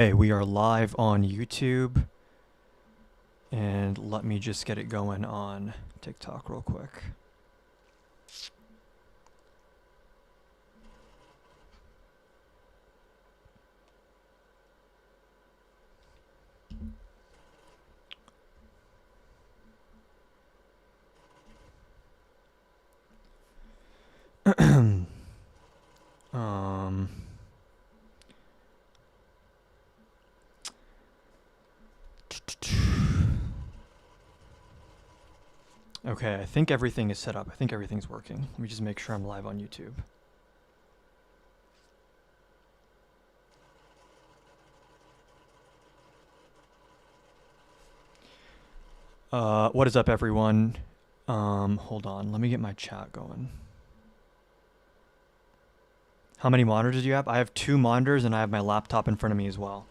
Hey, we are live on YouTube, and let me just get it going on TikTok real quick. um, okay, I think everything is set up. I think everything's working. Let me just make sure I'm live on YouTube. What is up, everyone? Hold on. Let me get my chat going. How many monitors do you have? I have 2 monitors, and I have my laptop in front of me as well.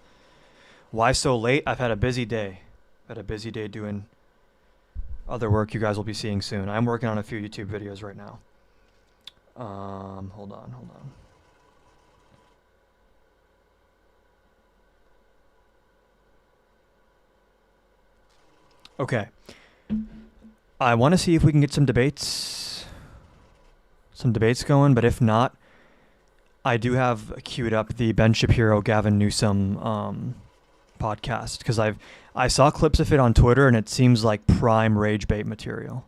Why so late? I've had a busy day. Doing other work you guys will be seeing soon. I'm working on a few YouTube videos right now. Hold on. Okay. I want to see if we can get some debates going, but if not, I do have queued up the Ben Shapiro, Gavin Newsom podcast because I saw clips of it on Twitter and it seems like prime rage bait material.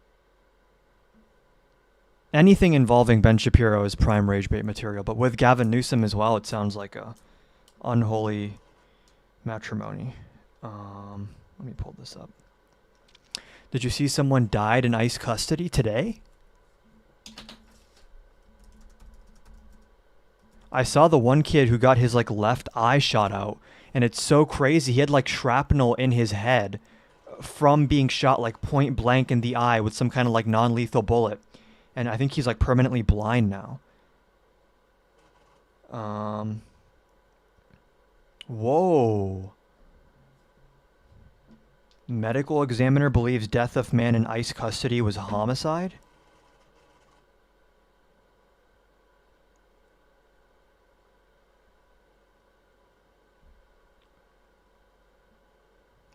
Anything involving Ben Shapiro is prime rage bait material, but with Gavin Newsom as well, it sounds like a unholy matrimony. Let me pull this up. Did you see someone died in ICE custody today? I saw the one kid who got his left eye shot out, and it's so crazy. He had shrapnel in his head from being shot point blank in the eye with some kind of non-lethal bullet. And I think he's permanently blind now. Whoa. Medical examiner believes death of man in ICE custody was homicide?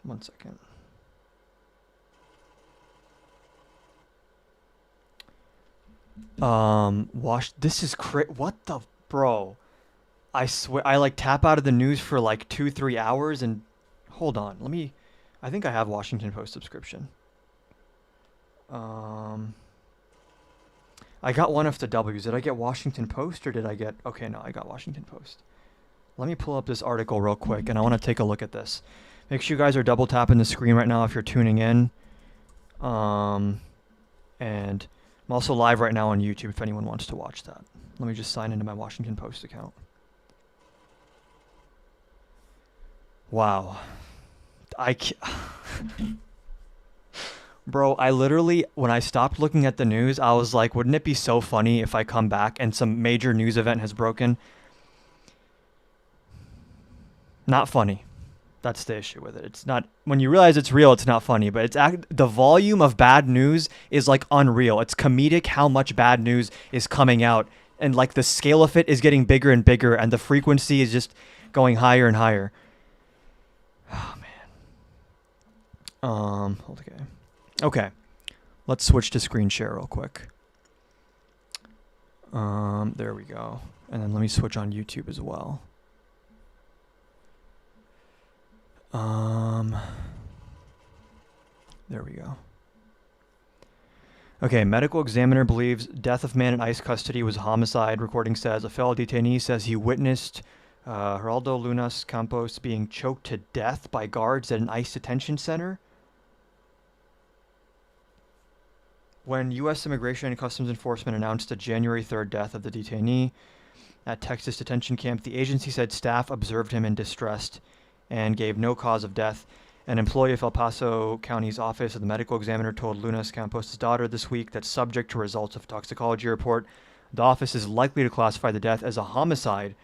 One second. This is what the, bro? I swear, I tap out of the news for 2-3 hours and, hold on, I think I have Washington Post subscription. I got one of the W's. Did I get Washington Post or did I get, okay, no, I got Washington Post. Let me pull up this article real quick and I want to take a look at this. Make sure you guys are double tapping the screen right now if you're tuning in. And I'm also live right now on YouTube if anyone wants to watch that. Let me just sign into my Washington Post account. Wow. Bro, I literally, when I stopped looking at the news, I was like, wouldn't it be so funny if I come back and some major news event has broken? Not funny. That's the issue with it. It's not, when you realize it's real, it's not funny, but the volume of bad news is unreal. It's comedic how much bad news is coming out, and the scale of it is getting bigger and bigger, and the frequency is just going higher and higher. Oh man. Okay. Let's switch to screen share real quick. There we go. And then let me switch on YouTube as well. There we go. Okay, medical examiner believes death of man in ICE custody was homicide. Recording says a fellow detainee says he witnessed Geraldo Lunas Campos being choked to death by guards at an ICE detention center. When U.S. Immigration and Customs Enforcement announced the January 3rd death of the detainee at Texas detention camp, the agency said staff observed him in distress and gave no cause of death. An employee of El Paso County's Office of the Medical Examiner told Lunas Campos' daughter this week that subject to results of toxicology report, the office is likely to classify the death as a homicide,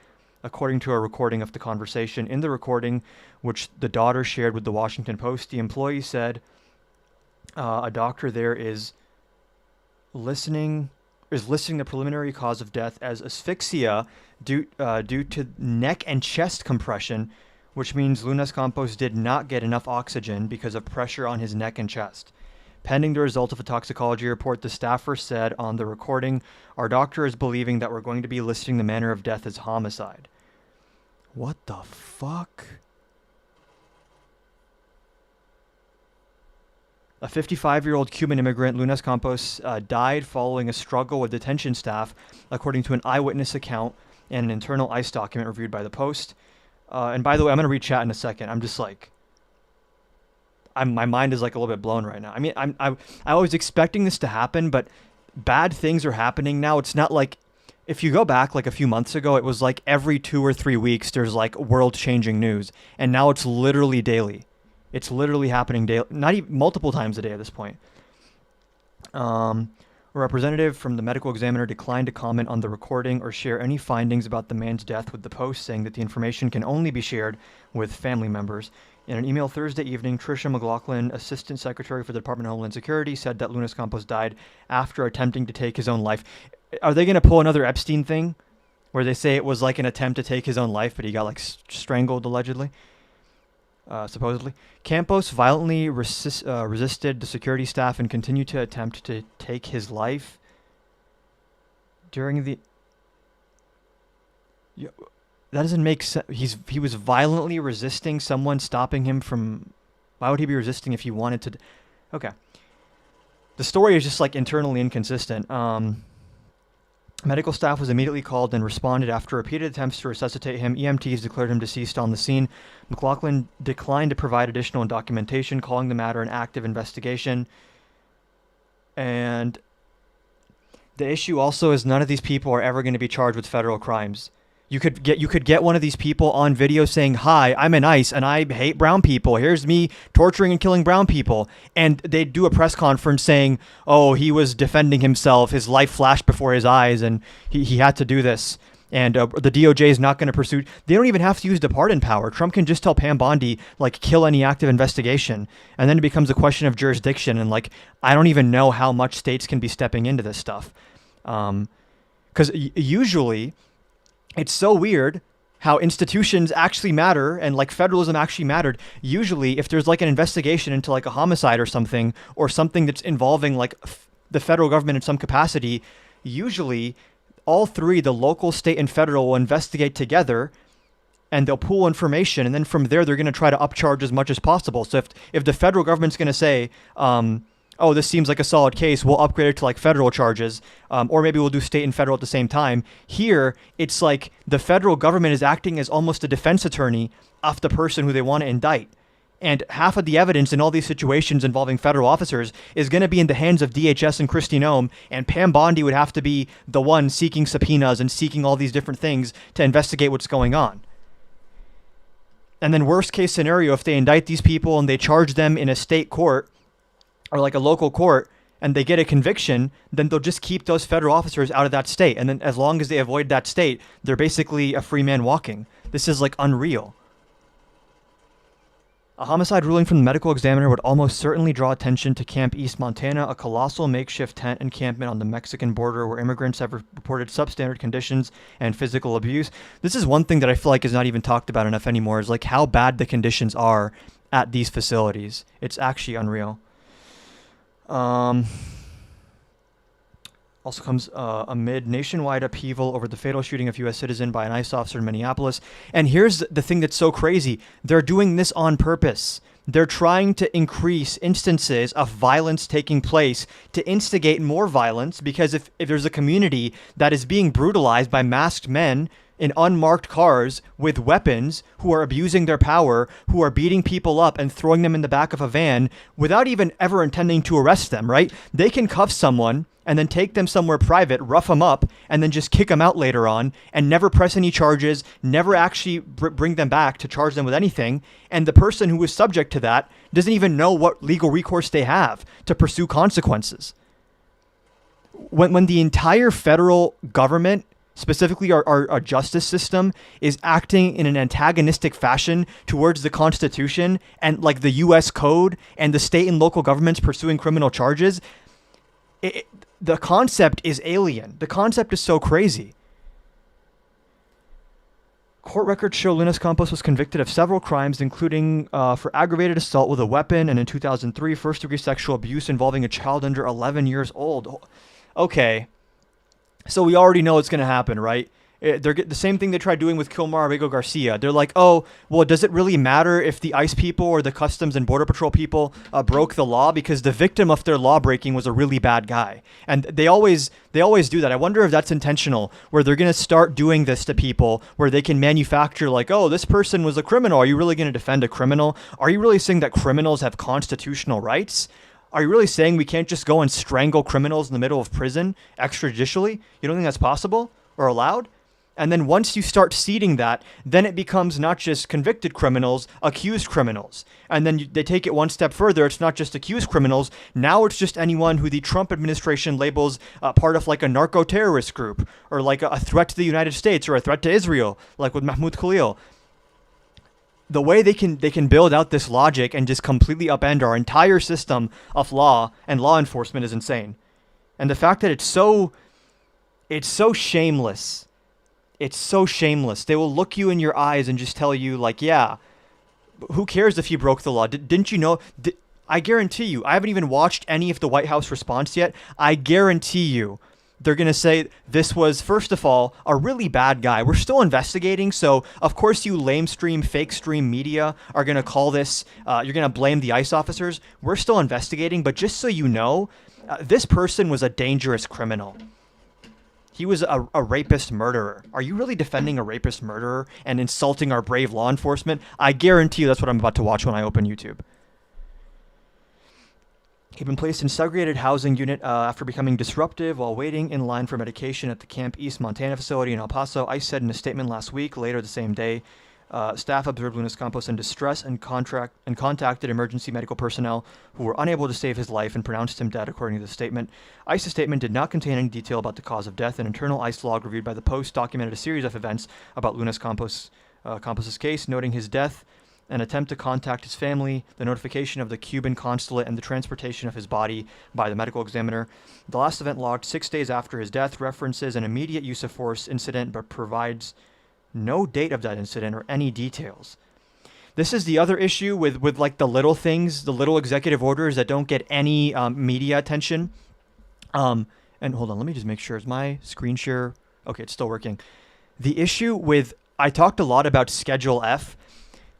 according to a recording of the conversation. In the recording, which the daughter shared with the Washington Post, the employee said a doctor there is listing the preliminary cause of death as asphyxia due to neck and chest compression, which means Lunas Campos did not get enough oxygen because of pressure on his neck and chest. Pending the result of a toxicology report, the staffer said on the recording, "Our doctor is believing that we're going to be listing the manner of death as homicide." What the fuck? A 55-year-old Cuban immigrant, Lunas Campos, died following a struggle with detention staff, according to an eyewitness account and an internal ICE document reviewed by the Post. And by the way, I'm going to read chat in a second. I'm just like... my mind is like a little bit blown right now. I mean, I was expecting this to happen, but bad things are happening now. It's not like... If you go back like a few months ago, it was like every 2 or 3 weeks there's like world-changing news. And now it's literally daily. It's literally happening daily, not even multiple times a day at this point. A representative from the medical examiner declined to comment on the recording or share any findings about the man's death with the Post, saying that the information can only be shared with family members. In an email Thursday evening, Tricia McLaughlin, Assistant Secretary for the Department of Homeland Security, said that Lunas Campos died after attempting to take his own life. Are they going to pull another Epstein thing where they say it was like an attempt to take his own life, but he got like strangled allegedly? Supposedly. Campos violently resisted the security staff and continued to attempt to take his life during the... That doesn't make sense. He was violently resisting someone stopping him from... Why would he be resisting if he wanted to... Okay. The story is just like internally inconsistent. Medical staff was immediately called and responded after repeated attempts to resuscitate him. EMTs declared him deceased on the scene. McLaughlin declined to provide additional documentation, calling the matter an active investigation. And the issue also is none of these people are ever going to be charged with federal crimes. You could get one of these people on video saying, "Hi, I'm in ICE and I hate brown people. Here's me torturing and killing brown people." And they'd do a press conference saying, "Oh, he was defending himself. His life flashed before his eyes and he had to do this." And the DOJ is not going to pursue. They don't even have to use the pardon power. Trump can just tell Pam Bondi, like, kill any active investigation. And then it becomes a question of jurisdiction. And like, I don't even know how much states can be stepping into this stuff. Because usually... It's so weird how institutions actually matter and like federalism actually mattered. Usually if there's like an investigation into like a homicide or something that's involving like the federal government in some capacity, usually all three, the local, state, and federal, will investigate together and they'll pool information. And then from there, they're going to try to upcharge as much as possible. So if the federal government's going to say, oh, this seems like a solid case, we'll upgrade it to like federal charges, or maybe we'll do state and federal at the same time. Here, it's like the federal government is acting as almost a defense attorney of the person who they want to indict. And half of the evidence in all these situations involving federal officers is going to be in the hands of DHS and Kristi Noem, and Pam Bondi would have to be the one seeking subpoenas and seeking all these different things to investigate what's going on. And then worst case scenario, if they indict these people and they charge them in a state court, or like a local court, and they get a conviction, then they'll just keep those federal officers out of that state. And then as long as they avoid that state, they're basically a free man walking. This is like unreal. A homicide ruling from the medical examiner would almost certainly draw attention to Camp East Montana, a colossal makeshift tent encampment on the Mexican border where immigrants have reported substandard conditions and physical abuse. This is one thing that I feel like is not even talked about enough anymore, is like how bad the conditions are at these facilities. It's actually unreal. Also comes amid nationwide upheaval over the fatal shooting of U.S. citizen by an ICE officer in Minneapolis. And here's the thing that's so crazy. They're doing this on purpose. They're trying to increase instances of violence taking place to instigate more violence, because if there's a community that is being brutalized by masked men in unmarked cars with weapons who are abusing their power, who are beating people up and throwing them in the back of a van without even ever intending to arrest them, right? They can cuff someone and then take them somewhere private, rough them up, and then just kick them out later on and never press any charges, never actually bring them back to charge them with anything. And the person who is subject to that doesn't even know what legal recourse they have to pursue consequences. When the entire federal government, specifically our justice system, is acting in an antagonistic fashion towards the Constitution and like the U.S. Code and the state and local governments pursuing criminal charges, the concept is alien. The concept is so crazy. Court records show Lunas Campos was convicted of several crimes, including for aggravated assault with a weapon and in 2003, first-degree sexual abuse involving a child under 11 years old. Okay, so we already know it's going to happen, right? They're the same thing they tried doing with Kilmar Arrigo Garcia. They're like, oh, well, does it really matter if the ICE people or the Customs and Border Patrol people broke the law? Because the victim of their law breaking was a really bad guy. And they always do that. I wonder if that's intentional, where they're going to start doing this to people, where they can manufacture like, oh, this person was a criminal. Are you really going to defend a criminal? Are you really saying that criminals have constitutional rights? Are you really saying we can't just go and strangle criminals in the middle of prison extrajudicially? You don't think that's possible or allowed? And then once you start seeding that, then it becomes not just convicted criminals, accused criminals. And then they take it one step further. It's not just accused criminals. Now it's just anyone who the Trump administration labels part of like a narco-terrorist group or like a threat to the United States or a threat to Israel, like with Mahmoud Khalil. The way they can build out this logic and just completely upend our entire system of law and law enforcement is insane. And the fact that it's so shameless. It's so shameless. They will look you in your eyes and just tell you like, yeah, who cares if you broke the law? Didn't you know? I guarantee you, I haven't even watched any of the White House response yet. I guarantee you they're going to say this was, first of all, a really bad guy. We're still investigating. So, of course, you lamestream, fake stream media are going to call this, you're going to blame the ICE officers. We're still investigating. But just so you know, this person was a dangerous criminal. He was a rapist murderer. Are you really defending a rapist murderer and insulting our brave law enforcement? I guarantee you that's what I'm about to watch when I open YouTube. He'd been placed in segregated housing unit after becoming disruptive while waiting in line for medication at the Camp East Montana facility in El Paso. ICE said in a statement last week, later the same day, staff observed Lunas Campos in distress and contacted emergency medical personnel who were unable to save his life and pronounced him dead, according to the statement. ICE's statement did not contain any detail about the cause of death. An internal ICE log reviewed by the Post documented a series of events about Lunas Campos's case, noting his death, an attempt to contact his family, the notification of the Cuban consulate, and the transportation of his body by the medical examiner. The last event logged 6 days after his death references an immediate use of force incident, but provides no date of that incident or any details. This is the other issue with like the little things, the little executive orders that don't get any media attention. And hold on, let me just make sure. Is my screen share? Okay, it's still working. The issue with, I talked a lot about Schedule F.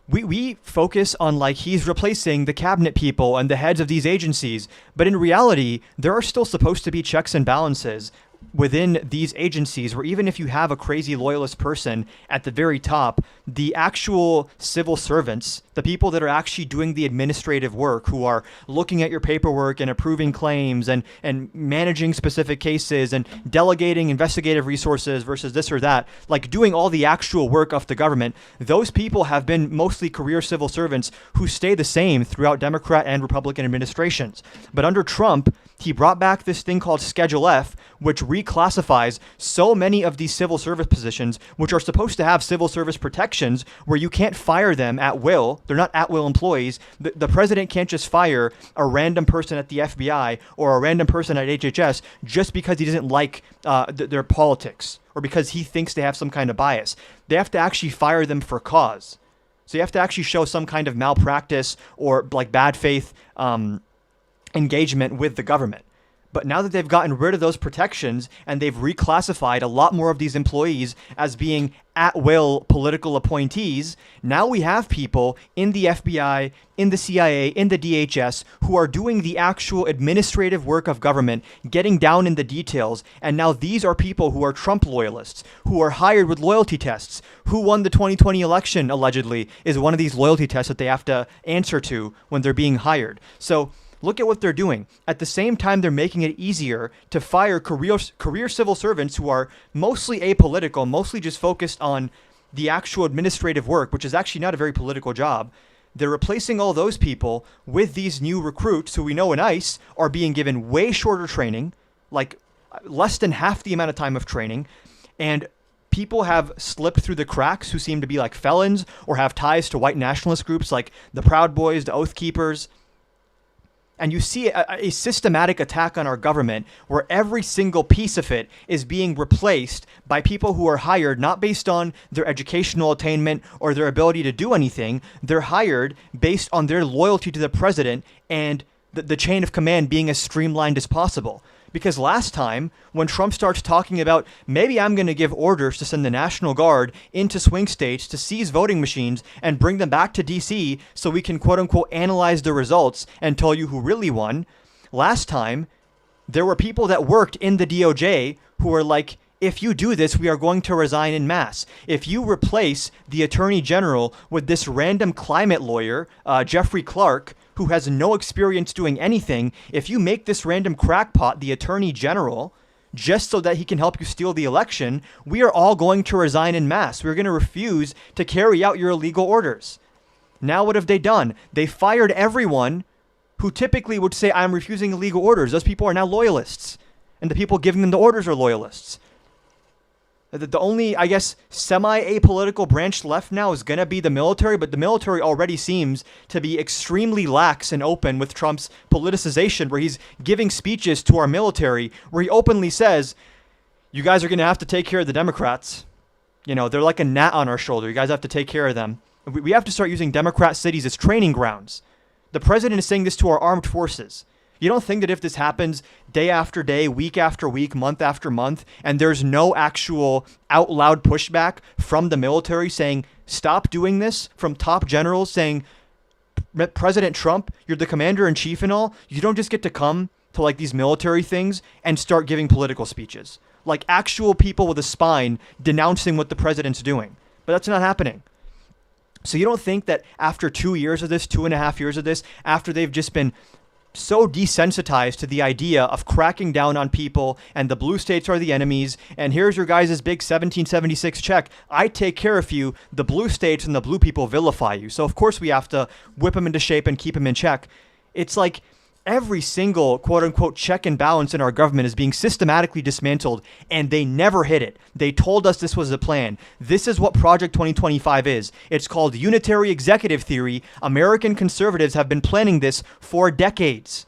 We focus on like he's replacing the cabinet people and the heads of these agencies. But in reality, there are still supposed to be checks and balances within these agencies, where even if you have a crazy loyalist person at the very top, the actual civil servants, the people that are actually doing the administrative work, who are looking at your paperwork and approving claims and managing specific cases and delegating investigative resources versus this or that, like doing all the actual work of the government, those people have been mostly career civil servants who stay the same throughout Democrat and Republican administrations. But under Trump, he brought back this thing called Schedule F, which reclassifies so many of these civil service positions, which are supposed to have civil service protections where you can't fire them at will. They're not at-will employees. The president can't just fire a random person at the FBI or a random person at HHS just because he doesn't like their politics or because he thinks they have some kind of bias. They have to actually fire them for cause. So you have to actually show some kind of malpractice or like bad faith engagement with the government. But now that they've gotten rid of those protections and they've reclassified a lot more of these employees as being at-will political appointees, now we have people in the FBI, in the CIA, in the DHS who are doing the actual administrative work of government, getting down in the details. And now these are people who are Trump loyalists, who are hired with loyalty tests. Who won the 2020 election, allegedly, is one of these loyalty tests that they have to answer to when they're being hired. So look at what they're doing. At the same time, they're making it easier to fire career civil servants who are mostly apolitical, mostly just focused on the actual administrative work, which is actually not a very political job. They're replacing all those people with these new recruits who we know in ICE are being given way shorter training, like less than half the amount of time of training. And people have slipped through the cracks who seem to be like felons or have ties to white nationalist groups like the Proud Boys, the Oath Keepers. And you see a systematic attack on our government where every single piece of it is being replaced by people who are hired not based on their educational attainment or their ability to do anything. They're hired based on their loyalty to the president and the chain of command being as streamlined as possible. Because last time, when Trump starts talking about maybe I'm going to give orders to send the National Guard into swing states to seize voting machines and bring them back to D.C. so we can quote unquote analyze the results and tell you who really won. Last time, there were people that worked in the DOJ who were like, if you do this, we are going to resign en masse. If you replace the Attorney General with this random climate lawyer, Jeffrey Clark, who has no experience doing anything, if you make this random crackpot the Attorney General just so that he can help you steal the election, we are all going to resign en masse. We're going to refuse to carry out your illegal orders. Now what have they done? They fired everyone who typically would say, I'm refusing illegal orders. Those people are now loyalists. And the people giving them the orders are loyalists. The only, I guess, semi-apolitical branch left now is going to be the military, but the military already seems to be extremely lax and open with Trump's politicization, where he's giving speeches to our military, where he openly says, you guys are going to have to take care of the Democrats. You know, they're like a gnat on our shoulder. You guys have to take care of them. We have to start using Democrat cities as training grounds. The president is saying this to our armed forces. You don't think that if this happens day after day, week after week, month after month, and there's no actual out loud pushback from the military saying, stop doing this, from top generals saying, President Trump, you're the commander in chief and all, you don't just get to come to like these military things and start giving political speeches. Like actual people with a spine denouncing what the president's doing. But that's not happening. So you don't think that after 2 years of this, 2.5 years of this, after they've just been so desensitized to the idea of cracking down on people and the blue states are the enemies, and here's your guys' big 1776 check, I take care of you, the blue states and the blue people vilify you. So of course we have to whip them into shape and keep them in check. It's like every single quote-unquote check and balance in our government is being systematically dismantled, and they never hit it. They told us this was the plan. This is what Project 2025 is. It's called unitary executive theory. American conservatives have been planning this for decades.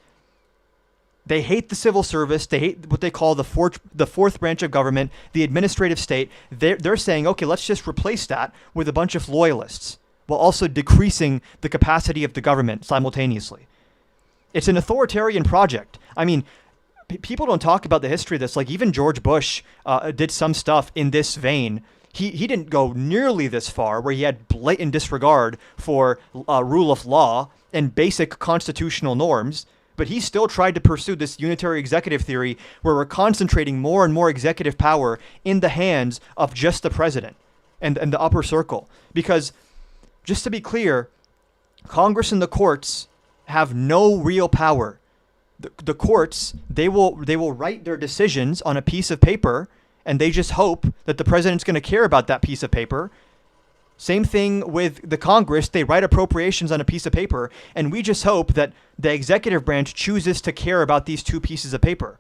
They hate the civil service. They hate what they call the fourth branch of government, the administrative state. They're saying, okay, let's just replace that with a bunch of loyalists, while also decreasing the capacity of the government simultaneously. It's an authoritarian project. I mean, people don't talk about the history of this. Like even George Bush did some stuff in this vein. He didn't go nearly this far, where he had blatant disregard for rule of law and basic constitutional norms. But he still tried to pursue this unitary executive theory where we're concentrating more and more executive power in the hands of just the president and the upper circle. Because just to be clear, Congress and the courts have no real power. The courts, they will write their decisions on a piece of paper, and they just hope that the president's going to care about that piece of paper. Same thing with the Congress. They write appropriations on a piece of paper, and we just hope that the executive branch chooses to care about these two pieces of paper.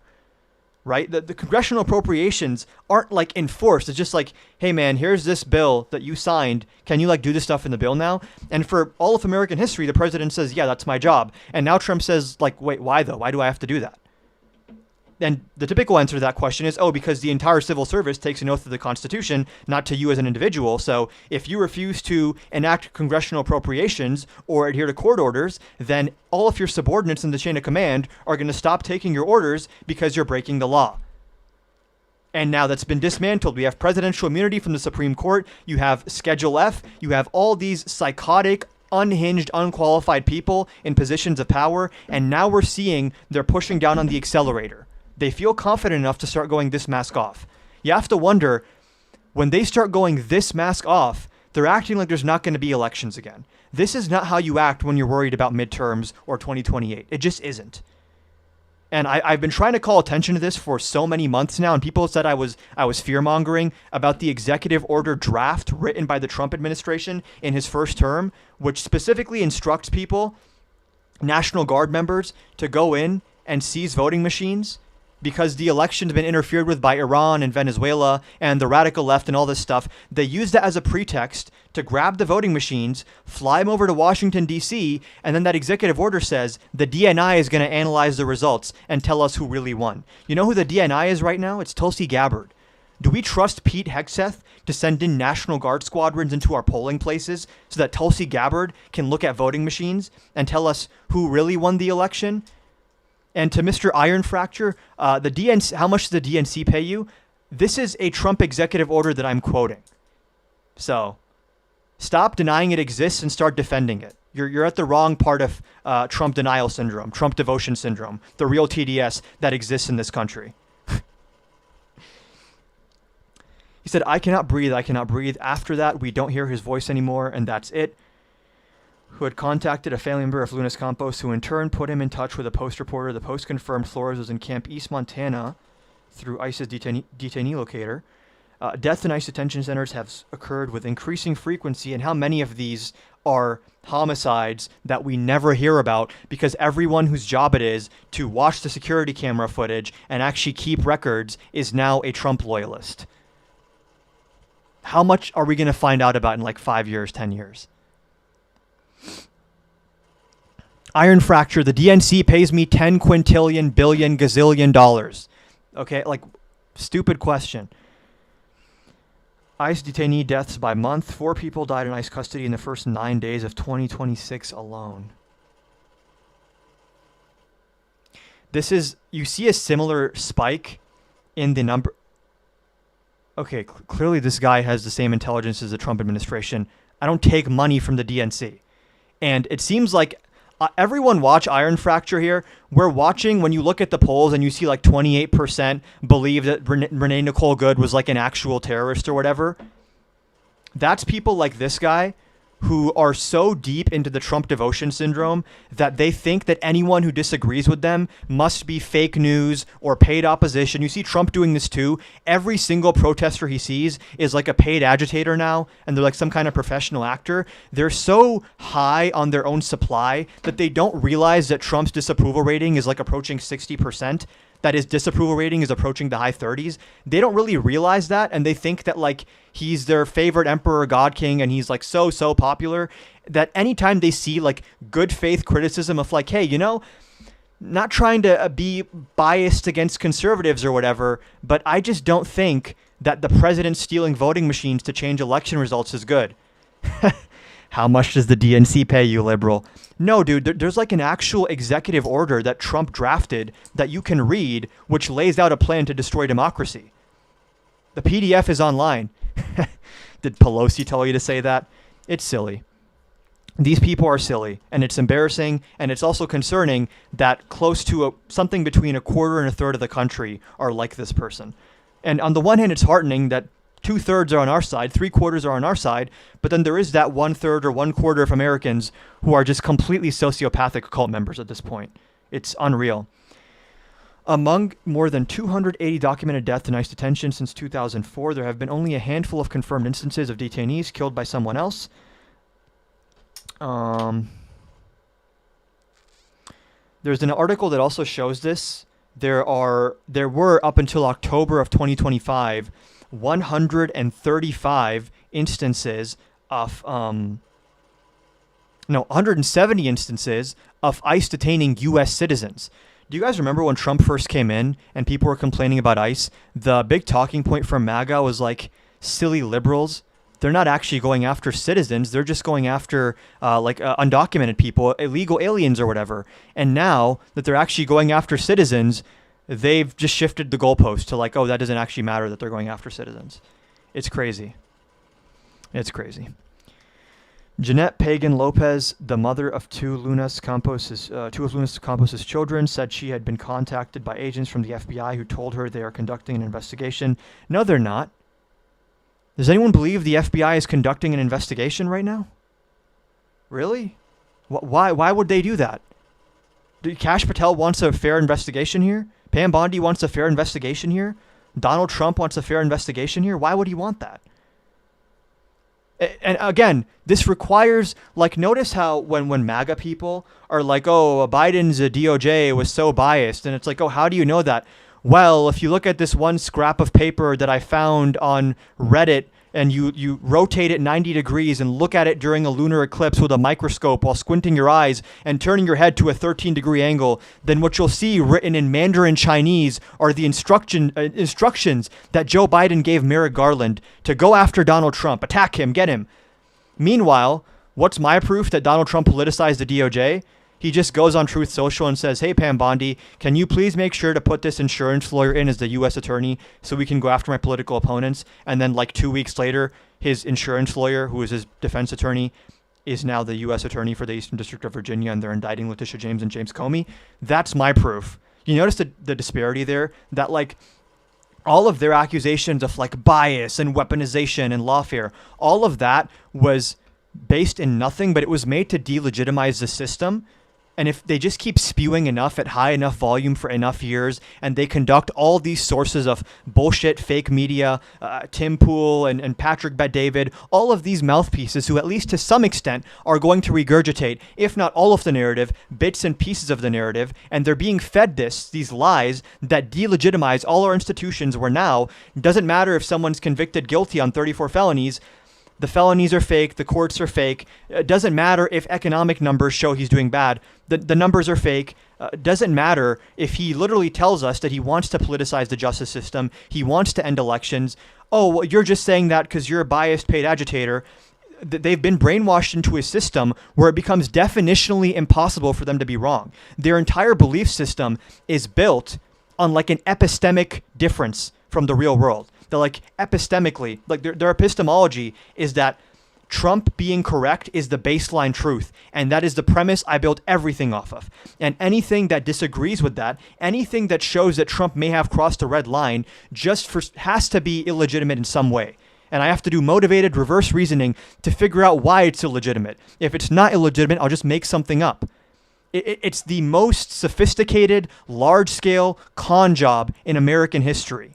Right? The congressional appropriations aren't like enforced. It's just like, hey man, here's this bill that you signed. Can you like do this stuff in the bill now? And for all of American history, the president says, yeah, that's my job. And now Trump says like, wait, why though? Why do I have to do that? And the typical answer to that question is, oh, because the entire civil service takes an oath of the Constitution, not to you as an individual. So if you refuse to enact congressional appropriations or adhere to court orders, then all of your subordinates in the chain of command are going to stop taking your orders because you're breaking the law. And now that's been dismantled. We have presidential immunity from the Supreme Court. You have Schedule F. You have all these psychotic, unhinged, unqualified people in positions of power. And now we're seeing they're pushing down on the accelerator. They feel confident enough to start going this mask off. You have to wonder, when they start going this mask off, they're acting like there's not going to be elections again. This is not how you act when you're worried about midterms or 2028. It just isn't. And I've been trying to call attention to this for so many months now, and people said I was fear-mongering about the executive order draft written by the Trump administration in his first term, which specifically instructs people, National Guard members, to go in and seize voting machines. because the election's been interfered with by Iran and Venezuela and the radical left and all this stuff. They use that as a pretext to grab the voting machines, fly them over to Washington, D.C., and then that executive order says the DNI is going to analyze the results and tell us who really won. You know who the DNI is right now? It's Tulsi Gabbard. Do we trust Pete Hegseth to send in National Guard squadrons into our polling places so that Tulsi Gabbard can look at voting machines and tell us who really won the election? And to Mr. Iron Fracture, the DNC, how much does the DNC pay you? This is a Trump executive order that I'm quoting. So stop denying it exists and start defending it. You're at the wrong part of Trump denial syndrome, Trump devotion syndrome, the real TDS that exists in this country. He said, I cannot breathe. After that, we don't hear his voice anymore, and that's it. Who had contacted a family member of Lunas Campos, who in turn put him in touch with a Post reporter. The Post confirmed Flores was in Camp East Montana through ICE's detainee locator. Death in ICE detention centers have occurred with increasing frequency, and how many of these are homicides that we never hear about because everyone whose job it is to watch the security camera footage and actually keep records is now a Trump loyalist. How much are we going to find out about in like 5 years, 10 years? Iron Fracture, the DNC pays me 10 quintillion billion gazillion dollars. Okay, like, stupid question. ICE detainee deaths by month. 4 people died in ICE custody in the first 9 days of 2026 alone. This is, you see a similar spike in the number. Okay, clearly this guy has the same intelligence as the Trump administration. I don't take money from the DNC. And it seems like everyone watch Iron Fracture here. We're watching, when you look at the polls and you see like 28% believe that Renee Nicole Good was like an actual terrorist or whatever. That's people like this guy who are so deep into the Trump devotion syndrome that they think that anyone who disagrees with them must be fake news or paid opposition. You see Trump doing this too. Every single protester he sees is like a paid agitator now, and they're like some kind of professional actor. They're so high on their own supply that they don't realize that Trump's disapproval rating is like approaching 60%. That his disapproval rating is approaching the high 30s. They don't really realize that, and they think that like he's their favorite emperor god king and he's like so popular, that anytime they see like good faith criticism of like, hey, you know, not trying to be biased against conservatives or whatever, but I just don't think that the president stealing voting machines to change election results is good. How much does the DNC pay you, liberal? No, dude, there's like an actual executive order that Trump drafted that you can read, which lays out a plan to destroy democracy. The PDF is online. Did Pelosi tell you to say that? It's silly. These people are silly, and it's embarrassing, and it's also concerning that close to something between a quarter and a third of the country are like this person. And on the one hand, it's heartening that 2/3 are on our side, 3/4 are on our side, but then there is that 1/3 or 1/4 of Americans who are just completely sociopathic cult members at this point. It's unreal. Among more than 280 documented deaths in ICE detention since 2004, there have been only a handful of confirmed instances of detainees killed by someone else. There's an article that also shows this. There were up until October of 2025 135 instances of 170 instances of ICE detaining U.S. citizens. Do you guys remember when Trump first came in and people were complaining about ICE? The big talking point from MAGA was like, silly liberals. They're not actually going after citizens. They're just going after undocumented people, illegal aliens or whatever. And now that they're actually going after citizens, they've just shifted the goalpost to like, oh, that doesn't actually matter that they're going after citizens. It's crazy. It's crazy. Jeanette Pagan Lopez, the mother of two of Lunas Campos's children, said she had been contacted by agents from the FBI who told her they are conducting an investigation. No, they're not. Does anyone believe the FBI is conducting an investigation right now? Really? Why would they do that? Kash Patel wants a fair investigation here? Pam Bondi wants a fair investigation here? Donald Trump wants a fair investigation here? Why would he want that? And again, this requires, like, notice how when MAGA people are like, oh, Biden's DOJ was so biased, and it's like, oh, how do you know that? well, if you look at this one scrap of paper that I found on Reddit, and you rotate it 90 degrees and look at it during a lunar eclipse with a microscope while squinting your eyes and turning your head to a 13-degree angle, then what you'll see written in Mandarin Chinese are the instructions that Joe Biden gave Merrick Garland to go after Donald Trump, attack him, get him. Meanwhile, what's my proof that Donald Trump politicized the DOJ? He just goes on Truth Social and says, hey, Pam Bondi, can you please make sure to put this insurance lawyer in as the U.S. attorney so we can go after my political opponents? And then like 2 weeks later, his insurance lawyer, who is his defense attorney, is now the U.S. attorney for the Eastern District of Virginia, and they're indicting Letitia James and James Comey. That's my proof. You notice the disparity there? That like all of their accusations of like bias and weaponization and lawfare, all of that was based in nothing, but it was made to delegitimize the system. And if they just keep spewing enough at high enough volume for enough years, and they conduct all these sources of bullshit, fake media, Tim Pool and Patrick Bet-David, all of these mouthpieces who at least to some extent are going to regurgitate, if not all of the narrative, bits and pieces of the narrative, and they're being fed these lies that delegitimize all our institutions where now, it doesn't matter if someone's convicted guilty on 34 felonies, the felonies are fake, the courts are fake. It doesn't matter if economic numbers show he's doing bad. The numbers are fake. It doesn't matter if he literally tells us that he wants to politicize the justice system. He wants to end elections. Oh, well, you're just saying that because you're a biased paid agitator. They've been brainwashed into a system where it becomes definitionally impossible for them to be wrong. Their entire belief system is built on like an epistemic difference from the real world. They're like epistemically, like their epistemology is that Trump being correct is the baseline truth. And that is the premise I built everything off of. And anything that disagrees with that, anything that shows that Trump may have crossed a red line has to be illegitimate in some way. And I have to do motivated reverse reasoning to figure out why it's illegitimate. If it's not illegitimate, I'll just make something up. It's the most sophisticated, large-scale con job in American history.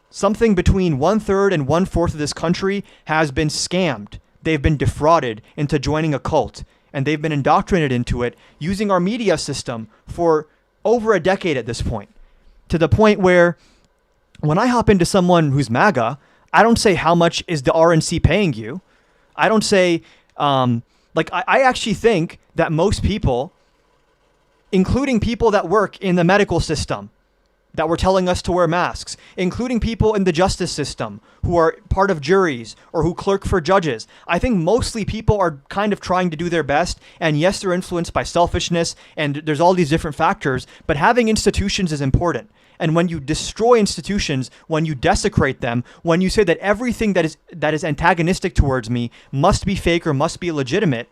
Something between 1/3 and 1/4 of this country has been scammed. They've been defrauded into joining a cult, and they've been indoctrinated into it using our media system for over a decade at this point. To the point where when I hop into someone who's MAGA, I don't say, how much is the RNC paying you? I don't say, I actually think that most people, including people that work in the medical system, that were telling us to wear masks, including people in the justice system who are part of juries or who clerk for judges. I think mostly people are kind of trying to do their best. And yes, they're influenced by selfishness and there's all these different factors, but having institutions is important. And when you destroy institutions, when you desecrate them, when you say that everything that is antagonistic towards me must be fake or must be illegitimate,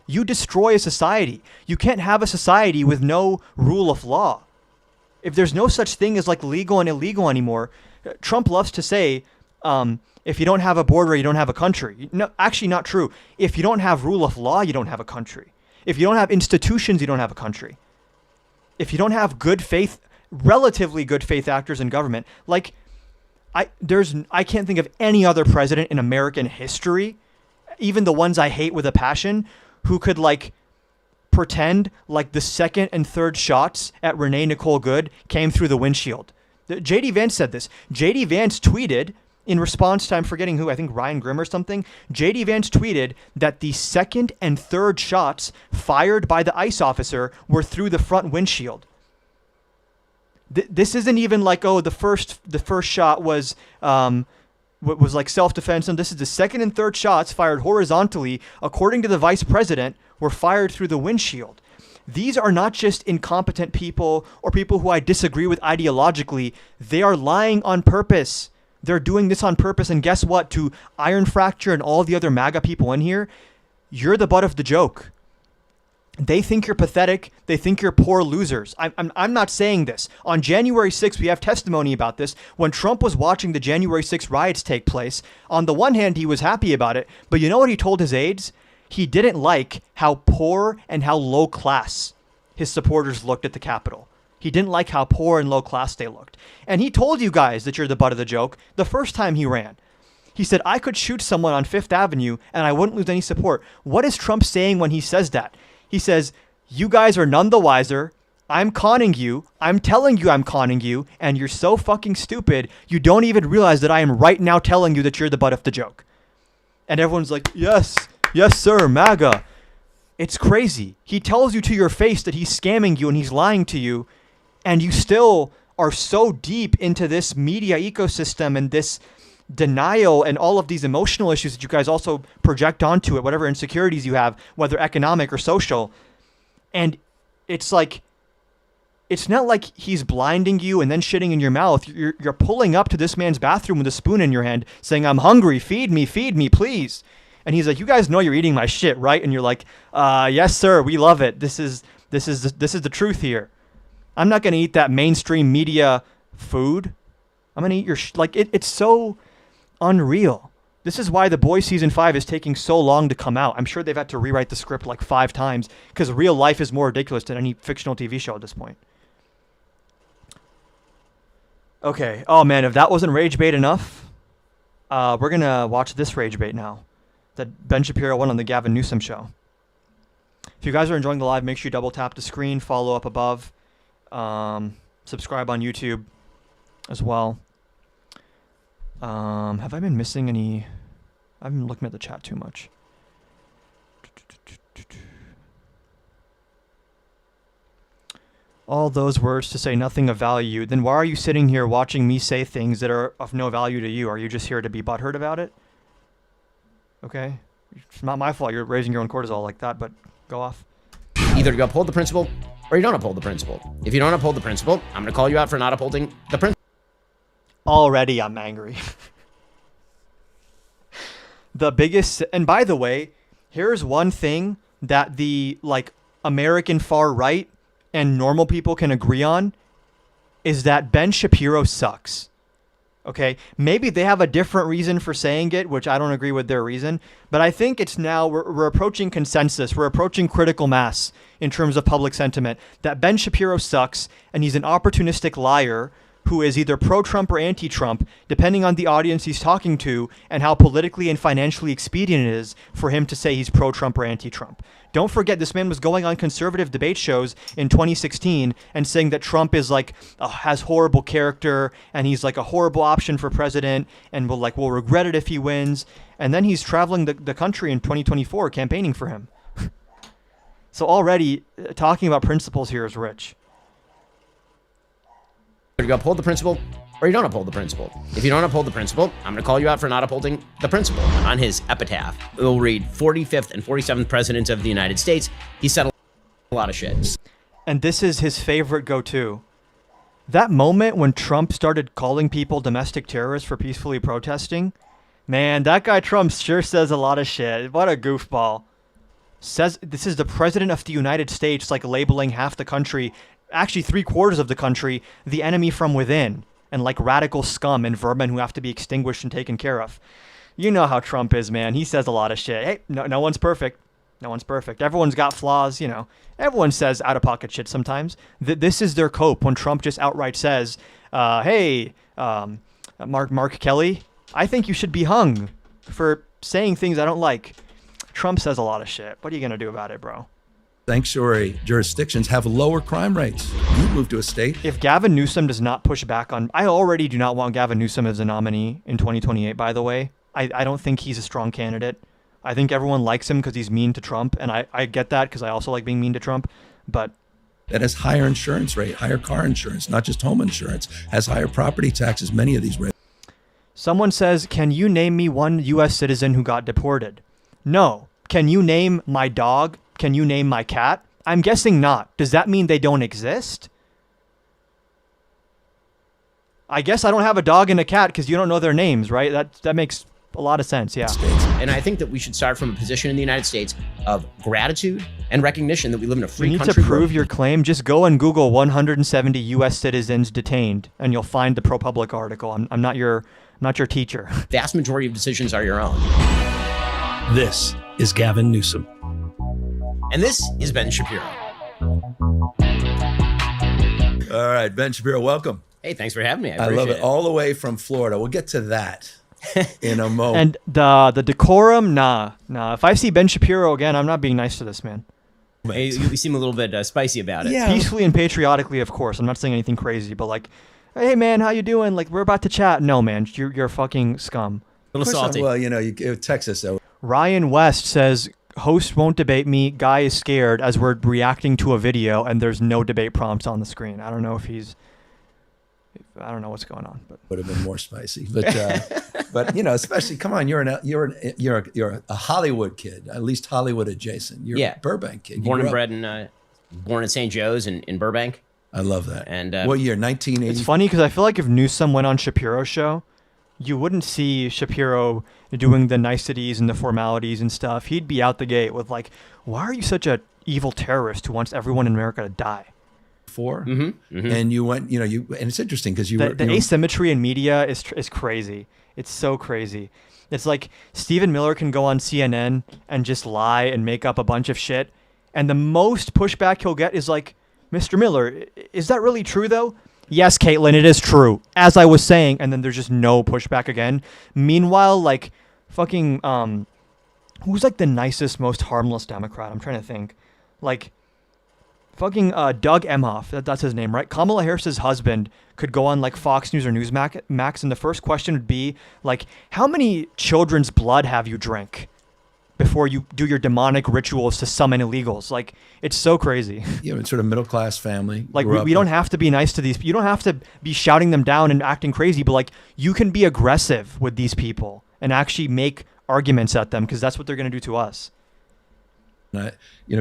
you destroy a society. You can't have a society with no rule of law. If there's no such thing as like legal and illegal anymore, Trump loves to say, if you don't have a border, you don't have a country. No, actually not true. If you don't have rule of law, you don't have a country. If you don't have institutions, you don't have a country. If you don't have good faith, relatively good faith actors in government, like I can't think of any other president in American history, even the ones I hate with a passion, who could like pretend like the second and third shots at Renee Nicole Good came through the windshield. J.D. Vance said this. J.D. Vance tweeted in response to, I'm forgetting who, I think Ryan Grimm or something. J.D. Vance tweeted that the second and third shots fired by the ICE officer were through the front windshield. This isn't even like, oh, the first shot was like self-defense, and this is the second and third shots fired horizontally, according to the vice president, were fired through the windshield. These are not just incompetent people or people who I disagree with ideologically. They are lying on purpose. They're doing this on purpose. And guess what? To Iron Fracture and all the other MAGA people in here, you're the butt of the joke. They think you're pathetic. They think you're poor losers. I'm not saying this. On January 6th, we have testimony about this. When Trump was watching the January 6th riots take place, on the one hand, he was happy about it. But you know what he told his aides? He didn't like how poor and how low class his supporters looked at the Capitol. He didn't like how poor and low class they looked. And he told you guys that you're the butt of the joke the first time he ran. He said, I could shoot someone on Fifth Avenue and I wouldn't lose any support. What is Trump saying when he says that? He says, you guys are none the wiser. I'm conning you. I'm telling you I'm conning you, and you're so fucking stupid, you don't even realize that I am right now telling you that you're the butt of the joke. And everyone's like, yes, sir, MAGA. It's crazy. He tells you to your face that he's scamming you and he's lying to you, and you still are so deep into this media ecosystem and this denial and all of these emotional issues that you guys also project onto it, whatever insecurities you have, whether economic or social. And it's like, it's not like he's blinding you and then shitting in your mouth. You're pulling up to this man's bathroom with a spoon in your hand saying, I'm hungry, feed me, please. And he's like, you guys know you're eating my shit, right? And you're like, yes, sir, we love it. This is the truth here. I'm not going to eat that mainstream media food. I'm going to eat your it's so unreal. This is why The Boys season 5 is taking so long to come out. I'm sure they've had to rewrite the script like 5 times because real life is more ridiculous than any fictional TV show at this point. Okay. Oh man, if that wasn't rage bait enough, we're going to watch this rage bait now that Ben Shapiro won on the Gavin Newsom show. If you guys are enjoying the live, make sure you double tap the screen, follow up above, subscribe on YouTube as well. Have I been missing any? I've been looking at the chat too much. All those words to say nothing of value. Then why are you sitting here watching me say things that are of no value to you? Are you just here to be butthurt about it? Okay. It's not my fault you're raising your own cortisol like that, but go off. Either you uphold the principle or you don't uphold the principle. If you don't uphold the principle, I'm going to call you out for not upholding the principle. Already I'm angry. The biggest, and by the way, here's one thing that the American far right and normal people can agree on is that Ben Shapiro sucks. Okay, maybe they have a different reason for saying it, which I don't agree with their reason, but I think it's now we're approaching consensus. We're approaching critical mass in terms of public sentiment that Ben Shapiro sucks and he's an opportunistic liar who is either pro-Trump or anti-Trump, depending on the audience he's talking to and how politically and financially expedient it is for him to say he's pro-Trump or anti-Trump. Don't forget, this man was going on conservative debate shows in 2016 and saying that Trump is has horrible character and he's like a horrible option for president and will regret it if he wins. And then he's traveling the country in 2024 campaigning for him. So already talking about principles here is rich. You uphold the principle or you don't uphold the principle. If you don't uphold the principle, I'm going to call you out for not upholding the principle. On his epitaph, it will read 45th and 47th presidents of the United States. He said a lot of shit. And this is his favorite go-to. That moment when Trump started calling people domestic terrorists for peacefully protesting, man, that guy Trump sure says a lot of shit. What a goofball. Says this is the president of the United States, labeling half the country, actually 3/4 of the country, the enemy from within, and radical scum and vermin who have to be extinguished and taken care of. You know how Trump is, man. He says a lot of shit. Hey, no one's perfect. No one's perfect. Everyone's got flaws, Everyone says out-of-pocket shit sometimes. This is their cope when Trump just outright says, hey, Mark Kelly, I think you should be hung for saying things I don't like. Trump says a lot of shit. What are you going to do about it, bro? Sanctuary jurisdictions have lower crime rates. You move to a state. If Gavin Newsom does not push back on... I already do not want Gavin Newsom as a nominee in 2028, by the way. I don't think he's a strong candidate. I think everyone likes him because he's mean to Trump, and I get that because I also like being mean to Trump, but... That has higher insurance rate, higher car insurance, not just home insurance, has higher property taxes, many of these rates. Someone says, can you name me one U.S. citizen who got deported? No. Can you name my dog? Can you name my cat? I'm guessing not. Does that mean they don't exist? I guess I don't have a dog and a cat because you don't know their names, right? That makes a lot of sense, yeah. And I think that we should start from a position in the United States of gratitude and recognition that we live in a free country. You need to prove your claim. Just go and Google 170 U.S. citizens detained, and you'll find the ProPublica article. I'm not your teacher. The vast majority of decisions are your own. This is Gavin Newsom. And this is Ben Shapiro. All right, Ben Shapiro, welcome. Hey, thanks for having me. I love it. All the way from Florida. We'll get to that in a moment. And the decorum, nah. If I see Ben Shapiro again, I'm not being nice to this man. You seem a little bit spicy about it. Yeah. Peacefully and patriotically, of course. I'm not saying anything crazy, but like, hey man, how you doing? Like, we're about to chat. No, man, you're fucking scum. A little salty. Well, Texas, though. Ryan West says, host won't debate me. Guy is scared as we're reacting to a video and there's no debate prompts on the screen. I don't know I don't know what's going on, but Would have been more spicy, but especially, come on, you're a Hollywood kid, at least Hollywood adjacent. You're a Burbank kid. Born and bred born in St. Joe's in Burbank. I love that. And what year? 1980. it's funny because I feel like if Newsom went on Shapiro's show, you wouldn't see Shapiro doing the niceties and the formalities and stuff. He'd be out the gate with like, why are you such a evil terrorist who wants everyone in America to die? And you went, and it's interesting because the asymmetry in media is crazy. It's so crazy. It's like Stephen Miller can go on CNN and just lie and make up a bunch of shit, and the most pushback he'll get is like, Mr. Miller, is that really true though? Yes, Caitlin, it is true. As I was saying, and then there's just no pushback again. Meanwhile, like fucking who's like the nicest, most harmless Democrat? I'm trying to think. Like fucking Doug Emhoff, that's his name, right? Kamala Harris's husband could go on like Fox News or Newsmax, and the first question would be like, how many children's blood have you drank before you do your demonic rituals to summon illegals? Like, it's so crazy. It's sort of middle class family. Like, we don't have to be nice to these. You don't have to be shouting them down and acting crazy, but like, you can be aggressive with these people and actually make arguments at them, because that's what they're going to do to us. I,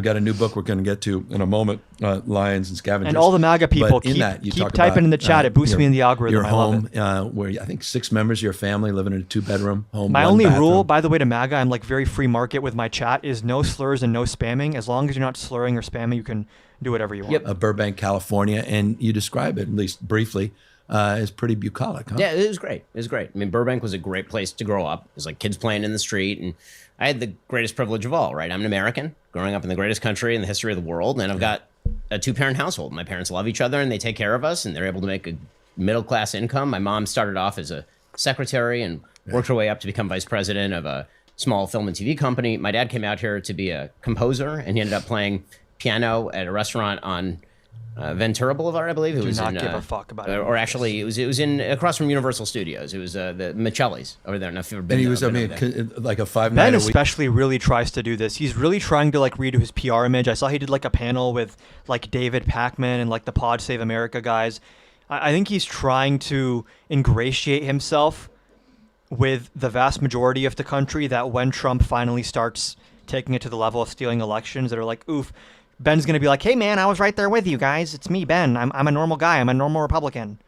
got a new book we're going to get to in a moment, Lions and Scavengers. And all the MAGA people, But in keep that, you talk typing about, in the chat. It boosts me in the algorithm. Your I love home, it. where I think 6 members of your family live in a 2-bedroom home. My one only bathroom. rule, by the way, to MAGA, I'm like very free market with my chat, is no slurs and no spamming. As long as you're not slurring or spamming, you can do whatever you want. Burbank, California, and you describe it, at least briefly, as pretty bucolic, huh? Yeah, it was great. It was great. I mean, Burbank was a great place to grow up. It was like kids playing in the street, and I had the greatest privilege of all, right? I'm an American growing up in the greatest country in the history of the world, and I've got a 2-parent household. My parents love each other, and they take care of us, and they're able to make a middle-class income. My mom started off as a secretary and worked her way up to become vice president of a small film and TV company. My dad came out here to be a composer, and he ended up playing piano at a restaurant on Ventura Boulevard, I believe. It was not in, give a fuck about it. Or actually, it was in across from Universal Studios. It was the Michelli's over there. And if you've ever been And he there, was, I've been over there. like a 5 Ben night a week. especially really tries to do this. He's really trying to like redo his PR image. I saw he did like a panel with like David Pakman and like the Pod Save America guys. I think he's trying to ingratiate himself with the vast majority of the country, that when Trump finally starts taking it to the level of stealing elections, that are like, oof, Ben's going to be like, hey man, I was right there with you guys. It's me, Ben. I'm a normal guy. I'm a normal Republican.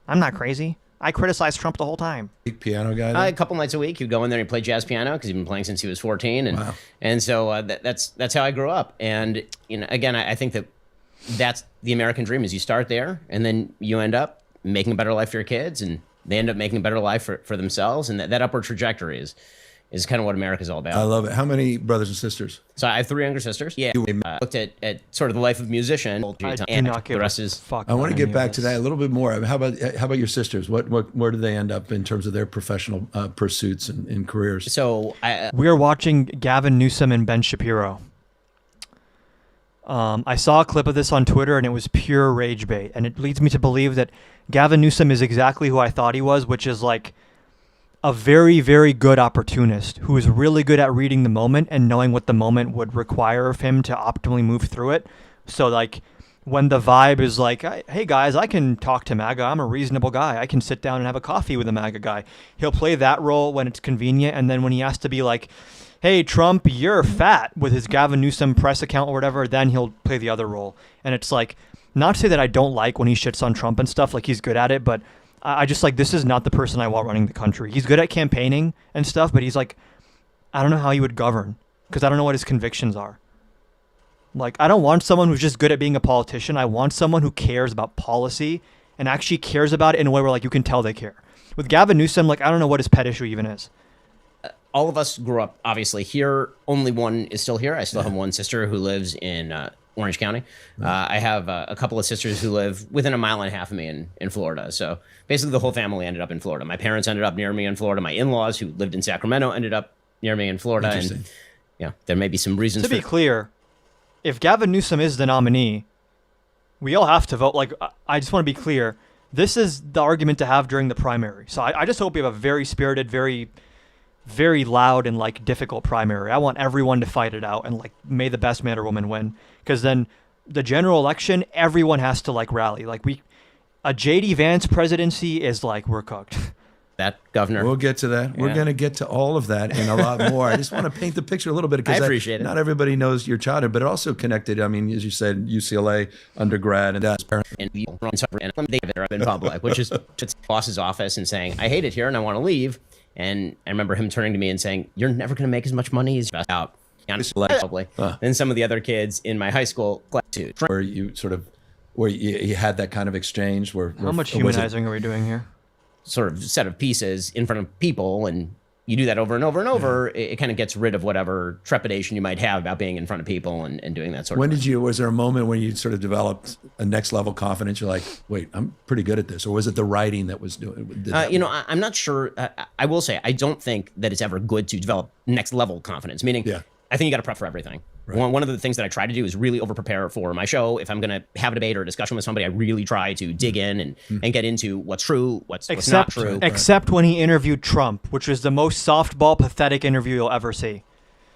I'm not crazy. I criticized Trump the whole time. Big piano guy. A couple nights a week, he'd go in there and play jazz piano because he'd been playing since he was 14, and Wow. and so that's how I grew up. And again, I think that's the American dream: is you start there, and then you end up making a better life for your kids, and they end up making a better life for themselves, and that upward trajectory is kind of what America's all about. I love it. How many brothers and sisters? So I have 3 younger sisters. Yeah, looked at sort of the life of musician. I do and not give the rest a is fuck. I want to about get any back of to this. that a little bit more. How about your sisters? Where do they end up in terms of their professional pursuits and careers? so We are watching Gavin Newsom and Ben Shapiro. I saw a clip of this on Twitter, and it was pure rage bait. And it leads me to believe that Gavin Newsom is exactly who I thought he was, which is like a very, very good opportunist who is really good at reading the moment and knowing what the moment would require of him to optimally move through it. So like when the vibe is like, hey guys, I can talk to MAGA. I'm a reasonable guy. I can sit down and have a coffee with a MAGA guy. He'll play that role when it's convenient. And then when he has to be like, hey, Trump, you're fat, with his Gavin Newsom press account or whatever, then he'll play the other role. And it's like, not to say that I don't like when he shits on Trump and stuff, like he's good at it, but I just like, this is not the person I want running the country. He's good at campaigning and stuff, but he's like, I don't know how he would govern because I don't know what his convictions are. Like, I don't want someone who's just good at being a politician. I want someone who cares about policy and actually cares about it in a way where like you can tell they care. With Gavin Newsom, like, I don't know what his pet issue even is. all of us grew up obviously here. Only one is still here. I still have one sister who lives in Orange County. I have a couple of sisters who live within 1.5 miles of me in Florida. So basically the whole family ended up in Florida. My parents ended up near me in Florida. My in-laws who lived in Sacramento ended up near me in Florida. And yeah, there may be some reasons To be clear, if Gavin Newsom is the nominee, we all have to vote. Like, I just want to be clear. This is the argument to have during the primary. So I just hope we have a very spirited, very, very loud and like difficult primary. I want everyone to fight it out and like may the best man or woman win. Because then the general election, everyone has to like rally. Like a JD Vance presidency is like, we're cooked. That governor. We'll get to that. Yeah. We're going to get to all of that and a lot more. I just want to paint the picture a little bit I because appreciate it. Not everybody knows your childhood, but it also connected. I mean, as you said, UCLA undergrad and that's And they have been public, which is just boss's office and saying, I hate it here and I want to leave. And I remember him turning to me and saying, you're never going to make as much money as you're out. Probably. Then some of the other kids in my high school too. where you sort of where you had that kind of exchange. How much humanizing are we doing here? Sort of set of pieces in front of people, and you do that over and over and over, it kind of gets rid of whatever trepidation you might have about being in front of people and doing that sort of thing. Was there a moment when you sort of developed a next level confidence? You're like, wait, I'm pretty good at this. Or was it the writing that was doing I'm not sure. I will say, I don't think that it's ever good to develop next level confidence, meaning I think you got to prep for everything. Right. One of the things that I try to do is really over prepare for my show. If I'm going to have a debate or a discussion with somebody, I really try to dig in and get into what's true, what's not true. Except when he interviewed Trump, which was the most softball, pathetic interview you'll ever see.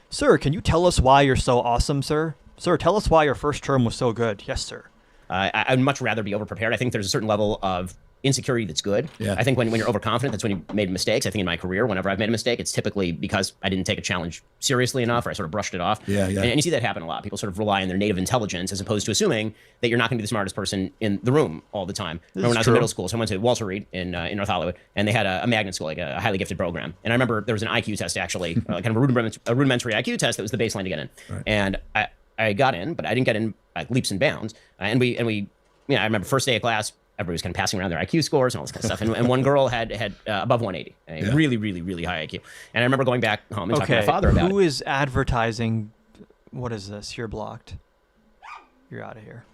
Sir, can you tell us why you're so awesome, sir? Sir, tell us why your first term was so good. Yes, sir. I'd much rather be over prepared. I think there's a certain level of insecurity that's good. Yeah. I think when you're overconfident, that's when you made mistakes. I think in my career, whenever I've made a mistake, it's typically because I didn't take a challenge seriously enough, or I sort of brushed it off. Yeah. And you see that happen a lot. People sort of rely on their native intelligence as opposed to assuming that you're not going to be the smartest person in the room all the time. Remember when I was in middle school, so I went to Walter Reed in North Hollywood, and they had a magnet school, like a highly gifted program. And I remember there was an IQ test actually, kind of a rudimentary IQ test that was the baseline to get in. Right. And I got in, but I didn't get in like leaps and bounds. I remember first day of class, everybody was kind of passing around their IQ scores and all this kind of stuff. And one girl had above 180, really, really, really high IQ. And I remember going back home and talking to my father about Who is advertising? What is this? You're blocked. You're out of here.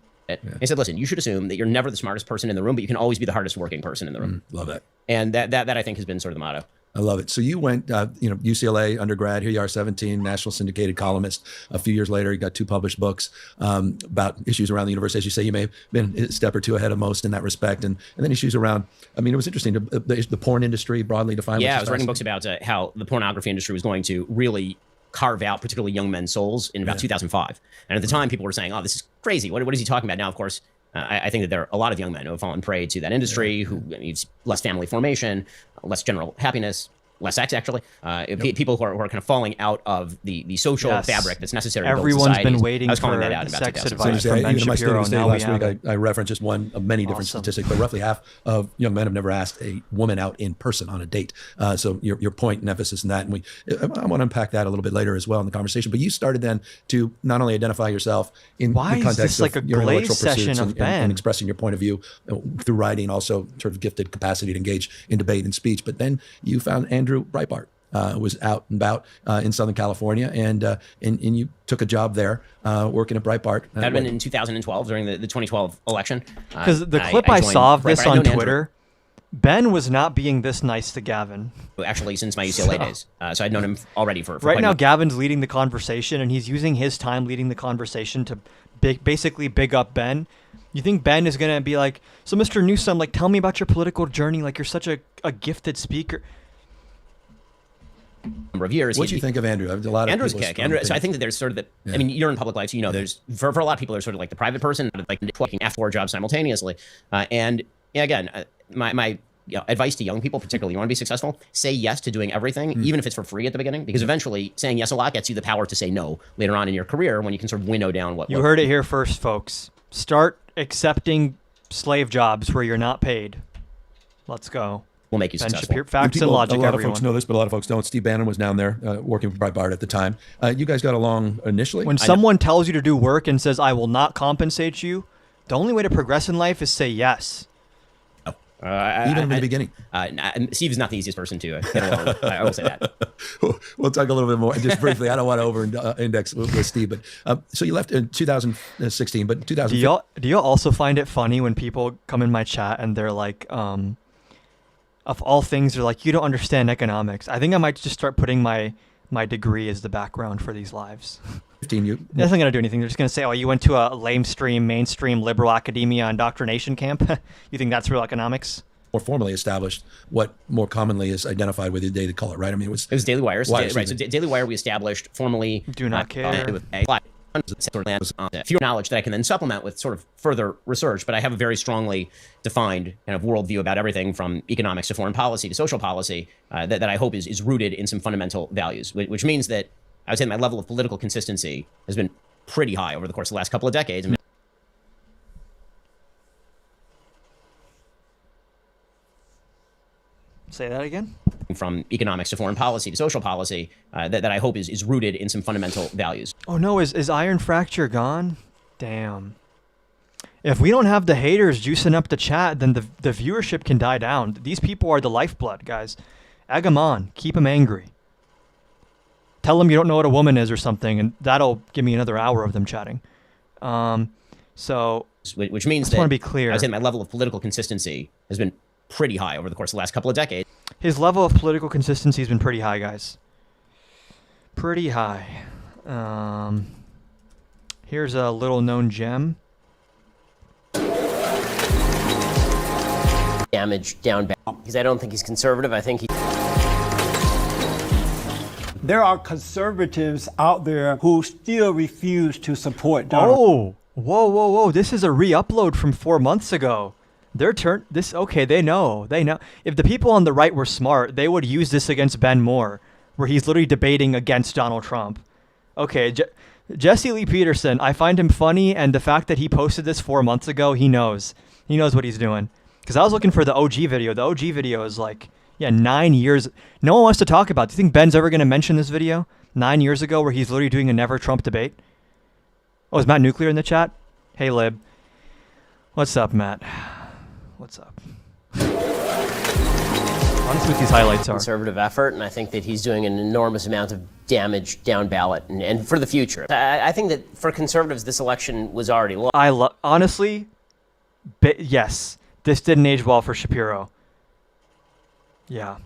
He said, listen, you should assume that you're never the smartest person in the room, but you can always be the hardest working person in the room. Love that. And that I think has been sort of the motto. I love it. So you went, UCLA undergrad. Here you are, 17, national syndicated columnist. A few years later, you got 2 published books about issues around the university. As you say, you may have been a step or two ahead of most in that respect. And then issues around, I mean, it was interesting, the porn industry broadly defined. Yeah, I was writing books about how the pornography industry was going to really carve out particularly young men's souls in about 2005. And at the time, people were saying, oh, this is crazy. What is he talking about? Now, of course, I think that there are a lot of young men who have fallen prey to that industry, who needs less family formation, less general happiness, less sex, actually. People who are kind of falling out of the social fabric that's necessary to build Everyone's societies. been waiting I was calling for that out in about sex 2007. advice from Ben Even in my Shapiro. study Now last we week, have it. I referenced just one of many different statistics, but roughly half of young men have never asked a woman out in person on a date. So your point and emphasis in that, and I want to unpack that a little bit later as well in the conversation. But you started then to not only identify yourself in the Why is context this like of a your Glaze intellectual session pursuits of Ben? and expressing your point of view through writing, also sort of gifted capacity to engage in debate and speech. But then you found Andrew Breitbart. Was out and about in Southern California, and you took a job there working at Breitbart. That had been in 2012 during the 2012 election. Because the clip I saw of this on Twitter, Ben was not being this nice to Gavin. Actually, since my UCLA days. So I'd known him already for right quite now, a Gavin's leading the conversation, and he's using his time leading the conversation to basically big up Ben. You think Ben is going to be like, so Mr. Newsom, like, tell me about your political journey. Like, you're such a gifted speaker. number of years. What do you think of Andrew? A lot of Andrew's kick. Andrew, so I think that there's sort of I mean, you're in public life, so you know, there's for a lot of people, there's sort of like the private person, like working F4 jobs simultaneously. And again, my advice to young people, particularly, you want to be successful, say yes to doing everything, even if it's for free at the beginning, because eventually saying yes a lot gets you the power to say no later on in your career when you can sort of winnow down what. You heard it here first, folks. Start accepting slave jobs where you're not paid. Let's go. Will make you successful. Facts and logic, a lot everyone. of folks know this, but a lot of folks don't. Steve Bannon was down there working for Breitbart at the time. You guys got along initially? When someone tells you to do work and says, I will not compensate you, the only way to progress in life is say yes. Even in the beginning. Steve is not the easiest person to get along with. I will say that. We'll talk a little bit more, just briefly. I don't want to over-index with Steve, but so you left in 2016, but 2015. Do y'all also find it funny when people come in my chat and they're like, of all things, they're like, you don't understand economics. I think I might just start putting my my degree is the background for these lives. 15 you That's not going to do anything. They're just going to say, oh, you went to a mainstream liberal academia indoctrination camp. You think that's real economics? more formally established what more commonly is identified with the Daily Caller, right? I mean, it was Daily Wire. Wire, right. So Daily Wire we established formally. Do not care. With fewer knowledge that I can then supplement with sort of further research, but I have a very strongly defined kind of worldview about everything from economics to foreign policy to social policy that I hope is rooted in some fundamental values, which means that I would say my level of political consistency has been pretty high over the course of the last couple of decades. I mean, Say that again? from economics to foreign policy to social policy that I hope is rooted in some fundamental values. Oh no, is Iron Fracture gone? Damn. If we don't have the haters juicing up the chat, then the viewership can die down. These people are the lifeblood, guys. Egg them on. Keep them angry. Tell them you don't know what a woman is or something, and that'll give me another hour of them chatting. So, which means I just that want to be clear. I would say my level of political consistency has been pretty high over the course of the last couple of decades. His level of political consistency has been pretty high, guys. Pretty high. Here's a little known gem. Damage down back because I don't think he's conservative. I think he. There are conservatives out there who still refuse to support Donald. Oh, whoa. This is a re-upload from 4 months ago. Their turn. Okay, they know. If the people on the right were smart, they would use this against Ben Moore, where he's literally debating against Donald Trump. Okay, Jesse Lee Peterson, I find him funny, and the fact that he posted this 4 months ago, he knows. He knows what he's doing. Because I was looking for the OG video. The OG video is like, 9 years. No one wants to talk about it. Do you think Ben's ever going to mention this video? 9 years ago, where he's literally doing a never Trump debate? Oh, is Matt Nuclear in the chat? Hey, Lib. What's up, Matt? What's up? Honestly, what these highlights are. Conservative effort, and I think that he's doing an enormous amount of damage down ballot and for the future. I think that for conservatives, this election was already lost. Honestly, yes, this didn't age well for Shapiro. Yeah.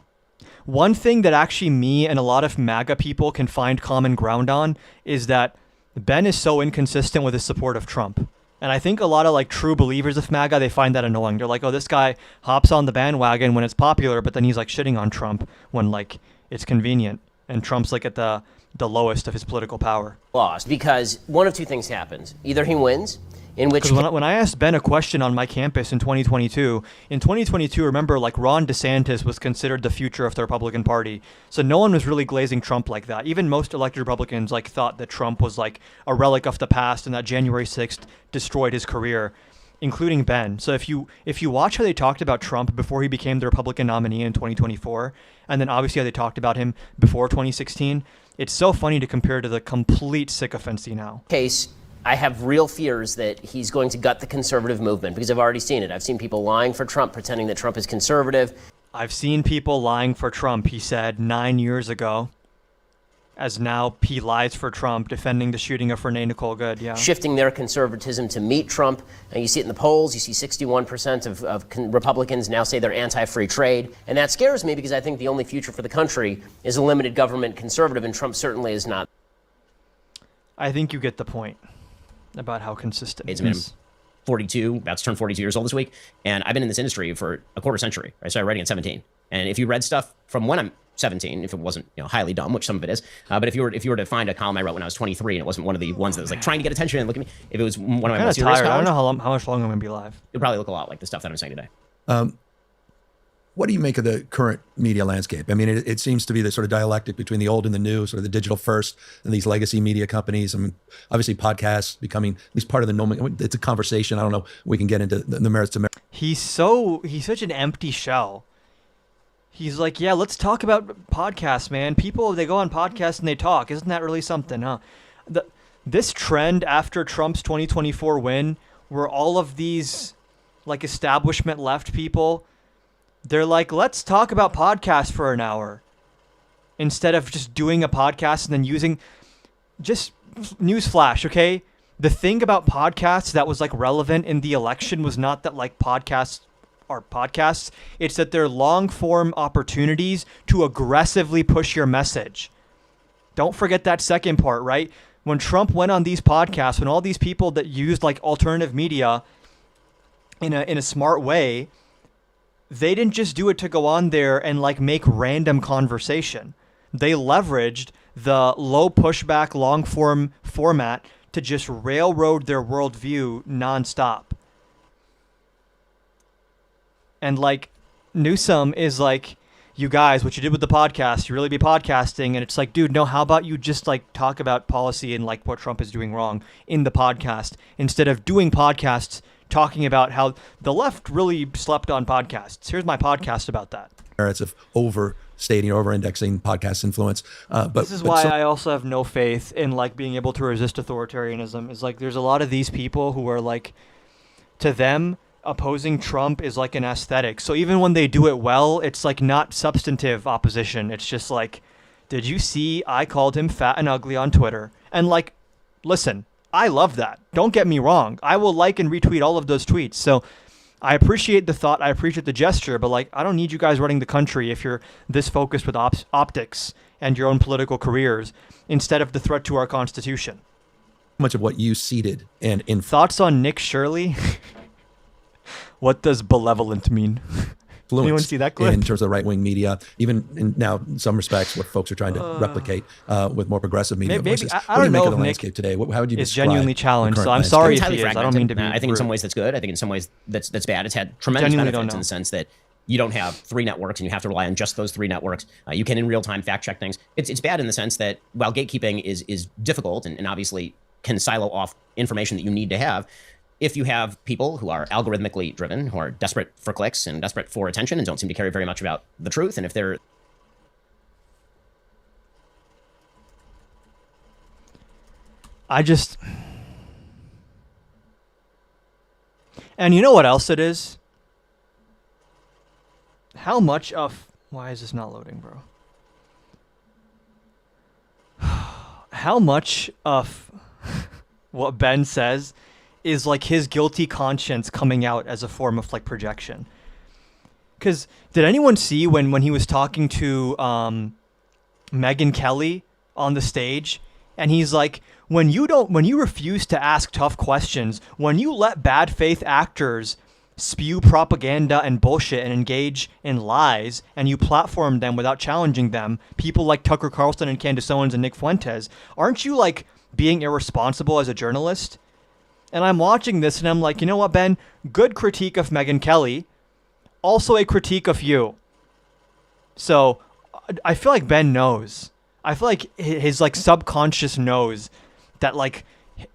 One thing that actually me and a lot of MAGA people can find common ground on is that Ben is so inconsistent with his support of Trump. And I think a lot of like true believers of MAGA, they find that annoying. They're like, oh, this guy hops on the bandwagon when it's popular, but then he's like shitting on Trump when like it's convenient. And Trump's like at the lowest of his political power. Lost because one of two things happens. Either he wins, in which Because when I asked Ben a question on my campus in 2022, remember, like Ron DeSantis was considered the future of the Republican Party. So no one was really glazing Trump like that. Even most elected Republicans like thought that Trump was like a relic of the past and that January 6th destroyed his career, including Ben. So if you watch how they talked about Trump before he became the Republican nominee in 2024, and then obviously how they talked about him before 2016, it's so funny to compare to the complete sycophancy now. case, I have real fears that he's going to gut the conservative movement because I've already seen it. I've seen people lying for Trump, pretending that Trump is conservative. I've seen people lying for Trump, he said 9 years ago, as now he lies for Trump, defending the shooting of Renee Nicole Good, yeah. Shifting their conservatism to meet Trump. And you see it in the polls. You see 61% of Republicans now say they're anti-free trade. And that scares me because I think the only future for the country is a limited government conservative, and Trump certainly is not. I think you get the point about how consistent It's it is. 42, about to turn 42 years old this week, and I've been in this industry for a quarter century. I started writing at 17, and if you read stuff from when I'm 17, if it wasn't highly dumb, which some of it is, but if you were to find a column I wrote when I was 23 and it wasn't one of the ones that was like trying to get attention and look at me, if it was one of my I'm kind most of serious tired. I don't columns, know how much longer I'm going to be live. it would probably look a lot like the stuff that I'm saying today. What do you make of the current media landscape? I mean, it seems to be the sort of dialectic between the old and the new, sort of the digital first and these legacy media companies. I mean, obviously podcasts becoming at least part of the normal. It's a conversation. I don't know. We can get into the merits to merits. He's such an empty shell. He's like, yeah, let's talk about podcasts, man. People, they go on podcasts and they talk. Isn't that really something, huh? This trend after Trump's 2024 win, where all of these like establishment left people, they're like, let's talk about podcasts for an hour instead of just doing a podcast and then using just newsflash. Okay. The thing about podcasts that was like relevant in the election was not that like podcasts are podcasts. It's that they're long form opportunities to aggressively push your message. Don't forget that second part, right? When Trump went on these podcasts, when all these people that used like alternative media in a smart way, they didn't just do it to go on there and like make random conversation. They leveraged the low pushback, long form format to just railroad their worldview nonstop. And like Newsom is like, you guys, what you did with the podcast, you really be podcasting. And it's like, dude, no, how about you just like talk about policy and like what Trump is doing wrong in the podcast instead of doing podcasts talking about how the left really slept on podcasts. Here's my podcast about that. Merits of overstating, over-indexing podcast influence. But this is why I also have no faith in like being able to resist authoritarianism. Is like there's a lot of these people who are like, to them, opposing Trump is like an aesthetic. So even when they do it well, it's like not substantive opposition. It's just like, did you see I called him fat and ugly on Twitter? And like, listen, I love that. Don't get me wrong. I will like and retweet all of those tweets. So I appreciate the thought. I appreciate the gesture, but like, I don't need you guys running the country if you're this focused with optics and your own political careers instead of the threat to our Constitution. much of what you seeded and influenced. Thoughts on Nick Shirley? What does benevolent mean? Anyone see that clip? In terms of right-wing media, even in now in some respects, what folks are trying to replicate with more progressive media voices. I don't know if the Nick landscape today. How would you is describe genuinely the challenged. current So I'm landscape? sorry It's if highly he is. I don't fragmented. mean to be I think in rude. some ways that's good. I think in some ways that's bad. It's had tremendous Genuinely don't benefits in know. the sense that you don't have three networks and you have to rely on just those three networks. You can in real time fact check things. It's bad in the sense that while gatekeeping is difficult and obviously can silo off information that you need to have, if you have people who are algorithmically driven, who are desperate for clicks and desperate for attention and don't seem to care very much about the truth, and if they're And you know what else it is? How much of... Why is this not loading, bro? How much of what Ben says is like his guilty conscience coming out as a form of like projection? Because did anyone see when he was talking to Megyn Kelly on the stage, and he's like, when you refuse to ask tough questions, when you let bad faith actors spew propaganda and bullshit and engage in lies, and you platform them without challenging them, people like Tucker Carlson and Candace Owens and Nick Fuentes, aren't you like being irresponsible as a journalist? And I'm watching this and I'm like, you know what, Ben? Good critique of Megyn Kelly, also a critique of you. So I feel like Ben knows. I feel like his like subconscious knows that like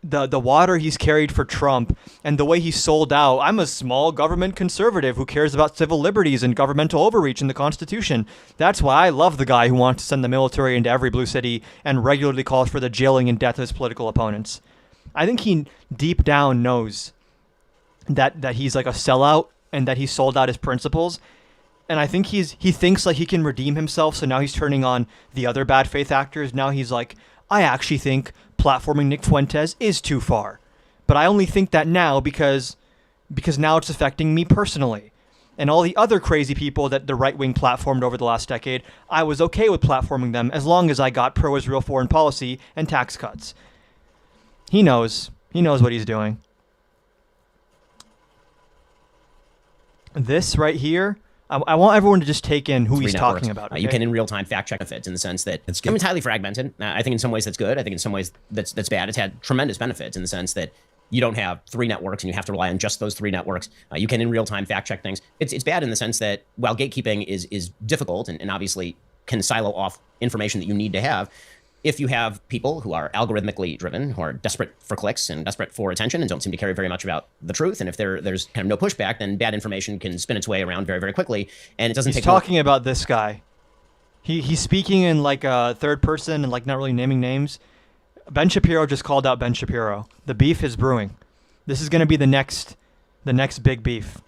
the water he's carried for Trump and the way he sold out. I'm a small government conservative who cares about civil liberties and governmental overreach in the Constitution. That's why I love the guy who wants to send the military into every blue city and regularly calls for the jailing and death of his political opponents. I think he deep down knows that he's like a sellout and that he sold out his principles. And I think he thinks like he can redeem himself. So now he's turning on the other bad faith actors. Now he's like, I actually think platforming Nick Fuentes is too far. But I only think that now because now it's affecting me personally. And all the other crazy people that the right wing platformed over the last decade, I was okay with platforming them as long as I got pro-Israel foreign policy and tax cuts. He knows. He knows what he's doing. This right here, I want everyone to just take in who he's talking about. Okay? You can in real time fact check benefits in the sense that it's highly fragmented. I think in some ways that's good. I think in some ways that's bad. It's had tremendous benefits in the sense that you don't have three networks and you have to rely on just those three networks. You can in real time fact check things. It's bad in the sense that while gatekeeping is difficult and obviously can silo off information that you need to have, if you have people who are algorithmically driven, who are desperate for clicks and desperate for attention and don't seem to care very much about the truth, and if there's kind of no pushback, then bad information can spin its way around very, very quickly, and it doesn't take... He's talking about this guy. He's speaking in like a third person and like not really naming names. Ben Shapiro just called out Ben Shapiro. The beef is brewing. This is going to be the next big beef.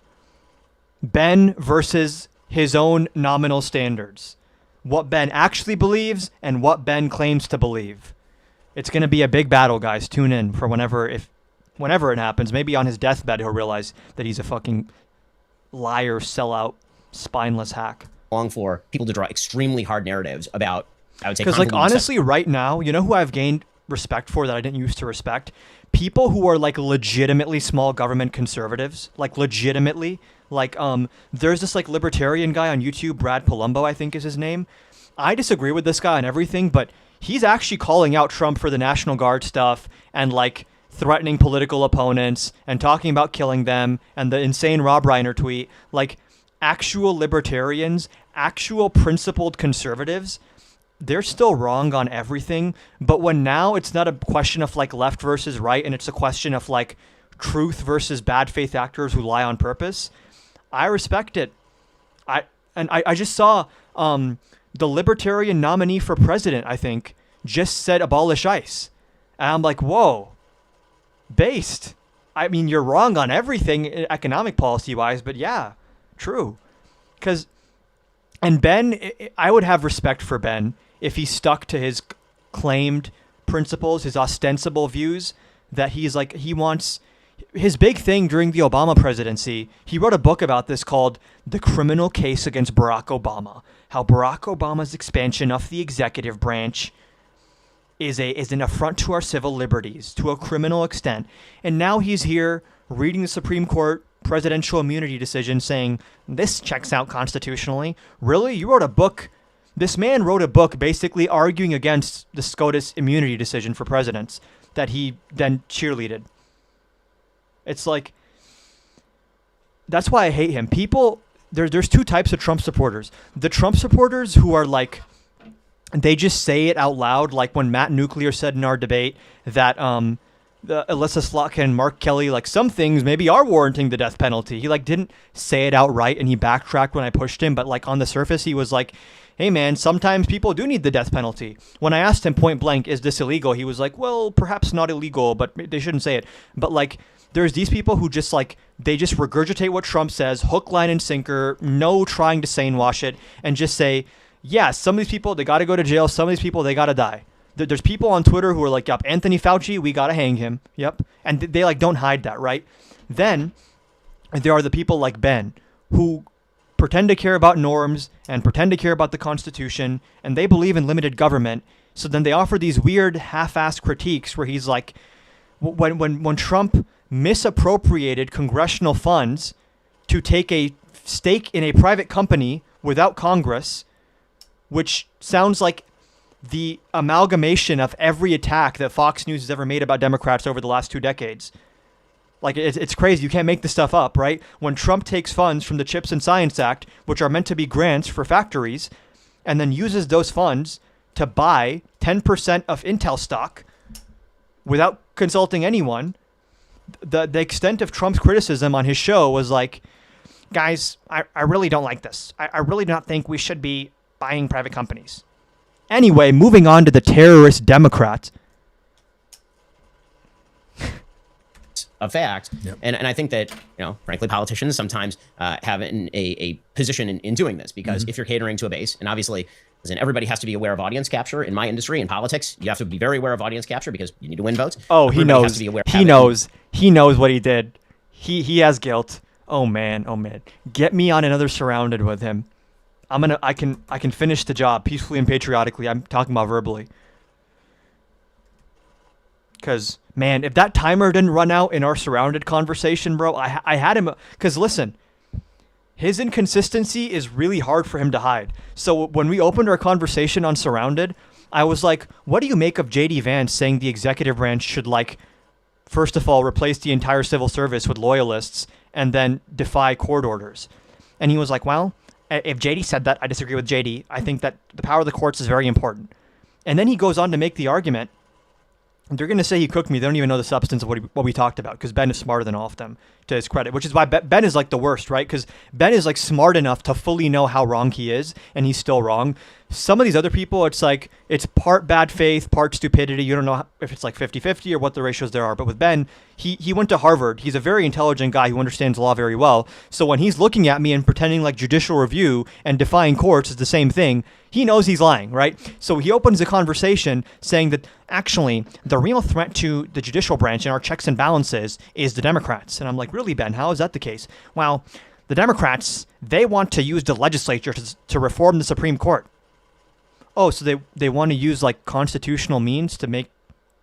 Ben versus his own nominal standards. What Ben actually believes and what Ben claims to believe. It's going to be a big battle, guys. Tune in for whenever it happens. Maybe on his deathbed he'll realize that he's a fucking liar, sellout, spineless hack. long for people to draw extremely hard narratives about I would say Because, like, convoluted honestly, right now, you know who I've gained respect for that I didn't used to respect? People who are, like, legitimately small government conservatives. Like, legitimately. Like, there's this, like, libertarian guy on YouTube, Brad Palumbo, I think is his name. I disagree with this guy on everything, but he's actually calling out Trump for the National Guard stuff and, like, threatening political opponents and talking about killing them and the insane Rob Reiner tweet. Like, actual libertarians, actual principled conservatives, they're still wrong on everything. But when now it's not a question of, like, left versus right, and it's a question of, like, truth versus bad faith actors who lie on purpose, I respect it. I just saw the libertarian nominee for president, I think, just said abolish ICE. And I'm like, whoa, based. I mean, you're wrong on everything economic policy wise, but yeah, true. And Ben, I would have respect for Ben if he stuck to his claimed principles, his ostensible views that he's like, he wants. His big thing during the Obama presidency, he wrote a book about this called The Criminal Case Against Barack Obama, how Barack Obama's expansion of the executive branch is an affront to our civil liberties to a criminal extent. And now he's here reading the Supreme Court presidential immunity decision saying, this checks out constitutionally. Really? You wrote a book? This man wrote a book basically arguing against the SCOTUS immunity decision for presidents that he then cheerleaded. It's like, that's why I hate him. People, there's two types of Trump supporters. The Trump supporters who are like, they just say it out loud, like when Matt Nuclear said in our debate that the Alyssa Slotkin and Mark Kelly, like, some things maybe are warranting the death penalty. He, like, didn't say it outright, and he backtracked when I pushed him, but, like, on the surface he was like, hey man, sometimes people do need the death penalty. When I asked him point blank, is this illegal? He was like, well, perhaps not illegal, but they shouldn't say it. But, like, there's these people who just, like, they just regurgitate what Trump says, hook, line, and sinker, no trying to sane wash it, and just say, yeah, some of these people, they got to go to jail. Some of these people, they got to die. There's people on Twitter who are like, yep, Anthony Fauci, we got to hang him. Yep. And they, like, don't hide that, right? Then there are the people like Ben who pretend to care about norms and pretend to care about the Constitution, and they believe in limited government. So then they offer these weird half-assed critiques where he's like, when Trump misappropriated congressional funds to take a stake in a private company without Congress, which sounds like the amalgamation of every attack that Fox News has ever made about Democrats over the last 2 decades. Like, it's crazy. You can't make this stuff up, right? When Trump takes funds from the CHIPS and Science Act, which are meant to be grants for factories, and then uses those funds to buy 10% of Intel stock without consulting anyone, the extent of Trump's criticism on his show was like, guys, I really don't like this. I really do not think we should be buying private companies. Anyway, moving on to the terrorist Democrats. a fact. Yep. And I think that, frankly, politicians sometimes have a position in doing this, because if you're catering to a base, and obviously, listen, everybody has to be aware of audience capture. In my industry, in politics, you have to be very aware of audience capture because you need to win votes. Oh, he Everybody has knows. to be aware He knows. He knows what he did. He has guilt. Oh man. Get me on another Surrounded with him. I can finish the job peacefully and patriotically. I'm talking about verbally. Because, man, if that timer didn't run out in our Surrounded conversation, bro, I had him. Because, listen, his inconsistency is really hard for him to hide. So when we opened our conversation on Surrounded, I was like, what do you make of J.D. Vance saying the executive branch should, like, first of all, replace the entire civil service with loyalists and then defy court orders? And he was like, well, if JD said that, I disagree with JD. I think that the power of the courts is very important. And then he goes on to make the argument. They're going to say he cooked me. They don't even know the substance of what we talked about, because Ben is smarter than all of them, to his credit, which is why Ben is like the worst, right? Because Ben is like smart enough to fully know how wrong he is, and he's still wrong. Some of these other people, it's like, it's part bad faith, part stupidity. You don't know if it's like 50-50 or what the ratios there are. But with Ben, he went to Harvard. He's a very intelligent guy who understands law very well. So when he's looking at me and pretending like judicial review and defying courts is the same thing, he knows he's lying, right? So he opens the conversation saying that actually the real threat to the judicial branch and our checks and balances is the Democrats. And I'm like, really, Ben? How is that the case? Well, the Democrats, they want to use the legislature to reform the Supreme Court. oh, so they want to use like constitutional means to make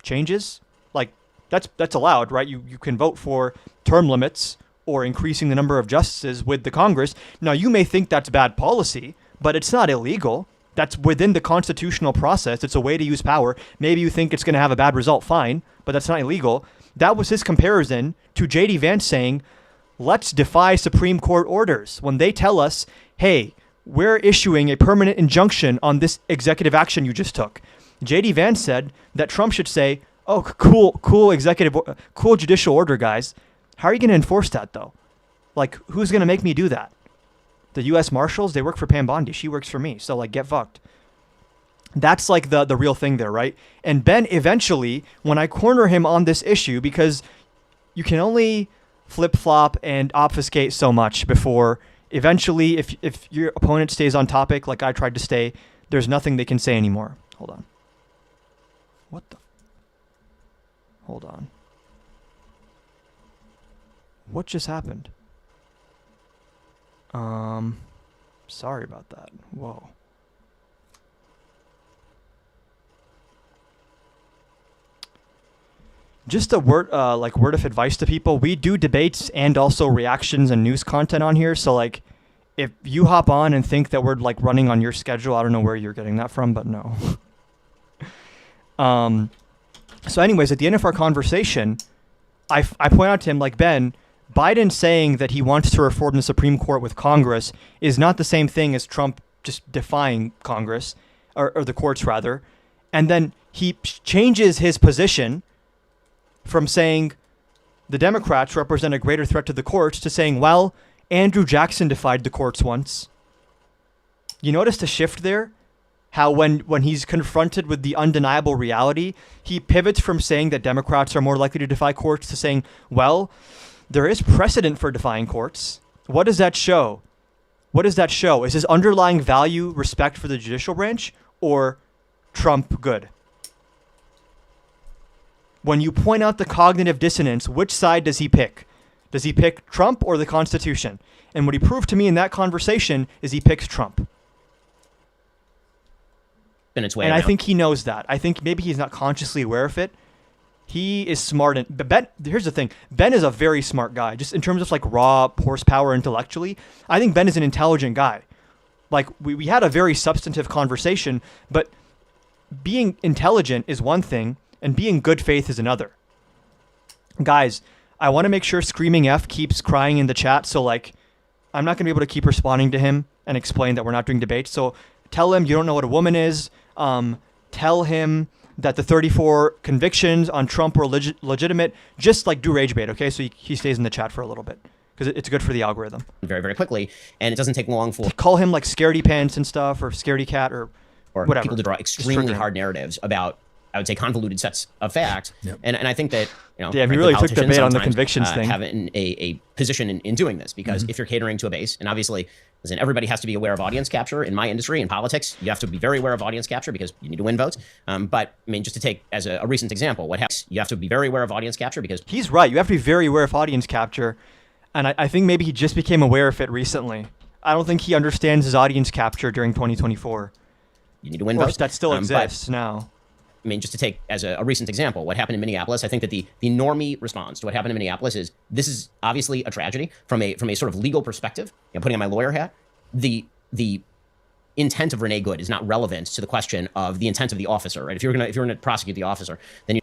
changes? Like that's allowed, right? You can vote for term limits or increasing the number of justices with the Congress. Now, you may think that's bad policy, but it's not illegal. That's within the constitutional process. It's a way to use power. Maybe you think it's going to have a bad result, fine, but that's not illegal. That was his comparison to J.D. Vance saying, let's defy Supreme Court orders when they tell us, hey, we're issuing a permanent injunction on this executive action you just took. J.D. Vance said that Trump should say, oh, cool judicial order, guys. How are you going to enforce that, though? Like, who's going to make me do that? The U.S. Marshals, they work for Pam Bondi. She works for me. So, like, get fucked. That's, like, the real thing there, right? And Ben, eventually, when I corner him on this issue, because you can only flip-flop and obfuscate so much before, eventually, if your opponent stays on topic, like I tried to stay, there's nothing they can say anymore. Hold on. What the? Hold on. What just happened? Sorry about that. Whoa. Just a word of advice to people. We do debates and also reactions and news content on here. So like, if you hop on and think that we're like running on your schedule, I don't know where you're getting that from, but no. So anyways, at the end of our conversation, I point out to him, like, Ben, Biden saying that he wants to reform the Supreme Court with Congress is not the same thing as Trump just defying Congress, or the courts rather. And then he changes his position from saying the Democrats represent a greater threat to the courts to saying, well, Andrew Jackson defied the courts once. You notice the shift there? How when he's confronted with the undeniable reality, he pivots from saying that Democrats are more likely to defy courts to saying, well, there is precedent for defying courts. What does that show? What does that show? Is his underlying value respect for the judicial branch or Trump good? When you point out the cognitive dissonance, which side does he pick? Does he pick Trump or the Constitution? And what he proved to me in that conversation is he picks Trump. And I think he knows that. I think maybe he's not consciously aware of it. He is smart. But Ben, here's the thing. Ben is a very smart guy. Just in terms of like raw horsepower intellectually, I think Ben is an intelligent guy. Like we had a very substantive conversation, but being intelligent is one thing and being good faith is another. Guys, I want to make sure Screaming F keeps crying in the chat. So like, I'm not going to be able to keep responding to him and explain that we're not doing debates. So tell him you don't know what a woman is. Tell him that the 34 convictions on Trump were legitimate. Just like do rage bait, okay? So he stays in the chat for a little bit because it's good for the algorithm. Very, very quickly, and it doesn't take long for call him like scaredy pants and stuff, or scaredy cat, or whatever. People to draw extremely hard narratives about, I would say, convoluted sets of facts. Yep. And I think that, you know, damn, you really took the bait on the convictions thing. Have a position in doing this because if you're catering to a base, and obviously, listen, everybody has to be aware of audience capture in my industry, in politics. You have to be very aware of audience capture because you need to win votes. But I mean, just to take as a recent example, what happens? You have to be very aware of audience capture because he's right. You have to be very aware of audience capture, and I think maybe he just became aware of it recently. I don't think he understands his audience capture during 2024. You need to win votes. That still exists now. I mean, just to take as a recent example, what happened in Minneapolis, I think that the normie response to what happened in Minneapolis is, this is obviously a tragedy from a sort of legal perspective. You know, putting on my lawyer hat, the intent of Renee Good is not relevant to the question of the intent of the officer, right? If you're gonna prosecute the officer, then you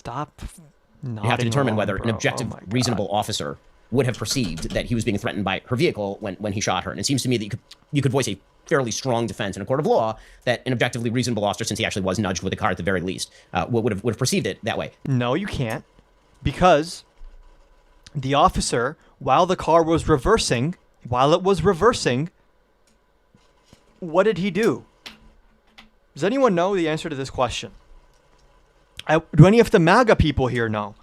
have to determine whether an objective, reasonable officer would have perceived that he was being threatened by her vehicle when he shot her. And it seems to me that you could voice a fairly strong defense in a court of law that an objectively reasonable officer, since he actually was nudged with a car at the very least, would have perceived it that way. No, you can't, because the officer, while it was reversing, what did he do? Does anyone know the answer to this question? Do any of the MAGA people here know?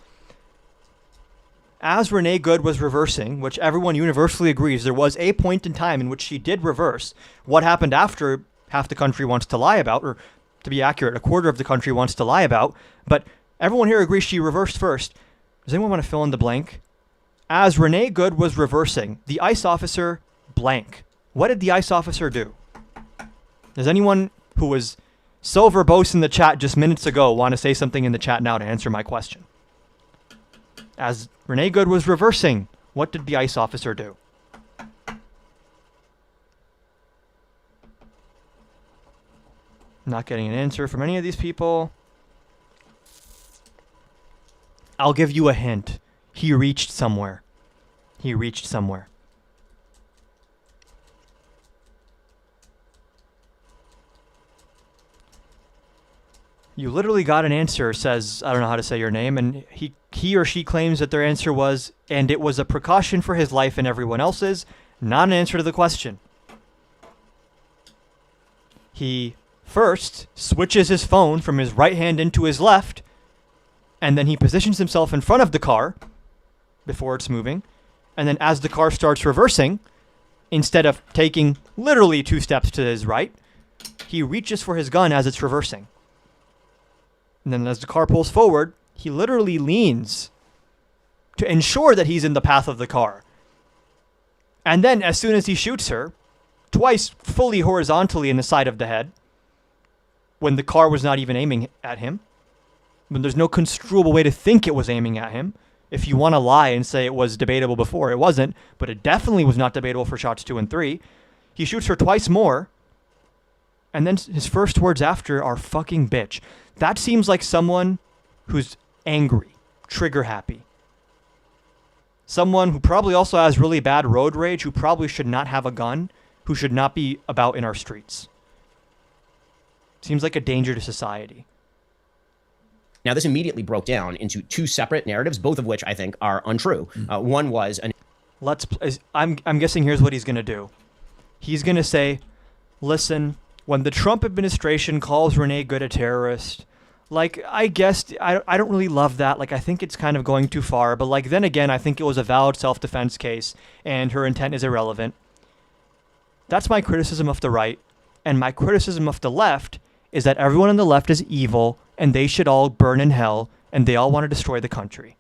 As Renee Good was reversing, which everyone universally agrees there was a point in time in which she did reverse, what happened after half the country wants to lie about, or to be accurate, a quarter of the country wants to lie about, but everyone here agrees she reversed first. Does anyone want to fill in the blank? As Renee Good was reversing, the ICE officer blank. What did the ICE officer do? Does anyone who was so verbose in the chat just minutes ago, want to say something in the chat now to answer my question. As Renee Good was reversing, what did the ICE officer do? Not getting an answer from any of these people. I'll give you a hint. He reached somewhere. He reached somewhere. You literally got an answer, says, I don't know how to say your name, and he or she claims that their answer was, and it was a precaution for his life and everyone else's, not an answer to the question. He first switches his phone from his right hand into his left, and then he positions himself in front of the car before it's moving, and then as the car starts reversing, instead of taking literally 2 steps to his right, he reaches for his gun as it's reversing. And then as the car pulls forward, he literally leans to ensure that he's in the path of the car. And then as soon as he shoots her, twice fully horizontally in the side of the head, when the car was not even aiming at him, when there's no construable way to think it was aiming at him. If you want to lie and say it was debatable before, it wasn't, but it definitely was not debatable for shots 2 and 3. He shoots her twice more, and then his first words after are fucking bitch. That seems like someone who's angry, trigger happy. Someone who probably also has really bad road rage, who probably should not have a gun, who should not be about in our streets. Seems like a danger to society. Now, this immediately broke down into 2 separate narratives, both of which I think are untrue. One was I'm guessing here's what he's going to do. He's going to say, listen, when the Trump administration calls Renee Good a terrorist, like, I guess I don't really love that. Like, I think it's kind of going too far. But, like, then again, I think it was a valid self-defense case and her intent is irrelevant. That's my criticism of the right. And my criticism of the left is that everyone on the left is evil and they should all burn in hell and they all want to destroy the country.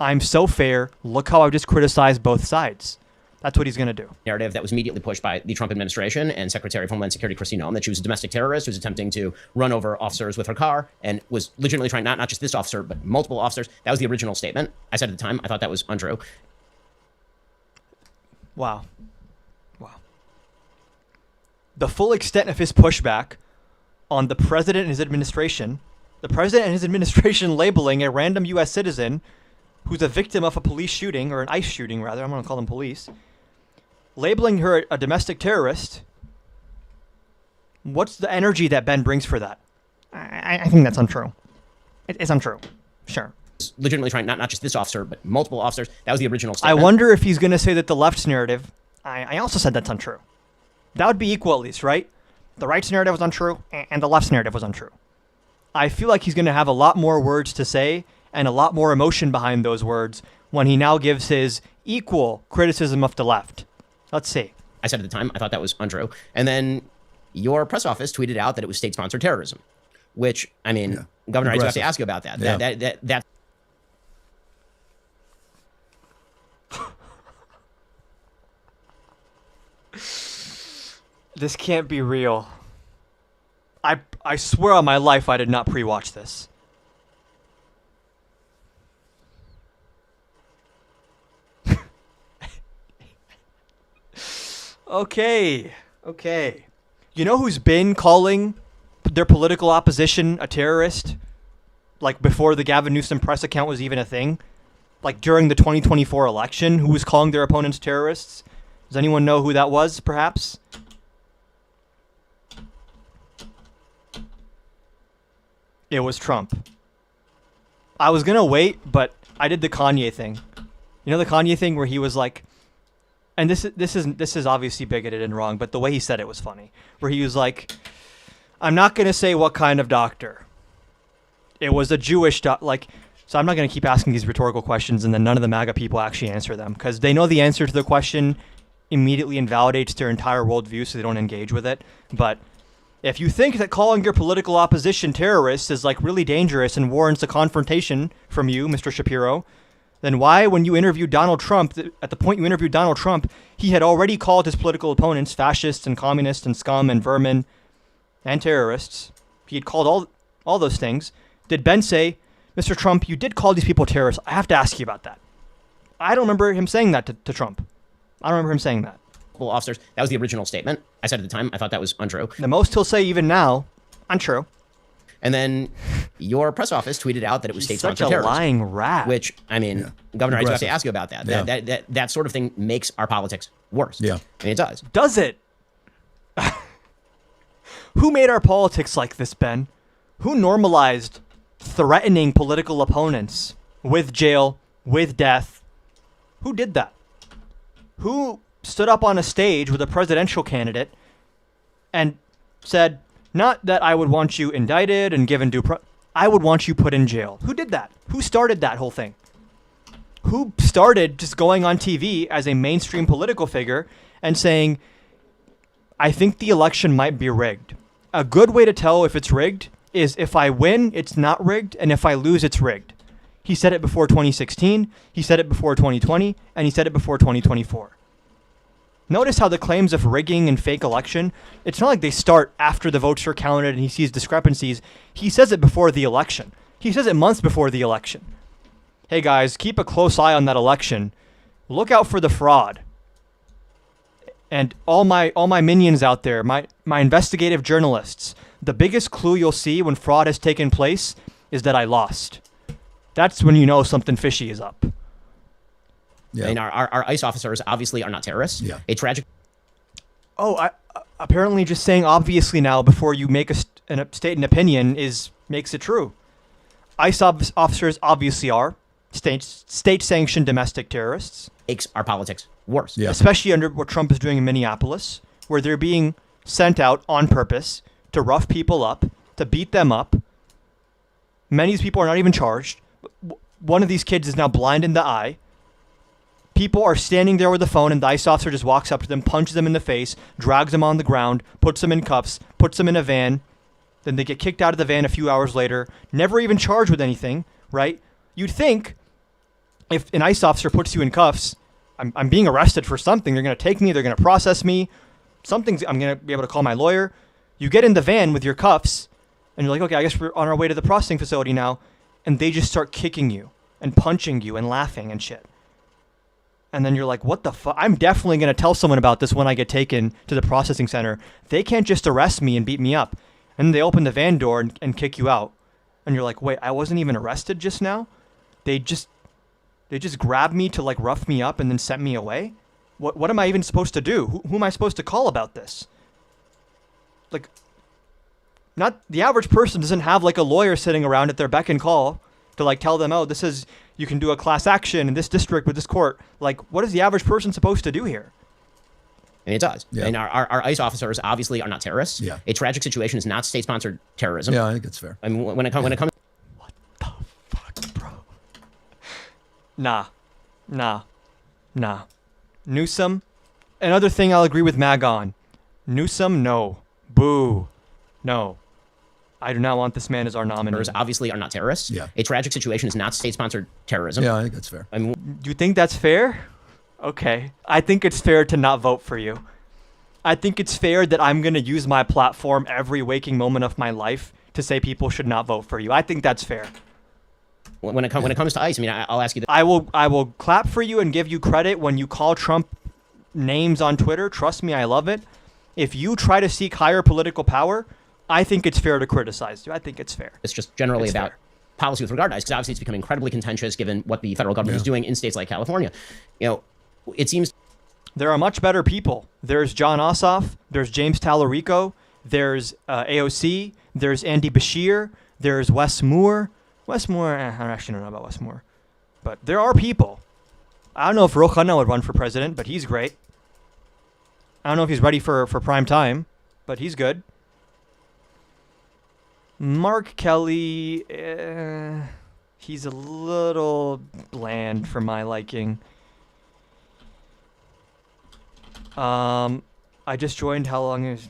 I'm so fair. Look how I just criticized both sides. That's what he's going to do. Narrative that was immediately pushed by the Trump administration and Secretary of Homeland Security Kristi Noem, that she was a domestic terrorist who was attempting to run over officers with her car and was legitimately trying, not just this officer, but multiple officers. That was the original statement. I said at the time, I thought that was untrue. Wow. The full extent of his pushback on the president and his administration, the president and his administration labeling a random U.S. citizen who's a victim of a police shooting, or an ICE shooting rather, I'm going to call them police, labeling her a domestic terrorist. What's the energy that Ben brings for that? I think that's untrue. It's untrue. Sure. Legitimately trying, not just this officer, but multiple officers. That was the original statement. I wonder if he's going to say that the left's narrative, I also said that's untrue. That would be equal at least, right? The right's narrative was untrue, and the left's narrative was untrue. I feel like he's going to have a lot more words to say and a lot more emotion behind those words when he now gives his equal criticism of the left. Let's see. I said at the time, I thought that was untrue. And then your press office tweeted out that it was state-sponsored terrorism, which, I mean, Yeah. Governor, I do have to Aggressive. ask you about that. Yeah. That This can't be real. I swear on my life I did not pre-watch this. Okay. You know who's been calling their political opposition a terrorist? Like before the Gavin Newsom press account was even a thing? Like during the 2024 election, who was calling their opponents terrorists? Does anyone know who that was, perhaps? It was Trump. I was gonna wait, but I did the Kanye thing. You know the Kanye thing where he was like, and this is obviously bigoted and wrong, but the way he said it was funny. Where he was like, I'm not gonna say what kind of doctor. It was a Jewish so I'm not gonna keep asking these rhetorical questions and then none of the MAGA people actually answer them because they know the answer to the question immediately invalidates their entire worldview, so they don't engage with it. But if you think that calling your political opposition terrorists is like really dangerous and warrants a confrontation from you, Mr. Shapiro, then why, when you interviewed Donald Trump, at the point you interviewed Donald Trump, he had already called his political opponents fascists and communists and scum and vermin and terrorists, he had called all those things, did Ben say, Mr. Trump, you did call these people terrorists. I have to ask you about that. I don't remember him saying that to Trump. I don't remember him saying that. Officers. That was the original statement. I said at the time, I thought that was untrue. The most he'll say even now, untrue. And then your press office tweeted out that it was He's state-sponsored such a terrorism. lying rat. Which, I mean, Governor, I just have to ask you about that. Yeah. That sort of thing makes our politics worse. Yeah. I mean, it does. Does it? Who made our politics like this, Ben? Who normalized threatening political opponents with jail, with death? Who did that? Who stood up on a stage with a presidential candidate and said, not that I would want you indicted and given I would want you put in jail. Who did that? Who started that whole thing? Who started just going on TV as a mainstream political figure and saying, I think the election might be rigged. A good way to tell if it's rigged is if I win, it's not rigged, and if I lose, it's rigged. He said it before 2016, he said it before 2020, and he said it before 2024. Notice how the claims of rigging and fake election, it's not like they start after the votes are counted and he sees discrepancies. He says it before the election. He says it months before the election. Hey guys, keep a close eye on that election. Look out for the fraud. And all my minions out there, my investigative journalists, the biggest clue you'll see when fraud has taken place is that I lost. That's when you know something fishy is up. Yeah. I mean, our ICE officers obviously are not terrorists. Yeah. A tragic. Oh, apparently just saying obviously now before you make state an opinion makes it true. ICE officers obviously are state-sanctioned domestic terrorists. Makes our politics worse. Yeah. Especially under what Trump is doing in Minneapolis, where they're being sent out on purpose to rough people up, to beat them up. Many of these people are not even charged. One of these kids is now blind in the eye. People are standing there with a phone, and the ICE officer just walks up to them, punches them in the face, drags them on the ground, puts them in cuffs, puts them in a van. Then they get kicked out of the van a few hours later, never even charged with anything, right? You'd think if an ICE officer puts you in cuffs, I'm being arrested for something. They're going to take me. They're going to process me. I'm going to be able to call my lawyer. You get in the van with your cuffs, and you're like, okay, I guess we're on our way to the processing facility now. And they just start kicking you and punching you and laughing and shit. And then you're like, what the fuck? I'm definitely going to tell someone about this when I get taken to the processing center. They can't just arrest me and beat me up. And they open the van door and kick you out. And you're like, wait, I wasn't even arrested just now? They just grabbed me to like rough me up and then sent me away? What am I even supposed to do? Who am I supposed to call about this? Like, not the average person doesn't have like a lawyer sitting around at their beck and call to like tell them, oh, you can do a class action in this district with this court. Like, what is the average person supposed to do here? And it does. Yeah. And our ICE officers obviously are not terrorists. Yeah. A tragic situation is not state-sponsored terrorism. Yeah, I think it's fair. I mean, when it comes, What the fuck, bro? Nah. Newsom, another thing I'll agree with Mag on. Newsom, no. Boo. No. I do not want this man as our nominee. obviously are not terrorists. Yeah. A tragic situation is not state-sponsored terrorism. Yeah, I think that's fair. I mean, Do you think that's fair? Okay. I think it's fair to not vote for you. I think it's fair that I'm going to use my platform every waking moment of my life to say people should not vote for you. I think that's fair. when it comes to ICE, I mean, I'll ask you this. I will clap for you and give you credit when you call Trump names on Twitter. Trust me, I love it. If you try to seek higher political power, I think it's fair to criticize you. I think it's fair. It's just generally It's about fair. policy with regard to ICE, because obviously it's become incredibly contentious given what the federal government is doing in states like California. You know, it seems There are much better people. There's John Ossoff. There's James Tallarico. There's AOC. There's Andy Bashir. There's Wes Moore. I actually don't know about Wes Moore. But there are people. I don't know if Ro Khanna would run for president, but he's great. I don't know if he's ready for prime time, but he's good. Mark Kelly, he's a little bland for my liking. I just joined. How long is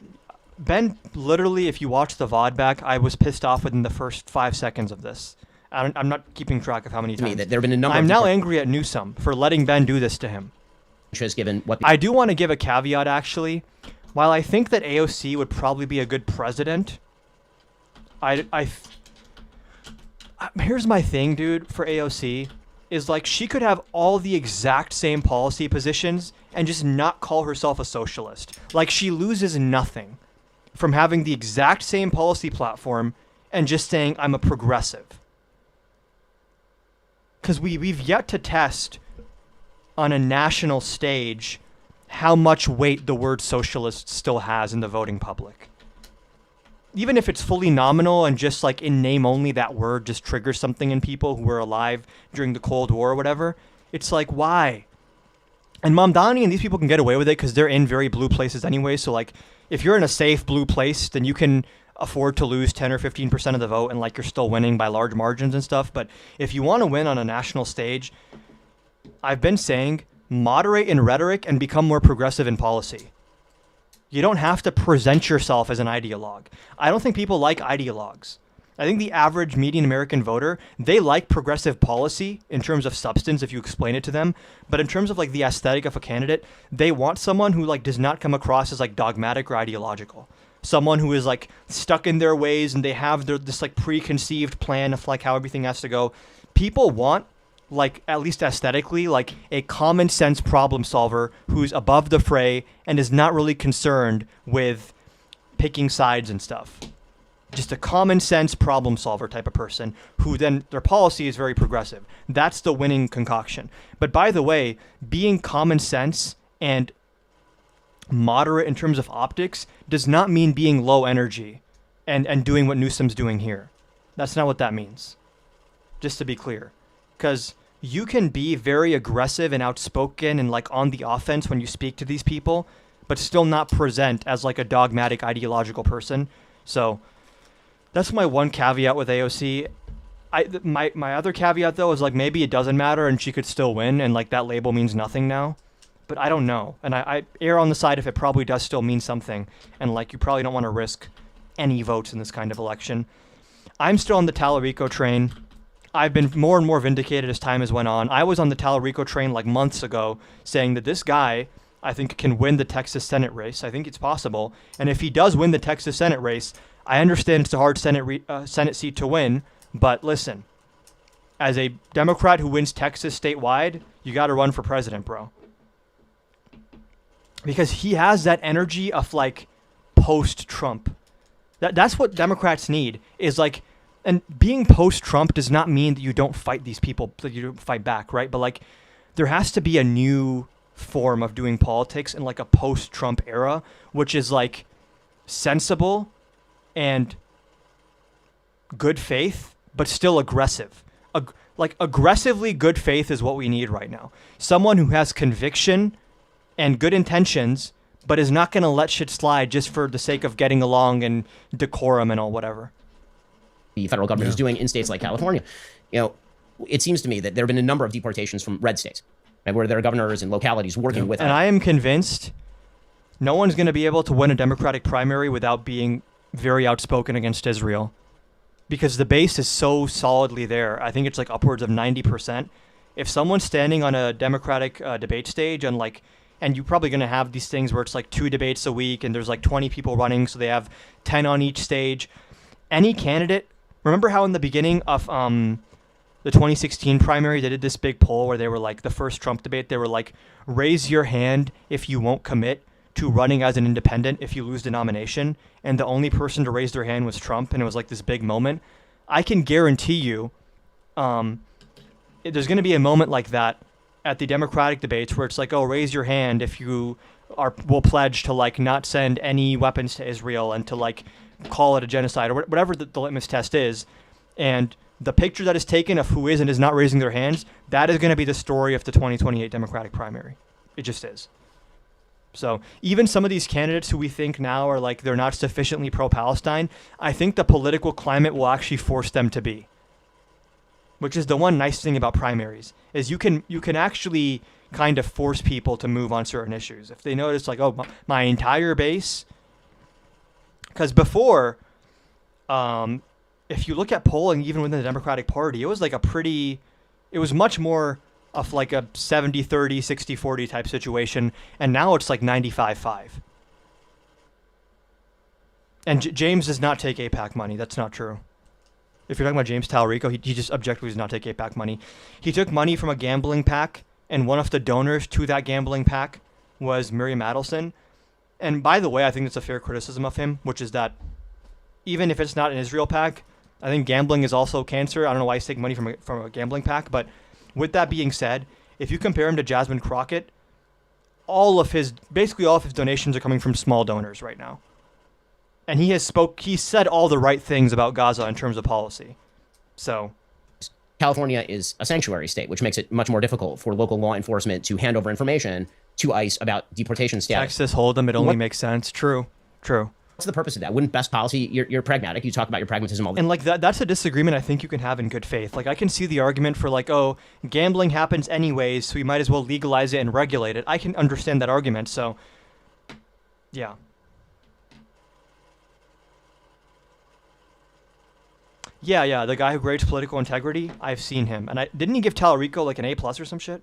Ben? Literally, if you watch the VOD back, I was pissed off within the first 5 seconds of this. I'm not keeping track of how many to me times. that there have been a number I'm of now different angry at Newsom for letting Ben do this to him. given what I do want to give a caveat, actually. while I think that AOC would probably be a good president, here's my thing, dude, for AOC, is like she could have all the exact same policy positions and just not call herself a socialist. Like she loses nothing from having the exact same policy platform and just saying I'm a progressive. Because we've yet to test on a national stage how much weight the word socialist still has in the voting public. Even if it's fully nominal and just like in name only, that word just triggers something in people who were alive during the Cold War or whatever. It's like, why? And Mamdani and these people can get away with it because they're in very blue places anyway. So like, if you're in a safe blue place, then you can afford to lose 10 or 15% of the vote and like you're still winning by large margins and stuff. But if you want to win on a national stage, I've been saying moderate in rhetoric and become more progressive in policy. You don't have to present yourself as an ideologue. I don't think people like ideologues. I think the average median American voter, they like progressive policy in terms of substance if you explain it to them. But in terms of like the aesthetic of a candidate, they want someone who like does not come across as like dogmatic or ideological. Someone who is like stuck in their ways and they have this like preconceived plan of like how everything has to go. People want, like at least aesthetically, like a common sense problem solver who's above the fray and is not really concerned with picking sides and stuff. Just a common sense problem solver type of person who then their policy is very progressive. That's the winning concoction. But by the way, being common sense and moderate in terms of optics does not mean being low energy and doing what Newsom's doing here. That's not what that means. Just to be clear. Because you can be very aggressive and outspoken and like on the offense when you speak to these people, but still not present as like a dogmatic ideological person. So that's my one caveat with AOC. My other caveat though is like maybe it doesn't matter and she could still win and like that label means nothing now. But I don't know. And I err on the side if it probably does still mean something. And like you probably don't want to risk any votes in this kind of election. I'm still on the Tallarico train. I've been more and more vindicated as time has went on. I was on the Tallarico train like months ago saying that this guy, I think, can win the Texas Senate race. I think it's possible. And if he does win the Texas Senate race, I understand it's a hard Senate seat to win. But listen, as a Democrat who wins Texas statewide, you got to run for president, bro. Because he has that energy of like post-Trump. That's what Democrats need is like. And being post-Trump does not mean that you don't fight these people, that you don't fight back, right? But like, there has to be a new form of doing politics in like a post-Trump era, which is like sensible and good faith, but still aggressive. Like aggressively good faith is what we need right now. Someone who has conviction and good intentions, but is not going to let shit slide just for the sake of getting along and decorum and all whatever. The federal government is doing in states like California. You know, it seems to me that there have been a number of deportations from red states, right, where there are governors and localities working with. And I am convinced no one's going to be able to win a Democratic primary without being very outspoken against Israel, because the base is so solidly there. I think it's like upwards of 90%. If someone's standing on a Democratic debate stage and like, and you're probably going to have these things where it's like 2 debates a week and there's like 20 people running, so they have 10 on each stage. Any candidate. Remember how in the beginning of the 2016 primary, they did this big poll where they were like, the first Trump debate, they were like, raise your hand if you won't commit to running as an independent if you lose the nomination. And the only person to raise their hand was Trump. And it was like this big moment. I can guarantee you there's going to be a moment like that at the Democratic debates where it's like, oh, raise your hand if you will pledge to like not send any weapons to Israel and to like call it a genocide or whatever the litmus test is. And the picture that is taken of who is and is not raising their hands, that is going to be the story of the 2028 Democratic primary. It just is. So even some of these candidates who we think now are like they're not sufficiently pro-Palestine, I think the political climate will actually force them to be. Which is the one nice thing about primaries, is you can actually kind of force people to move on certain issues. If they notice like, oh, my entire base. Because before, if you look at polling even within the Democratic Party, it was like it was much more of like a 70-30, 60-40 type situation. And now it's like 95-5. And James does not take AIPAC money. That's not true. If you're talking about James Talarico, he just objectively does not take AIPAC money. He took money from a gambling pack, and one of the donors to that gambling pack was Miriam Adelson. And by the way, I think it's a fair criticism of him, which is that even if it's not an Israel pack, I think gambling is also cancer. I don't know why he's taking money from a gambling pack. But with that being said, if you compare him to Jasmine Crockett, basically all of his donations are coming from small donors right now. And he said all the right things about Gaza in terms of policy. So California is a sanctuary state, which makes it much more difficult for local law enforcement to hand over information to ICE about deportation status. Texas Hold'em, it only makes sense. True. What's the purpose of that? Wouldn't best policy, you're pragmatic, you talk about your pragmatism all the time. And that's a disagreement I think you can have in good faith. I can see the argument for gambling happens anyways, so we might as well legalize it and regulate it. I can understand that argument, so yeah. Yeah, the guy who grades political integrity, I've seen him. And didn't he give Talarico an A+ or some shit?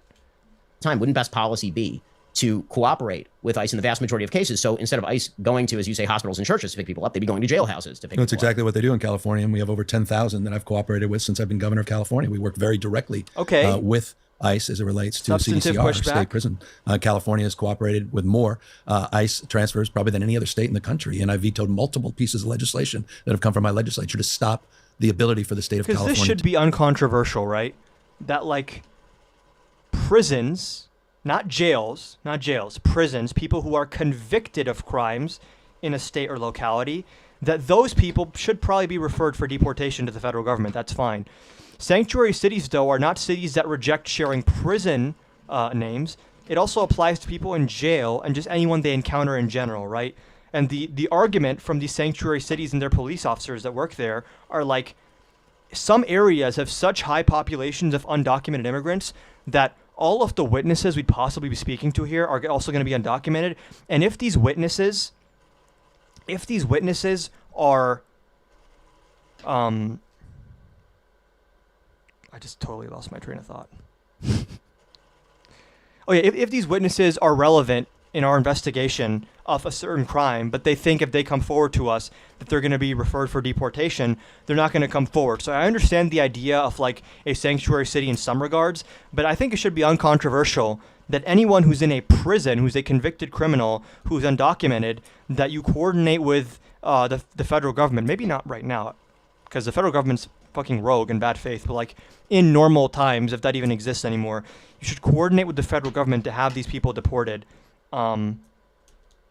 Wouldn't best policy be to cooperate with ICE in the vast majority of cases? So instead of ICE going to, as you say, hospitals and churches to pick people up, they'd be going to jailhouses to pick people up. That's exactly what they do in California, and we have over 10,000 that I've cooperated with since I've been governor of California. We work very directly with ICE as it relates to Substantive CDCR, pushback. state prison. California has cooperated with more ICE transfers probably than any other state in the country, and I vetoed multiple pieces of legislation that have come from my legislature to stop the ability for the state of California. Because this should be uncontroversial, right? That prisons, not jails, prisons, people who are convicted of crimes in a state or locality, that those people should probably be referred for deportation to the federal government. That's fine. Sanctuary cities, though, are not cities that reject sharing prison names. It also applies to people in jail and just anyone they encounter in general, right? And the argument from these sanctuary cities and their police officers that work there are some areas have such high populations of undocumented immigrants that all of the witnesses we'd possibly be speaking to here are also going to be undocumented. And if these witnesses are, I just totally lost my train of thought. Oh yeah, if these witnesses are relevant in our investigation of a certain crime, but they think if they come forward to us that they're going to be referred for deportation, they're not going to come forward. So I understand the idea of a sanctuary city in some regards, but I think it should be uncontroversial that anyone who's in a prison, who's a convicted criminal, who's undocumented, that you coordinate with the federal government. Maybe not right now, because the federal government's fucking rogue and bad faith, but in normal times, if that even exists anymore, you should coordinate with the federal government to have these people deported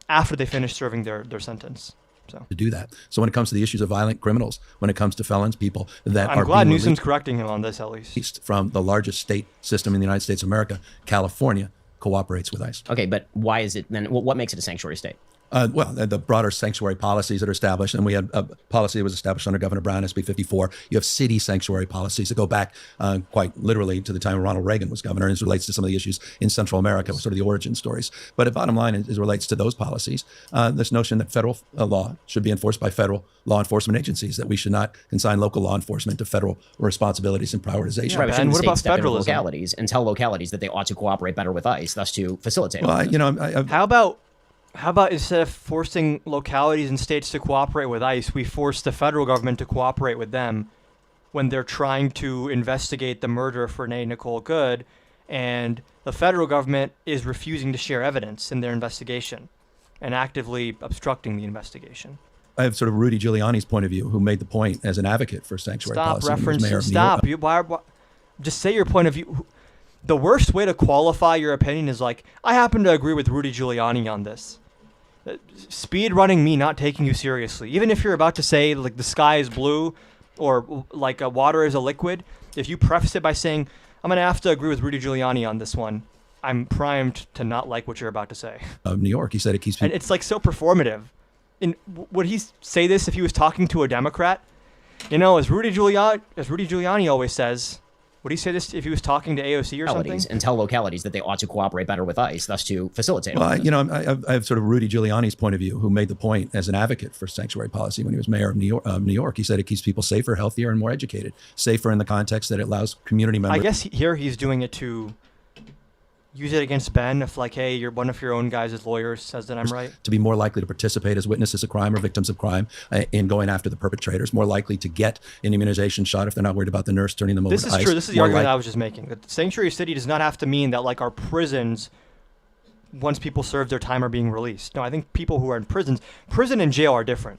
after they finish serving their sentence. So to do that. So when it comes to the issues of violent criminals, when it comes to felons, people that I'm are glad being Newsom's correcting him on this at least. from the largest state system in the United States of America, California cooperates with ICE. Okay, but why is it then? What makes it a sanctuary state? The broader sanctuary policies that are established, and we had a policy that was established under Governor Brown, SB 54. You have city sanctuary policies that go back quite literally to the time Ronald Reagan was governor, and it relates to some of the issues in Central America, sort of the origin stories. But the bottom line is relates to those policies, this notion that federal law should be enforced by federal law enforcement agencies, that we should not consign local law enforcement to federal responsibilities and prioritization. Right, but and shouldn't what the about state step into federalism? localities and tell localities that they ought to cooperate better with ICE, thus to facilitate all Well, this? How about instead of forcing localities and states to cooperate with ICE, we force the federal government to cooperate with them when they're trying to investigate the murder of Renee Nicole Good, and the federal government is refusing to share evidence in their investigation and actively obstructing the investigation. I have sort of Rudy Giuliani's point of view, who made the point as an advocate for sanctuary policy. when he was mayor of New York. Just say your point of view. The worst way to qualify your opinion is I happen to agree with Rudy Giuliani on this. Speed running me not taking you seriously. Even if you're about to say the sky is blue or water is a liquid, if you preface it by saying, I'm going to have to agree with Rudy Giuliani on this one, I'm primed to not like what you're about to say. Of New York, he said it keeps people. And it's so performative. Would he say this if he was talking to a Democrat? As Rudy Giuliani always says, would he say this if he was talking to AOC or something? And tell localities that they ought to cooperate better with ICE, thus to facilitate. Well, I have sort of Rudy Giuliani's point of view, who made the point as an advocate for sanctuary policy when he was mayor of New York. He said it keeps people safer, healthier, and more educated. Safer in the context that it allows community members. I guess here he's doing it to use it against Ben if, like, hey, you're one of your own guys' lawyers says that I'm right? To be more likely to participate as witnesses of crime or victims of crime in going after the perpetrators, more likely to get an immunization shot if they're not worried about the nurse turning them over This to is ICE. true. This is the More argument like- I was just making. That sanctuary city does not have to mean that, like, our prisons, once people serve their time, are being released. No, I think people who are in prison and jail are different.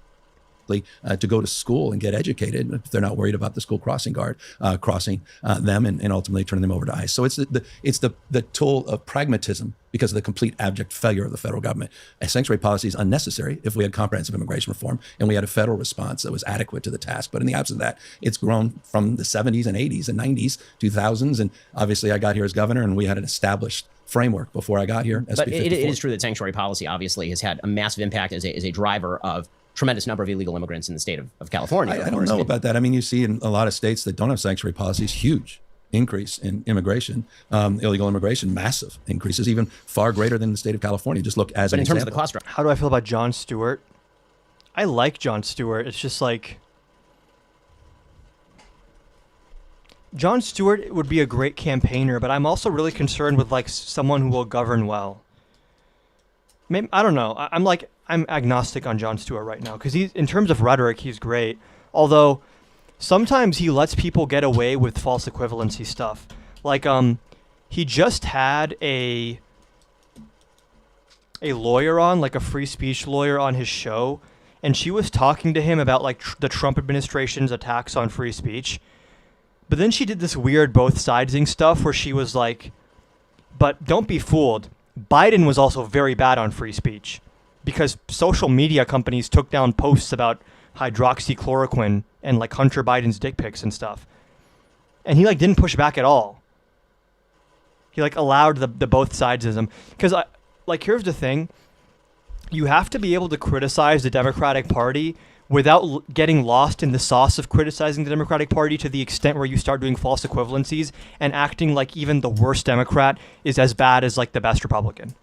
To go to school and get educated if they're not worried about the school crossing guard crossing them and ultimately turning them over to ICE. So it's the tool of pragmatism because of the complete abject failure of the federal government. A sanctuary policy is unnecessary if we had comprehensive immigration reform and we had a federal response that was adequate to the task. But in the absence of that, it's grown from the 70s and 80s and 90s, 2000s. And obviously I got here as governor and we had an established framework before I got here. But SB it 54. is true that sanctuary policy obviously has had a massive impact as a driver of tremendous number of illegal immigrants in the state of California. I don't know about that. I mean, you see in a lot of states that don't have sanctuary policies, huge increase in immigration, illegal immigration, massive increases, even far greater than the state of California. Just look as But an in terms of the example. cost structure, How do I feel about Jon Stewart? I like Jon Stewart. It's just like Jon Stewart would be a great campaigner, but I'm also really concerned with, like, someone who will govern well. Maybe, I don't know. I'm agnostic on Jon Stewart right now because he's, in terms of rhetoric, he's great. Although sometimes he lets people get away with false equivalency stuff. Like, he just had a lawyer on, like a free speech lawyer on his show, and she was talking to him about, like, the Trump administration's attacks on free speech. But then she did this weird both sidesing stuff where she was like, but don't be fooled. Biden was also very bad on free speech because social media companies took down posts about hydroxychloroquine and, like, Hunter Biden's dick pics and stuff. And he, like, didn't push back at all. He, like, allowed the both sidesism. Because, here's the thing. You have to be able to criticize the Democratic Party without getting lost in the sauce of criticizing the Democratic Party to the extent where you start doing false equivalencies and acting like even the worst Democrat is as bad as, like, the best Republican.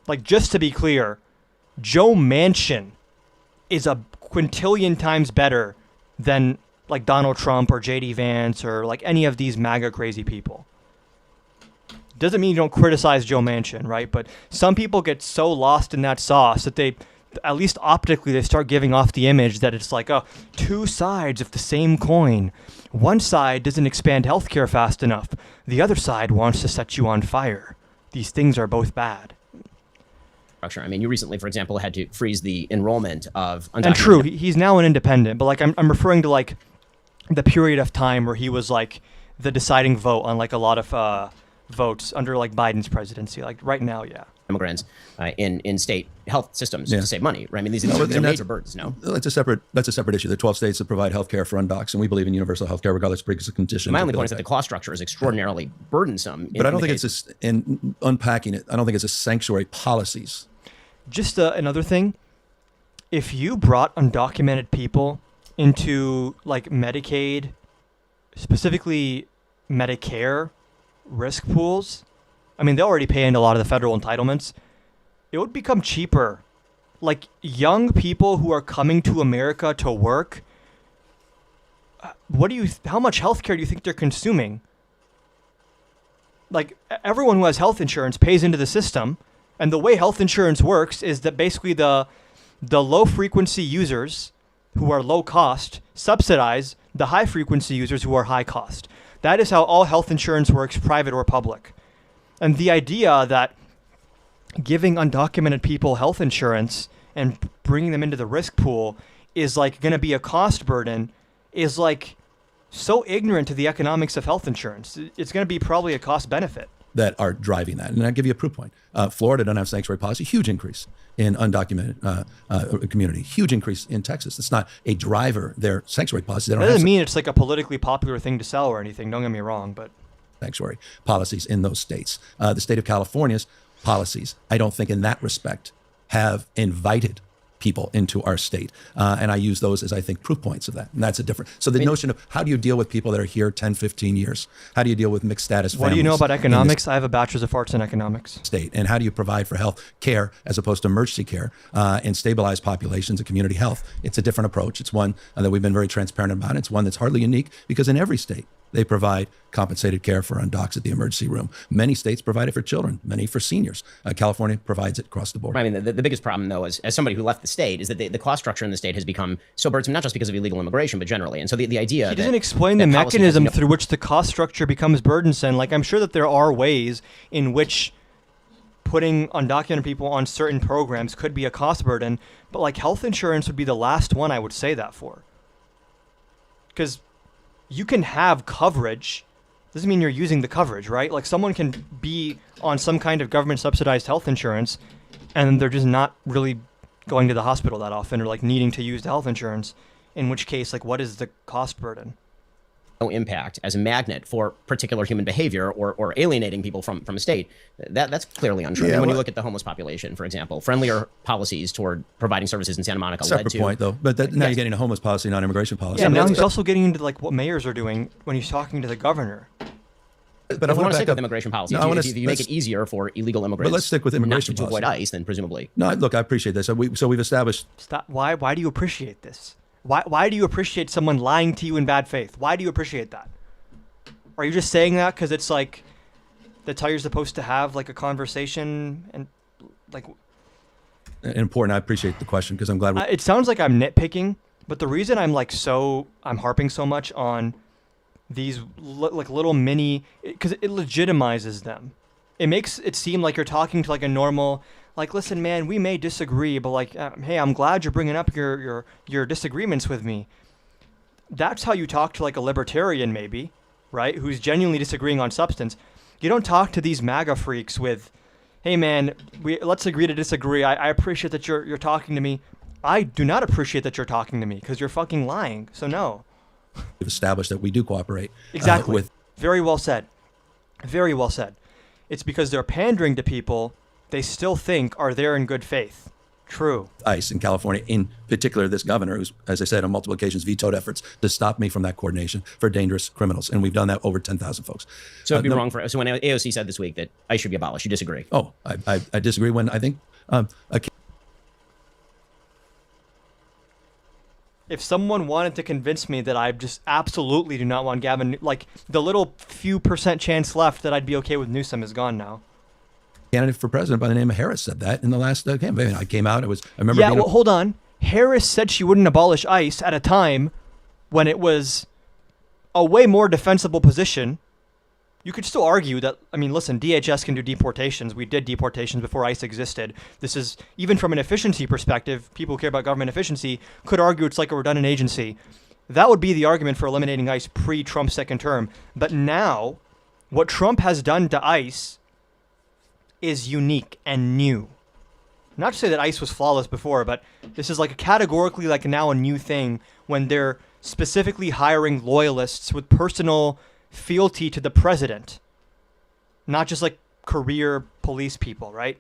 Like, just to be clear, Joe Manchin is a quintillion times better than, like, Donald Trump or J.D. Vance or, like, any of these MAGA crazy people. Doesn't mean you don't criticize Joe Manchin, right? But some people get so lost in that sauce that they, at least optically, they start giving off the image that it's like, oh, two sides of the same coin. One side doesn't expand healthcare fast enough. The other side wants to set you on fire. These things are both bad. I mean, you recently, for example, had to freeze the enrollment of undocumented. And true, he's now an independent, but, like, I'm referring to, like, the period of time where he was, like, the deciding vote on, like, a lot of votes under, like, Biden's presidency. Like, right now, yeah. Immigrants in state health systems Yeah. to save money, right? I mean, these No, are and major burdens, no? That's a separate issue. There are 12 states that provide health care for undocs, and we believe in universal health care regardless of previous conditions. My only point is that the cost structure is extraordinarily burdensome. But I don't think it's in unpacking it, I don't think it's a sanctuary policies. Just another thing, if you brought undocumented people into, like, Medicaid, specifically Medicare risk pools, I mean, they already pay into a lot of the federal entitlements. It would become cheaper. Like, young people who are coming to America to work, how much healthcare do you think they're consuming? Like, everyone who has health insurance pays into the system. And the way health insurance works is that basically the low frequency users who are low cost subsidize the high frequency users who are high cost. That is how all health insurance works, private or public. And the idea that giving undocumented people health insurance and bringing them into the risk pool is, like, going to be a cost burden is, like, so ignorant to the economics of health insurance. It's going to be probably a cost benefit. That are driving that. And I'll give you a proof point. Florida doesn't have sanctuary policy, huge increase in undocumented community, huge increase in Texas. It's not a driver, their sanctuary policy. They don't That have doesn't mean it's, like, a politically popular thing to sell or anything. Don't get me wrong, but sanctuary policies in those states. The state of California's policies, I don't think in that respect, have invited people into our state. And I use those as, I think, proof points of that. And that's a different. So the notion of how do you deal with people that are here 10, 15 years? How do you deal with mixed status families? what do you know about in this economics? I have a bachelor's of arts in economics. state? And how do you provide for health care as opposed to emergency care and stabilize populations and community health? It's a different approach. It's one that we've been very transparent about. It's one that's hardly unique because in every state, They provide compensated care for undocs at the emergency room. Many states provide it for children, many for seniors. California provides it across the board. I mean, the biggest problem, though, as somebody who left the state, is that the cost structure in the state has become so burdensome, not just because of illegal immigration, but generally. And so the idea he doesn't explain the mechanism through which the cost structure becomes burdensome. Like, I'm sure that there are ways in which putting undocumented people on certain programs could be a cost burden, but like health insurance would be the last one I would say that for. Because you can have coverage, doesn't mean you're using the coverage, right? Like, someone can be on some kind of government subsidized health insurance and they're just not really going to the hospital that often or like needing to use the health insurance, in which case, like, what is the cost burden? no impact as a magnet for particular human behavior or alienating people from a state. That's clearly untrue. Yeah, and when well, you look at the homeless population, for example, friendlier policies toward providing services in Santa Monica led Separate to... point, though. But now you're getting a homeless policy, not immigration policy. Yeah, I mean, now that's- he's also getting into like what mayors are doing when he's talking to the governor. But If we want to back stick with up. immigration policy, No, I wanna- if you make let's- it easier for illegal immigrants let's stick with immigration not to avoid policy. ICE, then presumably... No, look, I appreciate this. So we've established. Stop. Why do you appreciate this? Why do you appreciate someone lying to you in bad faith? Why do you appreciate that? Are you just saying that because it's like that's how you're supposed to have like a conversation and like? Important. I appreciate the question because I'm glad. It sounds like I'm nitpicking, but the reason I'm harping so much on these like little mini, because it legitimizes them. It makes it seem like you're talking to like a normal, like, listen, man, we may disagree, but like, hey, I'm glad you're bringing up your disagreements with me. That's how you talk to like a libertarian, maybe, right? Who's genuinely disagreeing on substance. You don't talk to these MAGA freaks with, hey, man, let's agree to disagree. I appreciate that you're talking to me. I do not appreciate that you're talking to me because you're fucking lying. So no. We've established that we do cooperate. Exactly. With Very well said. Very well said. It's because they're pandering to people they still think are there in good faith. True. ICE in California, in particular, this governor, who's, as I said, on multiple occasions, vetoed efforts to stop me from that coordination for dangerous criminals. And we've done that over 10,000 folks. So it'd be wrong for... So when AOC said this week that ICE should be abolished, you disagree? Oh, I disagree when I think If someone wanted to convince me that I just absolutely do not want Gavin, like the little few % chance left that I'd be okay with Newsom is gone now. candidate for president by the name of Harris said that in the last campaign. I came out. I remember. Yeah, being well, hold on. Harris said she wouldn't abolish ICE at a time when it was a way more defensible position. You could still argue that, I mean, listen, DHS can do deportations. We did deportations before ICE existed. This is, even from an efficiency perspective, people who care about government efficiency could argue it's like a redundant agency. That would be the argument for eliminating ICE pre-Trump's second term. But now, what Trump has done to ICE is unique and new. Not to say that ICE was flawless before, but this is like a categorically like now a new thing when they're specifically hiring loyalists with personal fealty to the president, not just like career police people, right?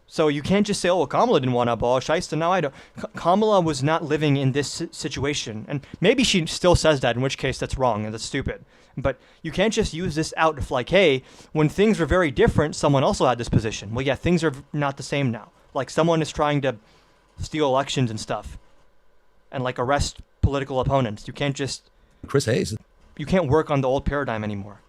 So you can't just say, oh, well, Kamala didn't want to abolish ICE, so now I don't. Kamala was not living in this situation. And maybe she still says that, in which case that's wrong and that's stupid. But you can't just use this out of like, hey, when things were very different, someone also had this position. Well, yeah, things are not the same now. Like someone is trying to steal elections and stuff and like arrest political opponents. You can't just... Chris Hayes. You can't work on the old paradigm anymore.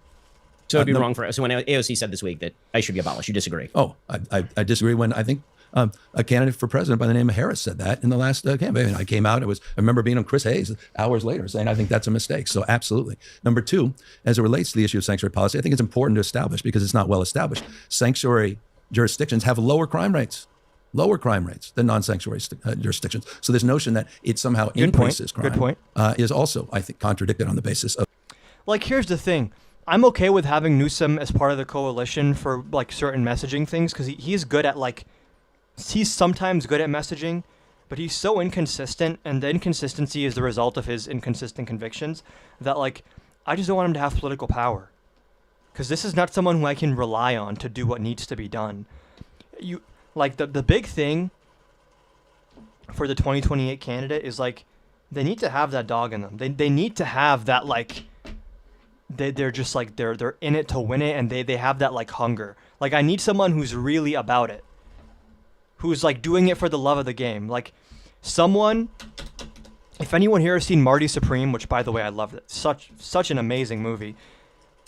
So it'd be wrong for... So when AOC said this week that ICE should be abolished, you disagree? Oh, I disagree when I think a candidate for president by the name of Harris said that in the last campaign. I came out. I remember being on Chris Hayes hours later saying I think that's a mistake. So absolutely. Number two, as it relates to the issue of sanctuary policy, I think it's important to establish because it's not well established. Sanctuary jurisdictions have lower crime rates than non-sanctuary jurisdictions. So this notion that it somehow increases crime Good point. Is also, I think, contradicted on the basis of... Like, here's the thing. I'm okay with having Newsom as part of the coalition for, like, certain messaging things, because he's good at, like, he's sometimes good at messaging, but he's so inconsistent, and the inconsistency is the result of his inconsistent convictions, that, like, I just don't want him to have political power. Because this is not someone who I can rely on to do what needs to be done. Like, the big thing for the 2028 candidate is, like, they need to have that dog in them. They need to have that, like... They're just like they're in it to win it, and they have that like hunger. Like I need someone who's really about it, who's like doing it for the love of the game. Like someone, if if anyone here has seen Marty Supreme, which by the way I loved it, such an amazing movie.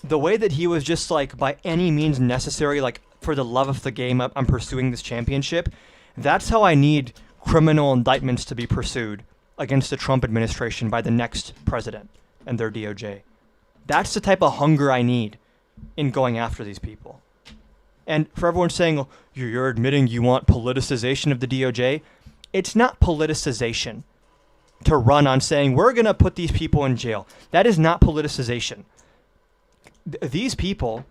The way that he was just like, by any means necessary, like for the love of the game, I'm pursuing this championship. That's how I need criminal indictments to be pursued against the Trump administration by the next president and their DOJ. That's the type of hunger I need in going after these people. And for everyone saying, oh, you're admitting you want politicization of the DOJ, it's not politicization to run on saying we're going to put these people in jail. That is not politicization. These people,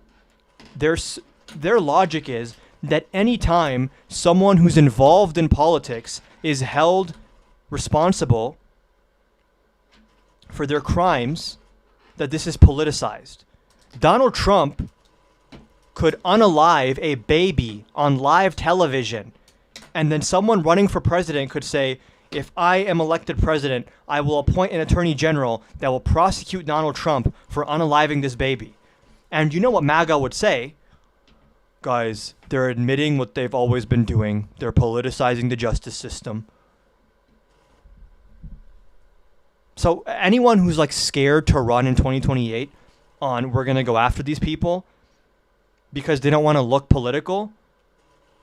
their logic is that any time someone who's involved in politics is held responsible for their crimes, that this is politicized. Donald Trump could unalive a baby on live television, and then someone running for president could say, if I am elected president, I will appoint an attorney general that will prosecute Donald Trump for unaliving this baby. And you know what MAGA would say? Guys, they're admitting what they've always been doing. They're politicizing the justice system. So anyone who's like scared to run in 2028 on we're going to go after these people because they don't want to look political,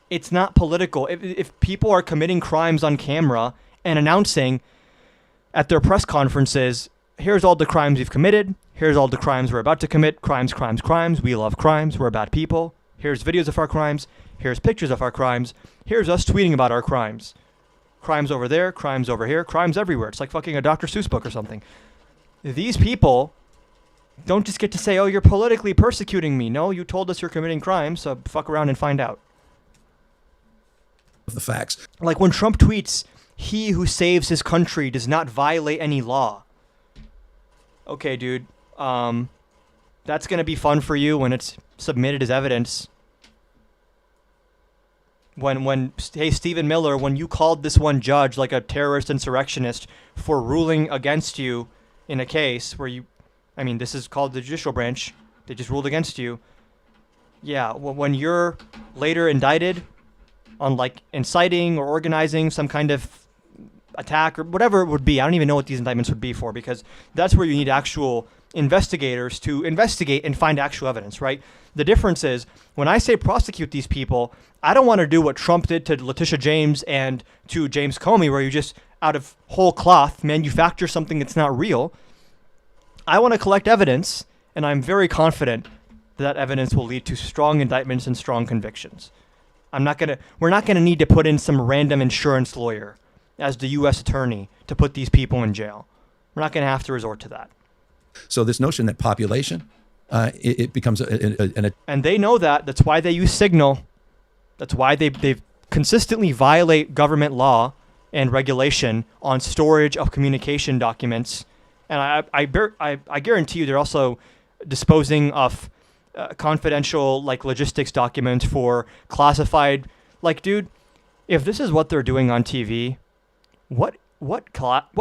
it's not political. If people are committing crimes on camera and announcing at their press conferences, here's all the crimes we've committed, here's all the crimes we're about to commit, crimes, we love crimes, we're bad people, here's videos of our crimes, here's pictures of our crimes, here's us tweeting about our crimes. Crimes over there, crimes over here, crimes everywhere. It's like fucking a Dr. Seuss book or something. These people don't just get to say, oh, you're politically persecuting me. No, you told us you're committing crimes, so fuck around and find out. The facts. Like when Trump tweets, he who saves his country does not violate any law. Okay, dude. That's going to be fun for you when it's submitted as evidence. When hey, Stephen Miller, when you called this one judge like a terrorist insurrectionist for ruling against you in a case where this is called the judicial branch. They just ruled against you. Yeah, when you're later indicted on like inciting or organizing some kind of attack or whatever it would be. I don't even know what these indictments would be for, because that's where you need actual investigators to investigate and find actual evidence, right? The difference is when I say prosecute these people, I don't want to do what Trump did to Letitia James and to James Comey, where you just out of whole cloth manufacture something that's not real. I want to collect evidence, and I'm very confident that evidence will lead to strong indictments and strong convictions. We're not going to need to put in some random insurance lawyer as the U.S. attorney to put these people in jail. We're not going to have to resort to that. So this notion that population, it becomes and they know that. That's why they use Signal. That's why they consistently violate government law and regulation on storage of communication documents. And I guarantee you they're also disposing of confidential like logistics documents for classified. Like, dude, if this is what they're doing on TV, what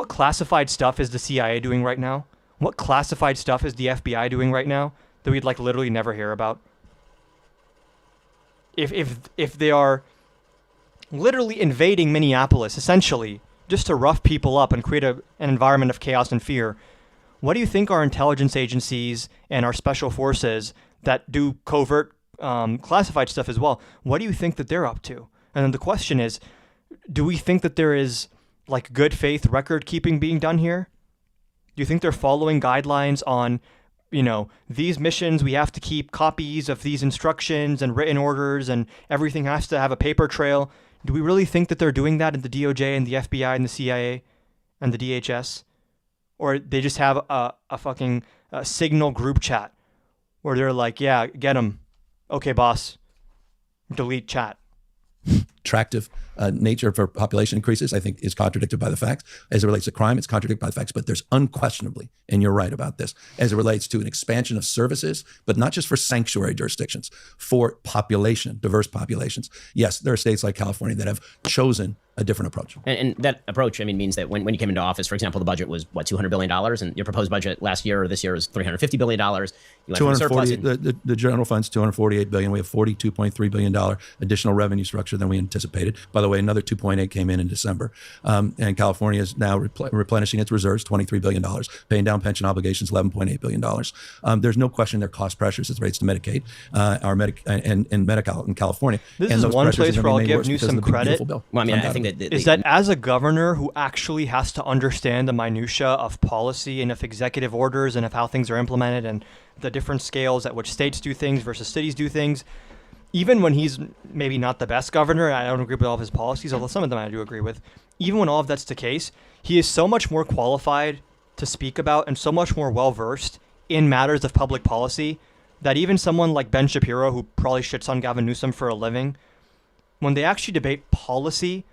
classified stuff is the CIA doing right now? What classified stuff is the FBI doing right now that we'd like literally never hear about? If they are literally invading Minneapolis, essentially, just to rough people up and create an environment of chaos and fear, what do you think our intelligence agencies and our special forces that do covert classified stuff as well, what do you think that they're up to? And then the question is, do we think that there is like good faith record keeping being done here? Do you think they're following guidelines on, these missions, we have to keep copies of these instructions and written orders and everything has to have a paper trail? Do we really think that they're doing that in the DOJ and the FBI and the CIA and the DHS? Or they just have a fucking Signal group chat where they're like, yeah, get them. Okay, boss. Delete chat. Attractive nature for population increases, I think, is contradicted by the facts. As it relates to crime, it's contradicted by the facts. But there's unquestionably, and you're right about this, as it relates to an expansion of services, but not just for sanctuary jurisdictions, for population, diverse populations. Yes, there are states like California that have chosen a different approach. And that approach, means that when you came into office, for example, the budget was, $200 billion? And your proposed budget last year or this year was $350 billion. You went from surplus. The general fund's $248 billion. We have $42.3 billion additional revenue structure than we anticipated. By the way, another 2.8 came in December. And California is now replenishing its reserves, $23 billion, paying down pension obligations, $11.8 billion. There's no question there are cost pressures as it relates to Medicaid and Medi-Cal in California. This and is those one pressures place are where gonna I'll be made give worse because Newsom of the Big credit. Beautiful Bill. Well, I mean, I think that Is that as a governor who actually has to understand the minutia of policy and of executive orders and of how things are implemented and the different scales at which states do things versus cities do things, even when he's maybe not the best governor, I don't agree with all of his policies, although some of them I do agree with, even when all of that's the case, he is so much more qualified to speak about and so much more well-versed in matters of public policy that even someone like Ben Shapiro, who probably shits on Gavin Newsom for a living, when they actually debate policy,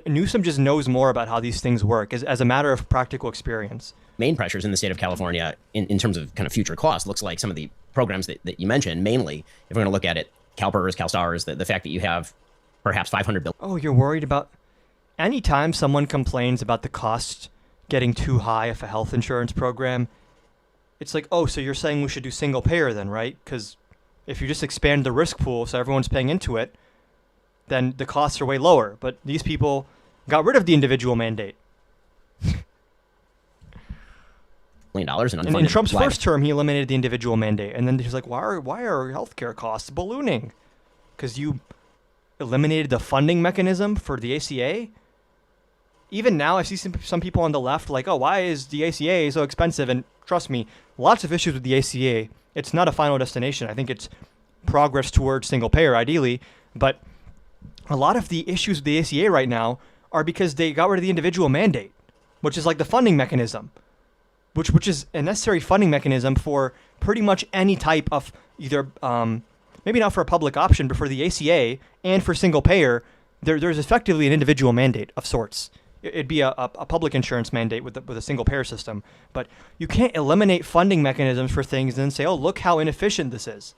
Newsom just knows more about how these things work as a matter of practical experience. main pressures in the state of California in terms of kind of future costs looks like some of the programs that you mentioned, mainly, if we're going to look at it, CalPERS, CalSTARS, the fact that you have perhaps $500 billion. Oh, you're worried about... Anytime someone complains about the cost getting too high of a health insurance program, it's like, oh, so you're saying we should do single payer then, right? Because if you just expand the risk pool so everyone's paying into it, then the costs are way lower. But these people got rid of the individual mandate. In unfunded In Trump's liability. first term, he eliminated the individual mandate. And then he's like, why are healthcare costs ballooning? Because you eliminated the funding mechanism for the ACA? Even now, I see some people on the left like, oh, why is the ACA so expensive? And trust me, lots of issues with the ACA. It's not a final destination. I think it's progress towards single payer, ideally. But a lot of the issues with the ACA right now are because they got rid of the individual mandate, which is like the funding mechanism, which is a necessary funding mechanism for pretty much any type of either, maybe not for a public option, but for the ACA and for single payer, there's effectively an individual mandate of sorts. It'd be a public insurance mandate with a single payer system. But you can't eliminate funding mechanisms for things and then say, oh, look how inefficient this is.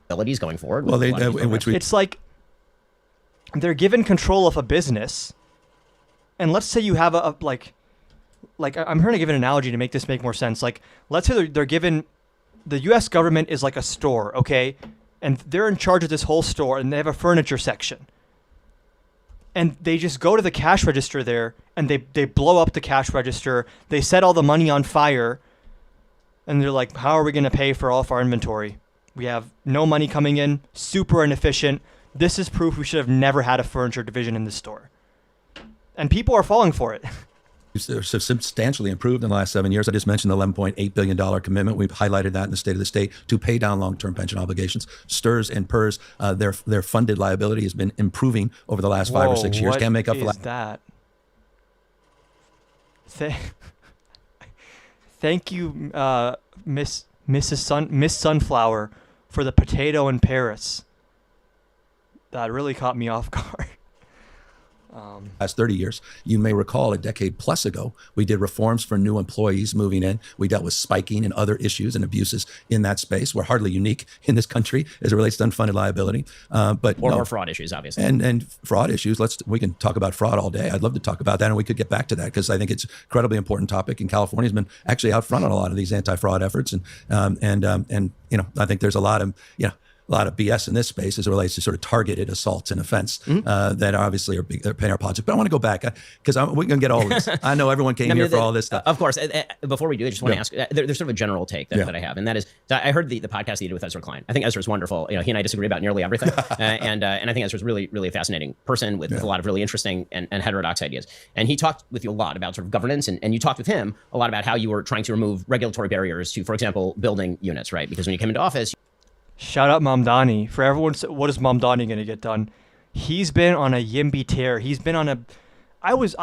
Abilities going forward. Well, with a lot of these in which we It's like they're given control of a business, and let's say you have a I'm trying to give an analogy to make this make more sense. Like, let's say they're given, the U.S. government is like a store, okay, and they're in charge of this whole store, and they have a furniture section, and they just go to the cash register there, and they blow up the cash register, they set all the money on fire, and they're like, how are we going to pay for all of our inventory? We have no money coming in, super inefficient. This is proof we should have never had a furniture division in this store. And people are falling for it. They're substantially improved in the last 7 years. I just mentioned the $11.8 billion commitment. We've highlighted that in the State of the State to pay down long-term pension obligations. STRS and PERS, their funded liability has been improving over the last 5 or 6 years. Can't make up for that. Thank you, Miss Sunflower, for the potato in Paris. That really caught me off guard. last 30 years. You may recall a decade plus ago, we did reforms for new employees moving in. We dealt with spiking and other issues and abuses in that space. We're hardly unique in this country as it relates to unfunded liability. Or fraud issues, obviously. And fraud issues. We can talk about fraud all day. I'd love to talk about that, and we could get back to that because I think it's an incredibly important topic. And California's been actually out front on a lot of these anti-fraud efforts. And I think there's a lot of BS in this space as it relates to sort of targeted assaults and offense that obviously are paying our politics. But I want to go back because we're going to get all of this. I know everyone came here for all this stuff. Of course. Before we do, I just want to ask, there's sort of a general take that I have, and that is, I heard the podcast that you did with Ezra Klein. I think Ezra's wonderful. He and I disagree about nearly everything. And I think Ezra's really, really a fascinating person with a lot of really interesting and heterodox ideas. And he talked with you a lot about sort of governance, and you talked with him a lot about how you were trying to remove regulatory barriers to, for example, building units, right? Because when you came into office, shout out Mamdani. For everyone, what is Mamdani going to get done? He's been on a YIMBY tear. He's been on a... I was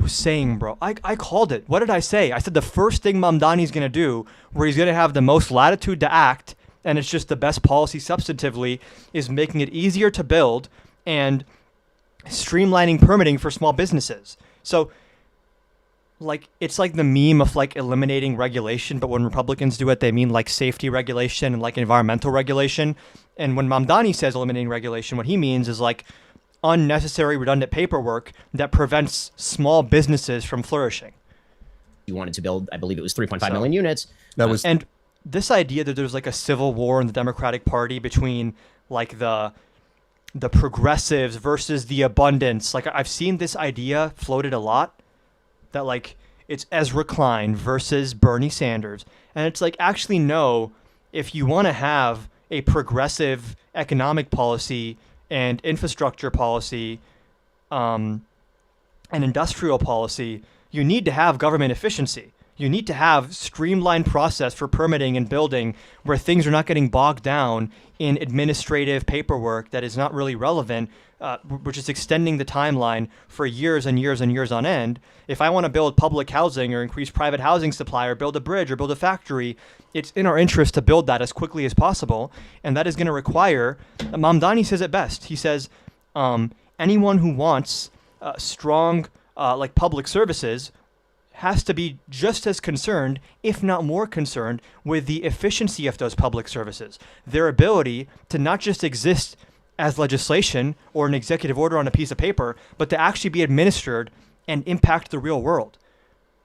saying, bro, I called it. What did I say? I said the first thing Mamdani's going to do, where he's going to have the most latitude to act, and it's just the best policy substantively, is making it easier to build and streamlining permitting for small businesses. So... it's like the meme of eliminating regulation, but when Republicans do it, they mean safety regulation and environmental regulation. And when Mamdani says eliminating regulation, what he means is unnecessary redundant paperwork that prevents small businesses from flourishing. you wanted to build, I believe it was 3.5 million units. And this idea that there's a civil war in the Democratic Party between the the progressives versus the abundance. Like, I've seen this idea floated a lot that, like, it's Ezra Klein versus Bernie Sanders. And it's like, actually, no, if you want to have a progressive economic policy and infrastructure policy, and industrial policy, you need to have government efficiency. You need to have streamlined process for permitting and building where things are not getting bogged down in administrative paperwork that is not really relevant, which is extending the timeline for years and years and years on end. If I want to build public housing or increase private housing supply or build a bridge or build a factory, it's in our interest to build that as quickly as possible. And that is going to require, Mamdani says it best. He says, anyone who wants strong like public services has to be just as concerned, if not more concerned, with the efficiency of those public services, their ability to not just exist as legislation or an executive order on a piece of paper, but to actually be administered and impact the real world.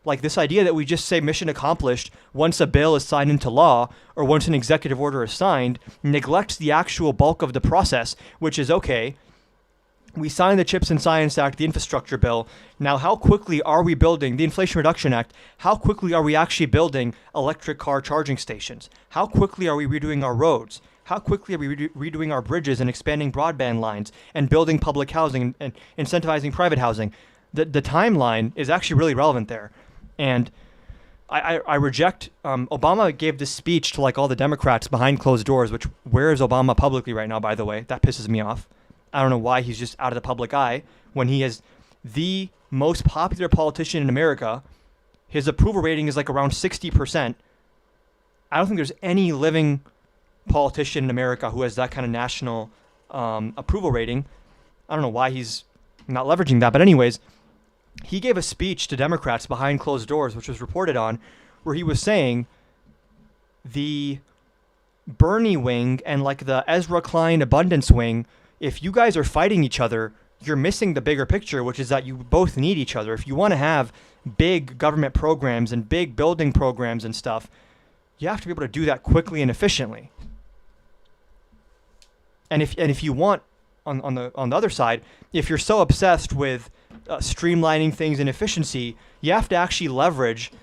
Like this idea that we just say mission accomplished once a bill is signed into law or once an executive order is signed neglects the actual bulk of the process, which is, okay, we signed the Chips and Science Act, the infrastructure bill. Now, how quickly are we building the Inflation Reduction Act? How quickly are we actually building electric car charging stations? How quickly are we redoing our roads? How quickly are we redoing our bridges and expanding broadband lines and building public housing and incentivizing private housing? The timeline is actually really relevant there. And I reject, Obama gave this speech to like all the Democrats behind closed doors, which where is Obama publicly right now, by the way? That pisses me off. I don't know why he's just out of the public eye when he is the most popular politician in America. His approval rating is like around 60%. I don't think there's any living politician in America who has that kind of national approval rating. I don't know why he's not leveraging that. But anyways, he gave a speech to Democrats behind closed doors, which was reported on, where he was saying the Bernie wing and like the Ezra Klein abundance wing, if you guys are fighting each other, you're missing the bigger picture, which is that you both need each other. If you want to have big government programs and big building programs and stuff, you have to be able to do that quickly and efficiently. And if you want, on the other side, if you're so obsessed with streamlining things and efficiency, you have to actually leverage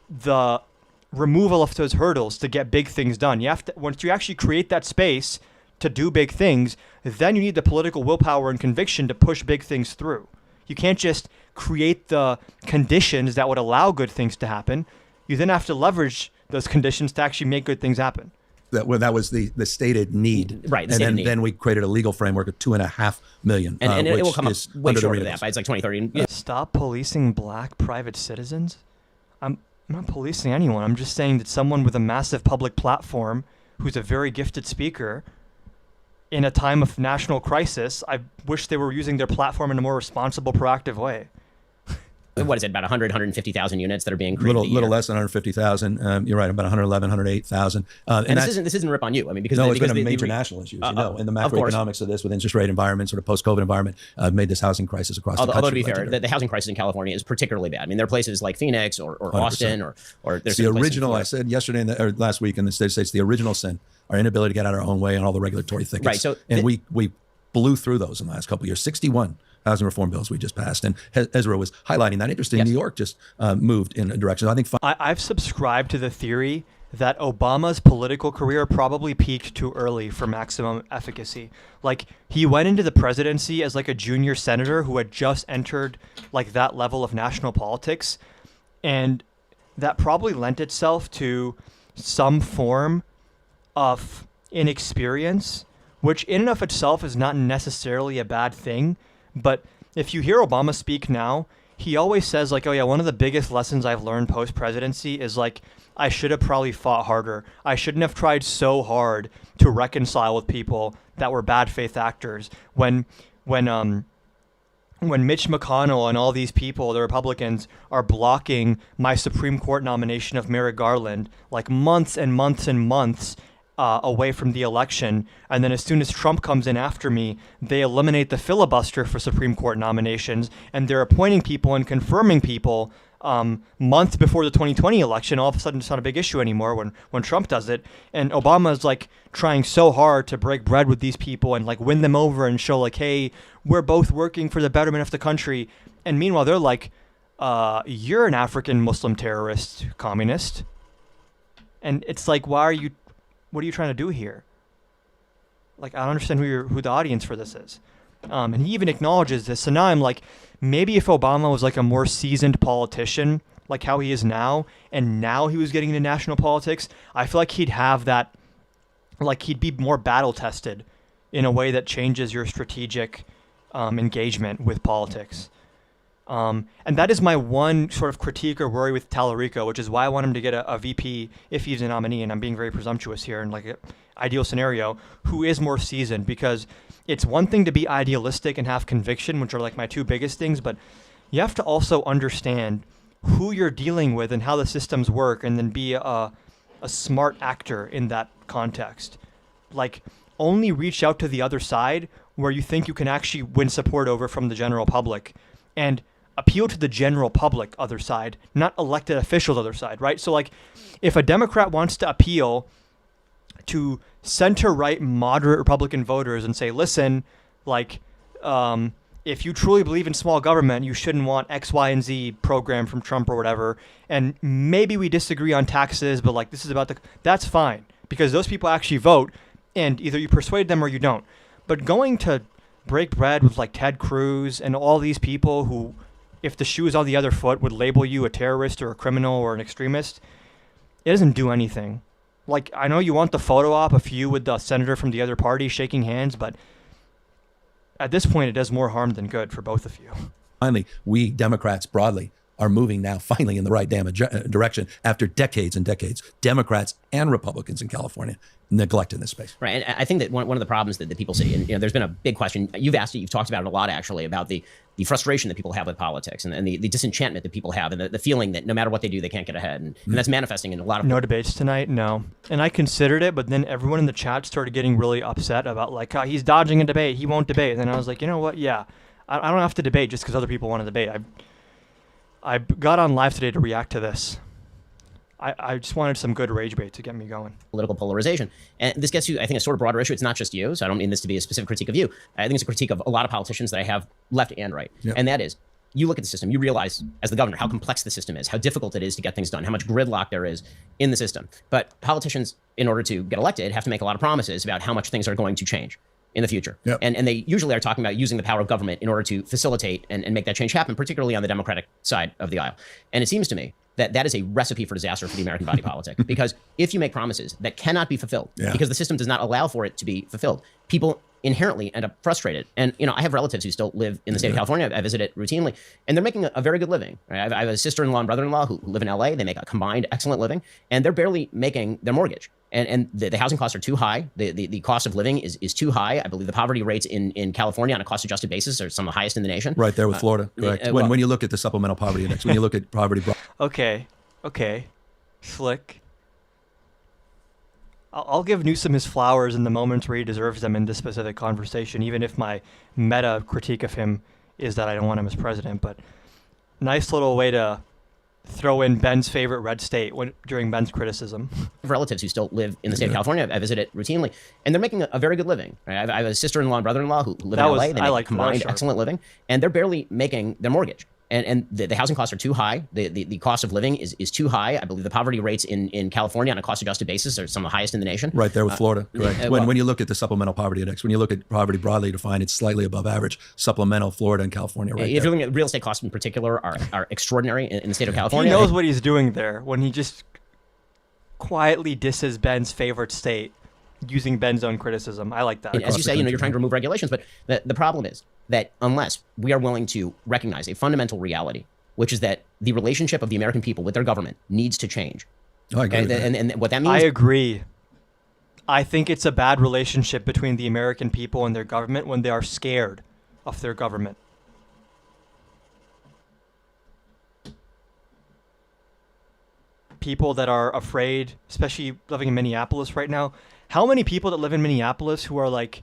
the removal of those hurdles to get big things done. You have to, once you actually create that space to do big things, then you need the political willpower and conviction to push big things through. You can't just create the conditions that would allow good things to happen. You then have to leverage those conditions to actually make good things happen. That was the stated need, Right, the and stated then, need. then we created a legal framework of 2.5 million, And it which will come up is way under the short of radar. that, by it's like 2030. Stop policing black private citizens. I'm not policing anyone. I'm just saying that someone with a massive public platform who's a very gifted speaker in a time of national crisis, I wish they were using their platform in a more responsible, proactive way. What is it, about 100, 150,000 units that are being created Little less than 150,000. You're right, about 111, 108,000. And this isn't a rip on you. I mean, because No, it's because been a the major national issue, as you know, and the of course. macroeconomics of this with interest rate environment, sort of post-COVID environment, made this housing crisis across the country. Although to be fair, legendary. the housing crisis in California is particularly bad. I mean, there are places like Phoenix or Austin or there's the certain places in original, I Florida. said yesterday or last week in the States, the original sin, our inability to get out of our own way and all the regulatory thickets. Right, so and we blew through those in the last couple of years. 61 housing reform bills we just passed. And Ezra was highlighting that. Interesting, Yes. New York just moved in a direction. I think I've subscribed to the theory that Obama's political career probably peaked too early for maximum efficacy. Like, he went into the presidency as like a junior senator who had just entered like that level of national politics. And that probably lent itself to some form of inexperience, which in and of itself is not necessarily a bad thing. But if you hear Obama speak now, he always says like, oh yeah, one of the biggest lessons I've learned post-presidency is like, I should have probably fought harder. I shouldn't have tried so hard to reconcile with people that were bad faith actors. When Mitch McConnell and all these people, the Republicans, are blocking my Supreme Court nomination of Merrick Garland like months and months and months away from the election, and then as soon as Trump comes in after me, they eliminate the filibuster for Supreme Court nominations, and they're appointing people and confirming people month before the 2020 election. All of a sudden, it's not a big issue anymore when Trump does it. And Obama is like trying so hard to break bread with these people and like win them over and show like, hey, we're both working for the betterment of the country. And meanwhile, they're like, you're an African Muslim terrorist, communist. And it's like, what are you trying to do here? Like, I don't understand who the audience for this is. And he even acknowledges this. So now I'm like, maybe if Obama was like a more seasoned politician, like how he is now, and now he was getting into national politics, I feel like he'd have that, like he'd be more battle tested in a way that changes your strategic engagement with politics. And that is my one sort of critique or worry with Tallarico, which is why I want him to get a VP if he's a nominee, and I'm being very presumptuous here in like an ideal scenario, who is more seasoned, because it's one thing to be idealistic and have conviction, which are like my two biggest things, but you have to also understand who you're dealing with and how the systems work, and then be a smart actor in that context. Like, only reach out to the other side where you think you can actually win support over from the general public, and appeal to the general public other side, not elected officials other side, right? So like, if a Democrat wants to appeal to center-right moderate Republican voters and say, listen, like, if you truly believe in small government, you shouldn't want X, Y, and Z program from Trump or whatever, and maybe we disagree on taxes, but like, this is about that's fine, because those people actually vote, and either you persuade them or you don't. But going to break bread with like Ted Cruz and all these people who, if the shoe is on the other foot, would label you a terrorist or a criminal or an extremist, it doesn't do anything. Like, I know you want the photo op of you with the senator from the other party shaking hands, but at this point, it does more harm than good for both of you. Finally, we Democrats broadly are moving now finally in the right damn direction after decades and decades. Democrats and Republicans in California neglecting this space. Right. And I think that one of the problems that people see, and there's been a big question, you've asked it, you've talked about it a lot actually, about the frustration that people have with politics, and the disenchantment that people have, and the feeling that no matter what they do, they can't get ahead. And that's manifesting in a lot of... No debates tonight? No. And I considered it, but then everyone in the chat started getting really upset about like, oh, he's dodging a debate, he won't debate. And then I was like, you know what? Yeah, I don't have to debate just because other people want to debate. I got on live today to react to this. I just wanted some good rage bait to get me going. Political polarization. And this gets to, I think, a sort of broader issue. It's not just you, so I don't mean this to be a specific critique of you. I think it's a critique of a lot of politicians that I have left and right. Yep. And that is, you look at the system, you realize as the governor how complex the system is, how difficult it is to get things done, how much gridlock there is in the system. But politicians, in order to get elected, have to make a lot of promises about how much things are going to change in the future. Yep. And they usually are talking about using the power of government in order to facilitate and make that change happen, particularly on the Democratic side of the aisle. And it seems to me that is a recipe for disaster for the American body politic. Because if you make promises that cannot be fulfilled, because the system does not allow for it to be fulfilled, people inherently end up frustrated. And, I have relatives who still live in the state of California. I visit it routinely, and they're making a very good living. Right? I have a sister-in-law and brother-in-law who live in LA. They make a combined excellent living, and they're barely making their mortgage. And the housing costs are too high. The cost of living is too high. I believe the poverty rates in California on a cost-adjusted basis are some of the highest in the nation. Right there with Florida. Correct. When you look at the supplemental poverty index, when you look at poverty... Okay. Slick. I'll give Newsom his flowers in the moments where he deserves them in this specific conversation, even if my meta critique of him is that I don't want him as president. But nice little way to throw in Ben's favorite red state during Ben's criticism. Relatives who still live in the state of California, I visit it routinely, and they're making a very good living. Right? I have a sister-in-law and brother-in-law who live in LA. They make a combined excellent living, and they're barely making their mortgage. And the housing costs are too high. The cost of living is too high. I believe the poverty rates in California on a cost-adjusted basis are some of the highest in the nation. Right there with Florida. Correct. When you look at the supplemental poverty index, when you look at poverty broadly defined, it's slightly above average. Supplemental, Florida and California right If you're looking at real estate costs in particular are extraordinary in the state of California. He knows what he's doing there when he just quietly disses Ben's favorite state using Ben's own criticism. I like that. And as you say, you're trying to remove regulations, but the problem is that unless we are willing to recognize a fundamental reality, which is that the relationship of the American people with their government needs to change. Oh, I agree. And what that means... I agree. I think it's a bad relationship between the American people and their government when they are scared of their government. People that are afraid, especially living in Minneapolis right now. How many people that live in Minneapolis who are like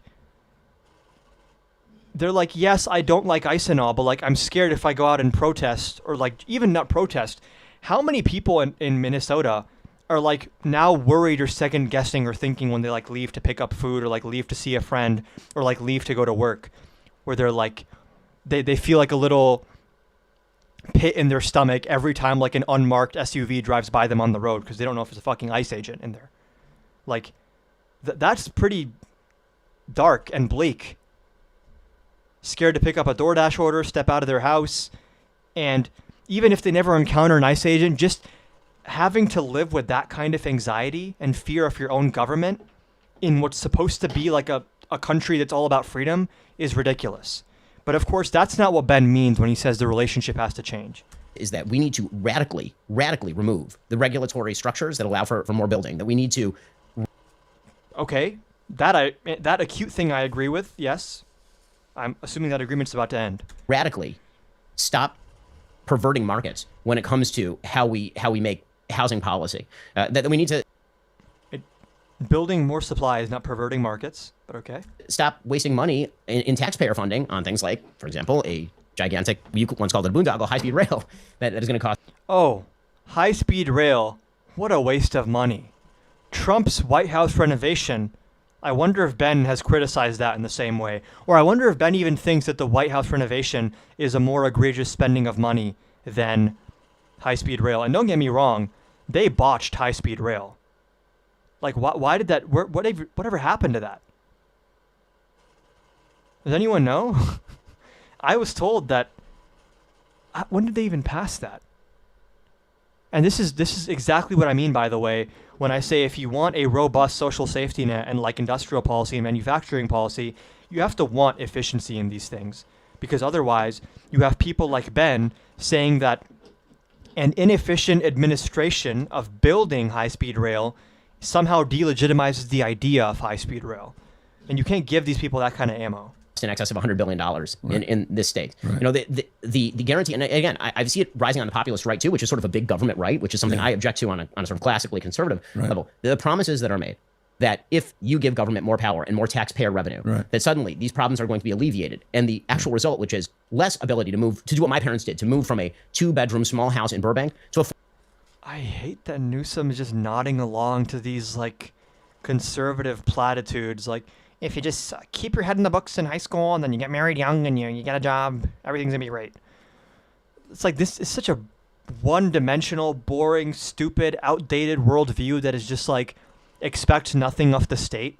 they're like, yes, I don't like ICE and all, but like I'm scared if I go out and protest, or like even not protest. How many people in Minnesota are like now worried or second guessing or thinking when they like leave to pick up food or like leave to see a friend or like leave to go to work, where they're like, they feel like a little pit in their stomach every time like an unmarked SUV drives by them on the road because they don't know if it's a fucking ICE agent in there. Like, that's pretty dark and bleak. Scared to pick up a DoorDash order, step out of their house, and even if they never encounter an ICE agent, just having to live with that kind of anxiety and fear of your own government in what's supposed to be like a country that's all about freedom is ridiculous. But of course, that's not what Ben means when he says the relationship has to change. Is that we need to radically remove the regulatory structures that allow for more building, that we need to... Okay, that acute thing I agree with, yes. I'm assuming that agreement's about to end. radically stop perverting markets when it comes to how we make housing policy. That we need to Building more supply is not perverting markets, but okay. stop wasting money in taxpayer funding on things like, for example, a gigantic, you once called it a boondoggle, high-speed rail that is going to cost... Oh, high-speed rail. What a waste of money. Trump's White House renovation. I wonder if Ben has criticized that in the same way. Or I wonder if Ben even thinks that the White House renovation is a more egregious spending of money than high-speed rail. And don't get me wrong, they botched high-speed rail. Like, why did that... Whatever happened to that? Does anyone know? I was told that... When did they even pass that? And this is exactly what I mean, by the way, when I say if you want a robust social safety net and like industrial policy and manufacturing policy, you have to want efficiency in these things. Because otherwise, you have people like Ben saying that an inefficient administration of building high-speed rail somehow delegitimizes the idea of high-speed rail. And you can't give these people that kind of ammo. in excess of $100 billion in this state. Right. You know, the guarantee, and again, I see it rising on the populist right too, which is sort of a big government right, which is something I object to on a sort of classically conservative level. The promises that are made that if you give government more power and more taxpayer revenue, that suddenly these problems are going to be alleviated. And the actual result, which is less ability to do what my parents did, to move from a 2-bedroom small house in Burbank to a... I hate that Newsom is just nodding along to these like conservative platitudes. Like, if you just keep your head in the books in high school and then you get married young and you get a job, everything's gonna be great. It's like, this is such a one-dimensional, boring, stupid, outdated worldview that is just like, expect nothing of the state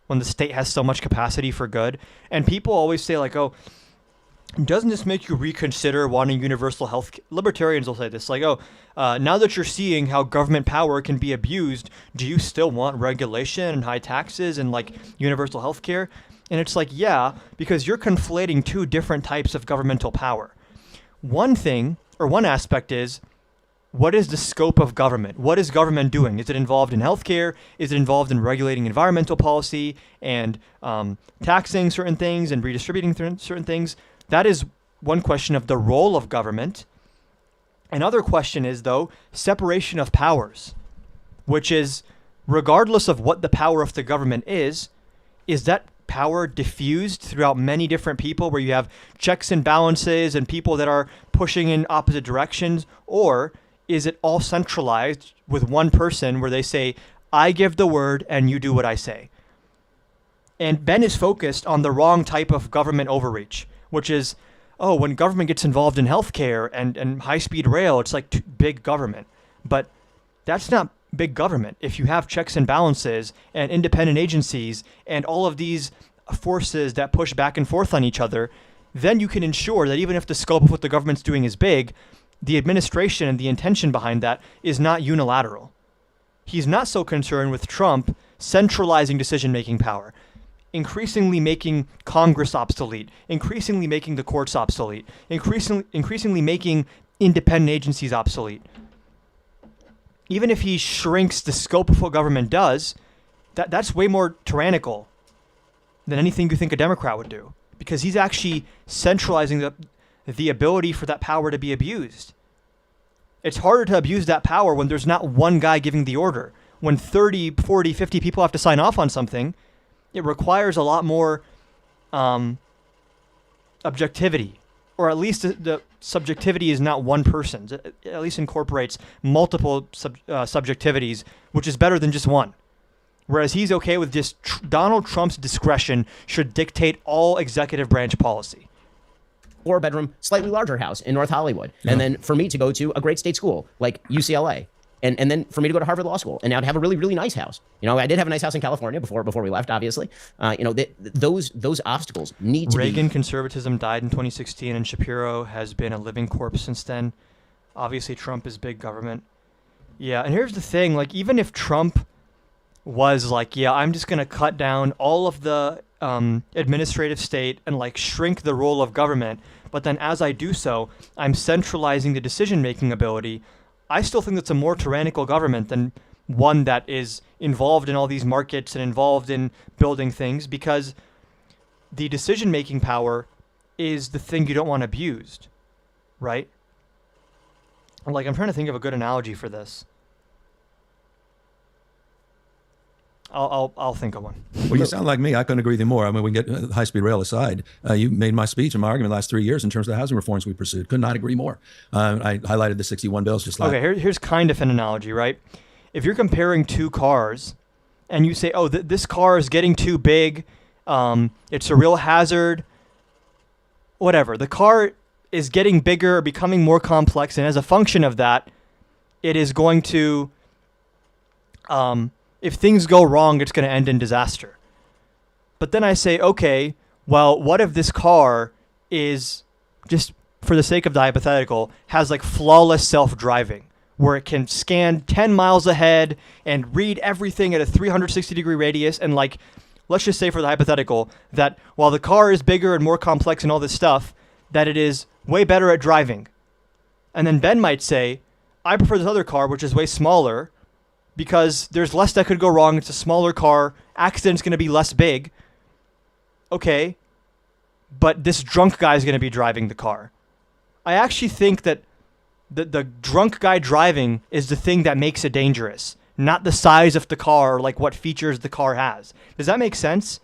when the state has so much capacity for good. And people always say like, oh, doesn't this make you reconsider wanting universal health? Libertarians will say this, like, oh, now that you're seeing how government power can be abused, do you still want regulation and high taxes and like universal health care? And it's like, yeah, because you're conflating two different types of governmental power. One thing, or one aspect is, what is the scope of government? What is government doing? Is it involved in healthcare? Is it involved in regulating environmental policy and taxing certain things and redistributing certain things? That is one question of the role of government. Another question is, though, separation of powers, which is, regardless of what the power of the government is that power diffused throughout many different people where you have checks and balances and people that are pushing in opposite directions? Or is it all centralized with one person where they say, I give the word and you do what I say? And Ben is focused on the wrong type of government overreach, which is, oh, when government gets involved in healthcare and high-speed rail, it's like big government. But that's not big government. If you have checks and balances and independent agencies and all of these forces that push back and forth on each other, then you can ensure that even if the scope of what the government's doing is big, the administration and the intention behind that is not unilateral. He's not so concerned with Trump centralizing decision-making power, increasingly making Congress obsolete, increasingly making the courts obsolete, increasingly making independent agencies obsolete. Even if he shrinks the scope of what government does, that's way more tyrannical than anything you think a Democrat would do, because he's actually centralizing the ability for that power to be abused. It's harder to abuse that power when there's not one guy giving the order. When 30, 40, 50 people have to sign off on something, it requires a lot more objectivity, or at least the subjectivity is not one person's. It at least incorporates multiple subjectivities, which is better than just one. Whereas he's okay with just Donald Trump's discretion should dictate all executive branch policy. 4-bedroom, slightly larger house in North Hollywood. And then for me to go to a great state school like UCLA. And then for me to go to Harvard Law School and now to have a really, really nice house. I did have a nice house in California before we left, obviously. Those obstacles need to Reagan conservatism died in 2016, and Shapiro has been a living corpse since then. Obviously, Trump is big government. Yeah, and here's the thing. Like, even if Trump was like, yeah, I'm just going to cut down all of the administrative state and, like, shrink the role of government, but then as I do so, I'm centralizing the decision-making ability, I still think that's a more tyrannical government than one that is involved in all these markets and involved in building things, because the decision-making power is the thing you don't want abused, right? Like, I'm trying to think of a good analogy for this. I'll think of one. Well, you sound like me. I couldn't agree with you more. I mean, we can get high-speed rail aside. You made my speech and my argument the last 3 years in terms of the housing reforms we pursued. Could not agree more. I highlighted the 61 bills just last. Okay, here's kind of an analogy, right? If you're comparing two cars and you say, oh, this car is getting too big, it's a real hazard, whatever. The car is getting bigger, becoming more complex, and as a function of that, it is going to... if things go wrong, it's going to end in disaster. But then I say, okay, well, what if this car is, just for the sake of the hypothetical, has like flawless self-driving, where it can scan 10 miles ahead and read everything at a 360-degree radius, and like, let's just say for the hypothetical that while the car is bigger and more complex and all this stuff, that it is way better at driving. And then Ben might say, I prefer this other car, which is way smaller, because there's less that could go wrong. It's a smaller car. Accident's going to be less big. Okay. But this drunk guy is going to be driving the car. I actually think that the drunk guy driving is the thing that makes it dangerous, not the size of the car or like what features the car has. Does that make sense?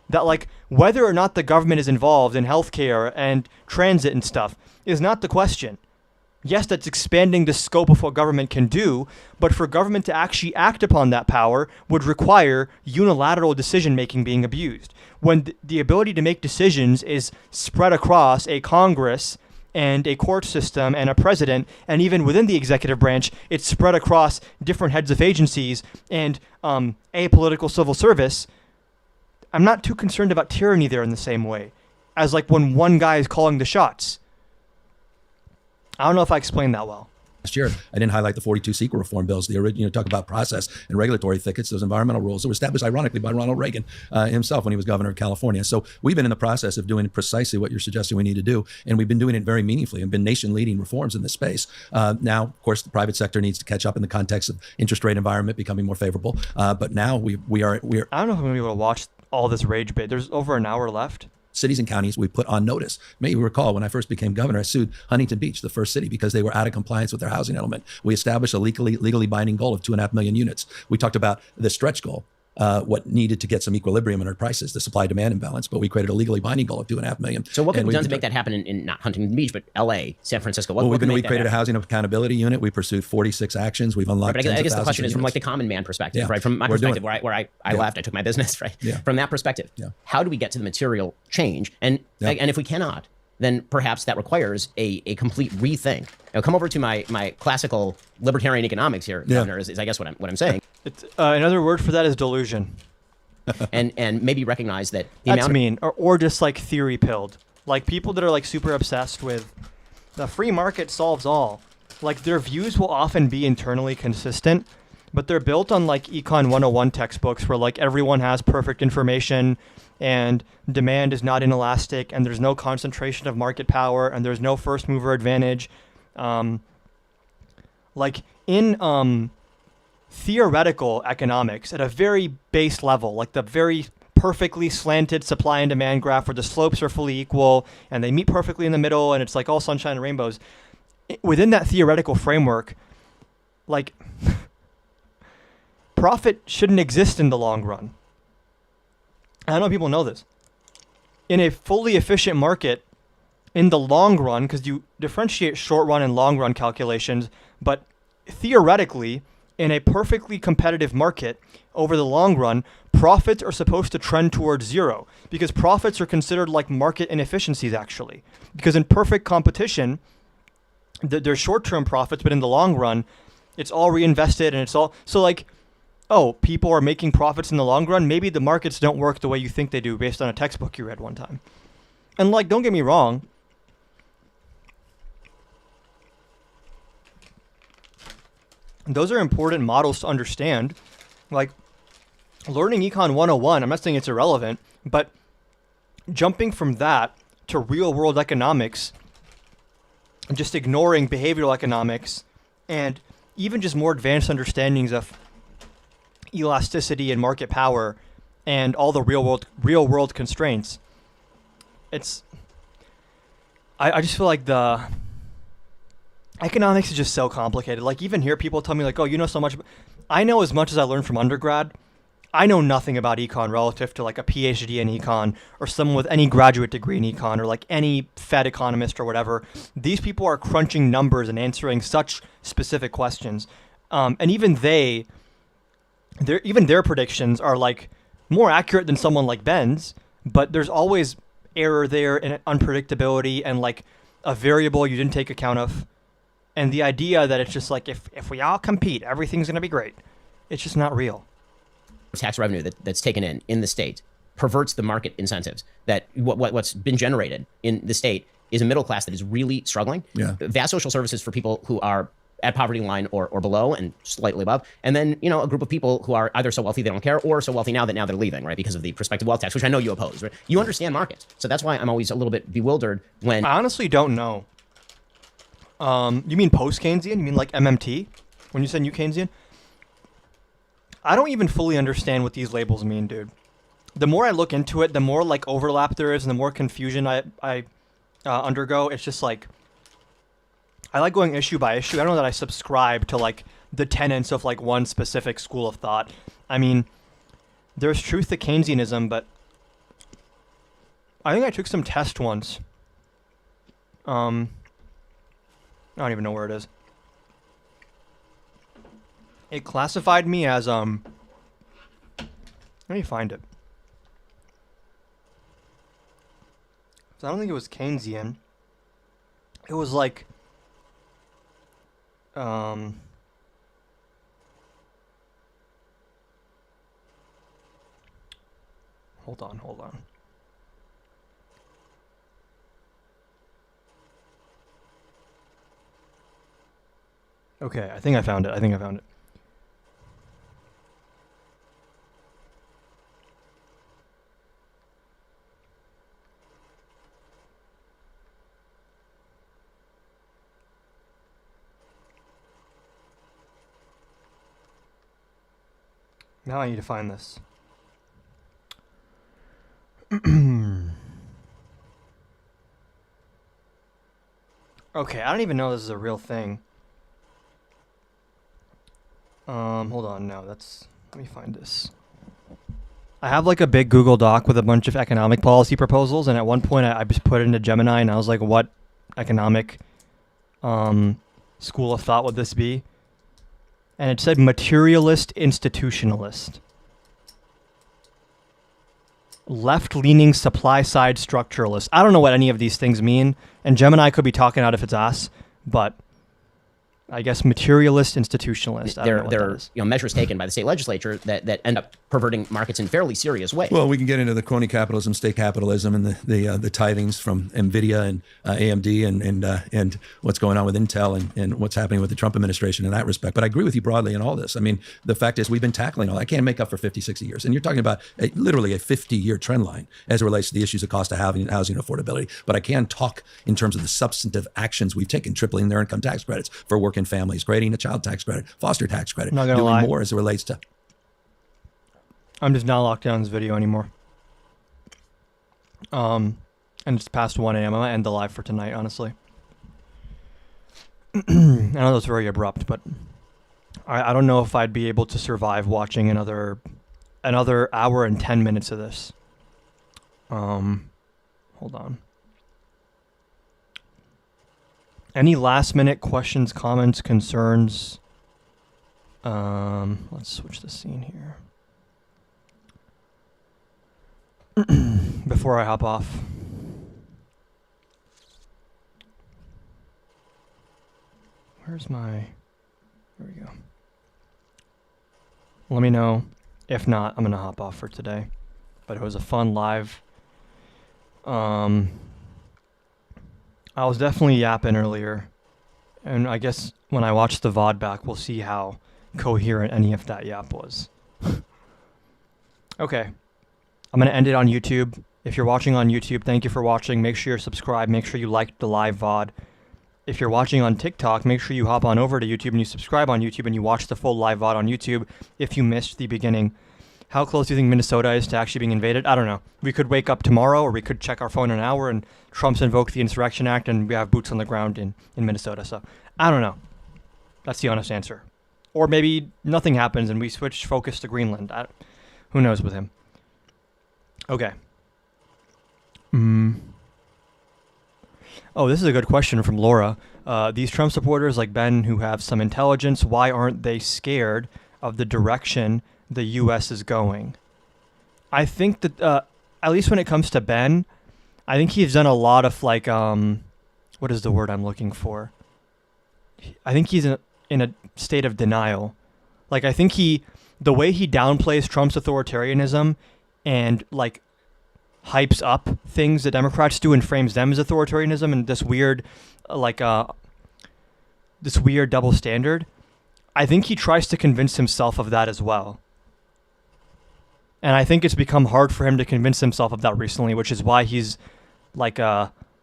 That like whether or not the government is involved in healthcare and transit and stuff is not the question. Yes, that's expanding the scope of what government can do, but for government to actually act upon that power would require unilateral decision-making being abused. When the ability to make decisions is spread across a Congress and a court system and a president, and even within the executive branch, it's spread across different heads of agencies and apolitical civil service, I'm not too concerned about tyranny there in the same way as like when one guy is calling the shots. I don't know if I explained that well. Last year, I didn't highlight the 42 CEQA reform bills. The original, talk about process and regulatory thickets. Those environmental rules that were established, ironically, by Ronald Reagan himself when he was governor of California. So we've been in the process of doing precisely what you're suggesting we need to do, and we've been doing it very meaningfully and been nation-leading reforms in this space. Now, of course, the private sector needs to catch up in the context of interest rate environment becoming more favorable. But now we are. I don't know if I'm going to be able to watch all this rage bait. There's over an hour left. Cities and counties we put on notice. May you recall when I first became governor, I sued Huntington Beach, the first city, because they were out of compliance with their housing element. We established a legally binding goal of 2.5 million units. We talked about the stretch goal, what needed to get some equilibrium in our prices, the supply-demand imbalance, but we created a legally binding goal of 2.5 million. So what can be done to make that happen in not Huntington Beach, but LA, San Francisco? We created a housing accountability unit. We pursued 46 actions. We've unlocked. But I guess the question is from like the common man perspective, right? From my perspective, where I left, I took my business, right? Yeah. From that perspective, how do we get to the material change? And if we cannot, then perhaps that requires a complete rethink. Now, come over to my classical libertarian economics here, Governor, is I guess what I'm saying. It's, another word for that is delusion. and maybe recognize that the That's amount mean. Or just like theory pilled. Like people that are like super obsessed with the free market solves all. Like their views will often be internally consistent, but they're built on like Econ 101 textbooks where like everyone has perfect information and demand is not inelastic and there's no concentration of market power and there's no first mover advantage. Like in theoretical economics at a very base level, like the very perfectly slanted supply and demand graph where the slopes are fully equal and they meet perfectly in the middle and it's like all sunshine and rainbows. Within that theoretical framework, like profit shouldn't exist in the long run. I don't know if people know this. In a fully efficient market, in the long run, because you differentiate short run and long run calculations, but theoretically, in a perfectly competitive market, over the long run, profits are supposed to trend towards zero, because profits are considered like market inefficiencies, actually. Because in perfect competition, there's short-term profits, but in the long run, it's all reinvested, and it's all... So, like, oh, people are making profits in the long run? Maybe the markets don't work the way you think they do based on a textbook you read one time. And, like, don't get me wrong. Those are important models to understand. Like, learning Econ 101, I'm not saying it's irrelevant, but jumping from that to real-world economics, and just ignoring behavioral economics, and even just more advanced understandings of elasticity and market power and all the real world constraints. It's I just feel like the economics is just so complicated. Like, even here people tell me like, oh, you know so much. I know as much as I learned from undergrad. I know nothing about econ relative to like a PhD in econ or someone with any graduate degree in econ or like any Fed economist or whatever. These people are crunching numbers and answering such specific questions. And even their predictions are like more accurate than someone like Ben's, but there's always error there and unpredictability and like a variable you didn't take account of. And the idea that it's just like, if we all compete, everything's going to be great. It's just not real. Tax revenue that's taken in the state perverts the market incentives. That what's been generated in the state is a middle class that is really struggling. Yeah. Vast social services for people who are at poverty line or below and slightly above. And then, you know, a group of people who are either so wealthy they don't care or so wealthy now they're leaving, right? Because of the prospective wealth tax, which I know you oppose, right? You understand markets. So that's why I'm always a little bit bewildered when... I honestly don't know. You mean post-Keynesian? You mean like MMT? When you said New Keynesian? I don't even fully understand what these labels mean, dude. The more I look into it, the more like overlap there is and the more confusion I undergo. It's just like, I like going issue by issue. I don't know that I subscribe to like the tenets of like one specific school of thought. I mean, there's truth to Keynesianism, but I think I took some test once. I don't even know where it is. It classified me as, let me find it. I don't think it was Keynesian. It was like, hold on. Okay, I think I found it. Now I need to find this. Okay, I don't even know this is a real thing. Hold on, no, let me find this. I have like a big Google Doc with a bunch of economic policy proposals, and at one point I just put it into Gemini, and I was like, what economic school of thought would this be? And it said materialist institutionalist. Left-leaning supply-side structuralist. I don't know what any of these things mean, and Gemini could be talking out of its ass, but I guess materialist institutionalist. I don't know what that is. You know, measures taken by the state legislature that end up perverting markets in fairly serious ways. Well, we can get into the crony capitalism, state capitalism, and the tithings from Nvidia and AMD and what's going on with Intel and what's happening with the Trump administration in that respect. But I agree with you broadly in all this. I mean, the fact is we've been tackling all that. I can't make up for 50, 60 years. And you're talking about literally a 50-year trend line as it relates to the issues of cost of housing and housing affordability. But I can talk in terms of the substantive actions we've taken, tripling their income tax credits for working families, creating a child tax credit, foster tax credit, Not gonna doing lie. more as it relates to... I'm just not locked down this video anymore. And it's past 1 a.m. I'm gonna end the live for tonight, honestly. I know that's very abrupt, but I don't know if I'd be able to survive watching another hour and 10 minutes of this. Hold on. Any last minute questions, comments, concerns? Let's switch the scene here. Before I hop off. Where's my... There we go. Let me know. If not, I'm going to hop off for today. But it was a fun live. I was definitely yapping earlier. And I guess when I watch the VOD back, we'll see how coherent any of that yap was. Okay. I'm going to end it on YouTube. If you're watching on YouTube, thank you for watching. Make sure you're subscribed. Make sure you liked the live VOD. If you're watching on TikTok, make sure you hop on over to YouTube and you subscribe on YouTube and you watch the full live VOD on YouTube if you missed the beginning. How close do you think Minnesota is to actually being invaded? I don't know. We could wake up tomorrow, or we could check our phone in an hour and Trump's invoked the Insurrection Act and we have boots on the ground in Minnesota. So I don't know. That's the honest answer. Or maybe nothing happens and we switch focus to Greenland. Who knows with him? Okay. Oh, this is a good question from Laura. These Trump supporters like Ben who have some intelligence, why aren't they scared of the direction the U.S. is going? I think that, at least when it comes to Ben, I think he's done a lot of like, what is the word I'm looking for? I think he's in a state of denial. Like, I think the way he downplays Trump's authoritarianism and like hypes up things that Democrats do and frames them as authoritarianism and this weird, this weird double standard, I think he tries to convince himself of that as well. And I think it's become hard for him to convince himself of that recently, which is why he's like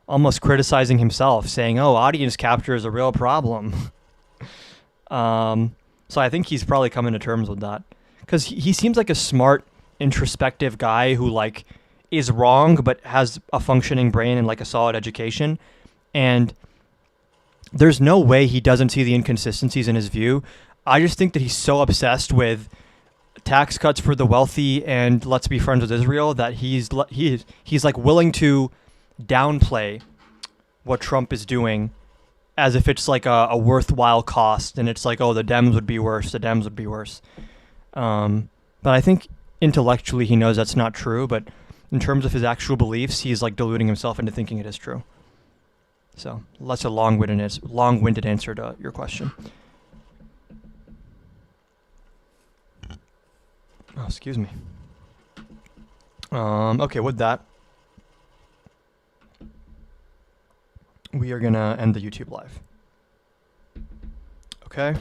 almost criticizing himself, saying, oh, audience capture is a real problem. So I think he's probably coming to terms with that. Because he seems like a smart, introspective guy who like is wrong but has a functioning brain and like a solid education. And there's no way he doesn't see the inconsistencies in his view. I just think that he's so obsessed with tax cuts for the wealthy and let's be friends with Israel that he's like willing to downplay what Trump is doing as if it's like a worthwhile cost, and it's like, oh, the Dems would be worse, but I think intellectually he knows that's not true, but in terms of his actual beliefs, he's like deluding himself into thinking it is true. So that's a long-winded answer to your question. Oh, excuse me. Okay, with that, we are gonna end the YouTube live. Okay.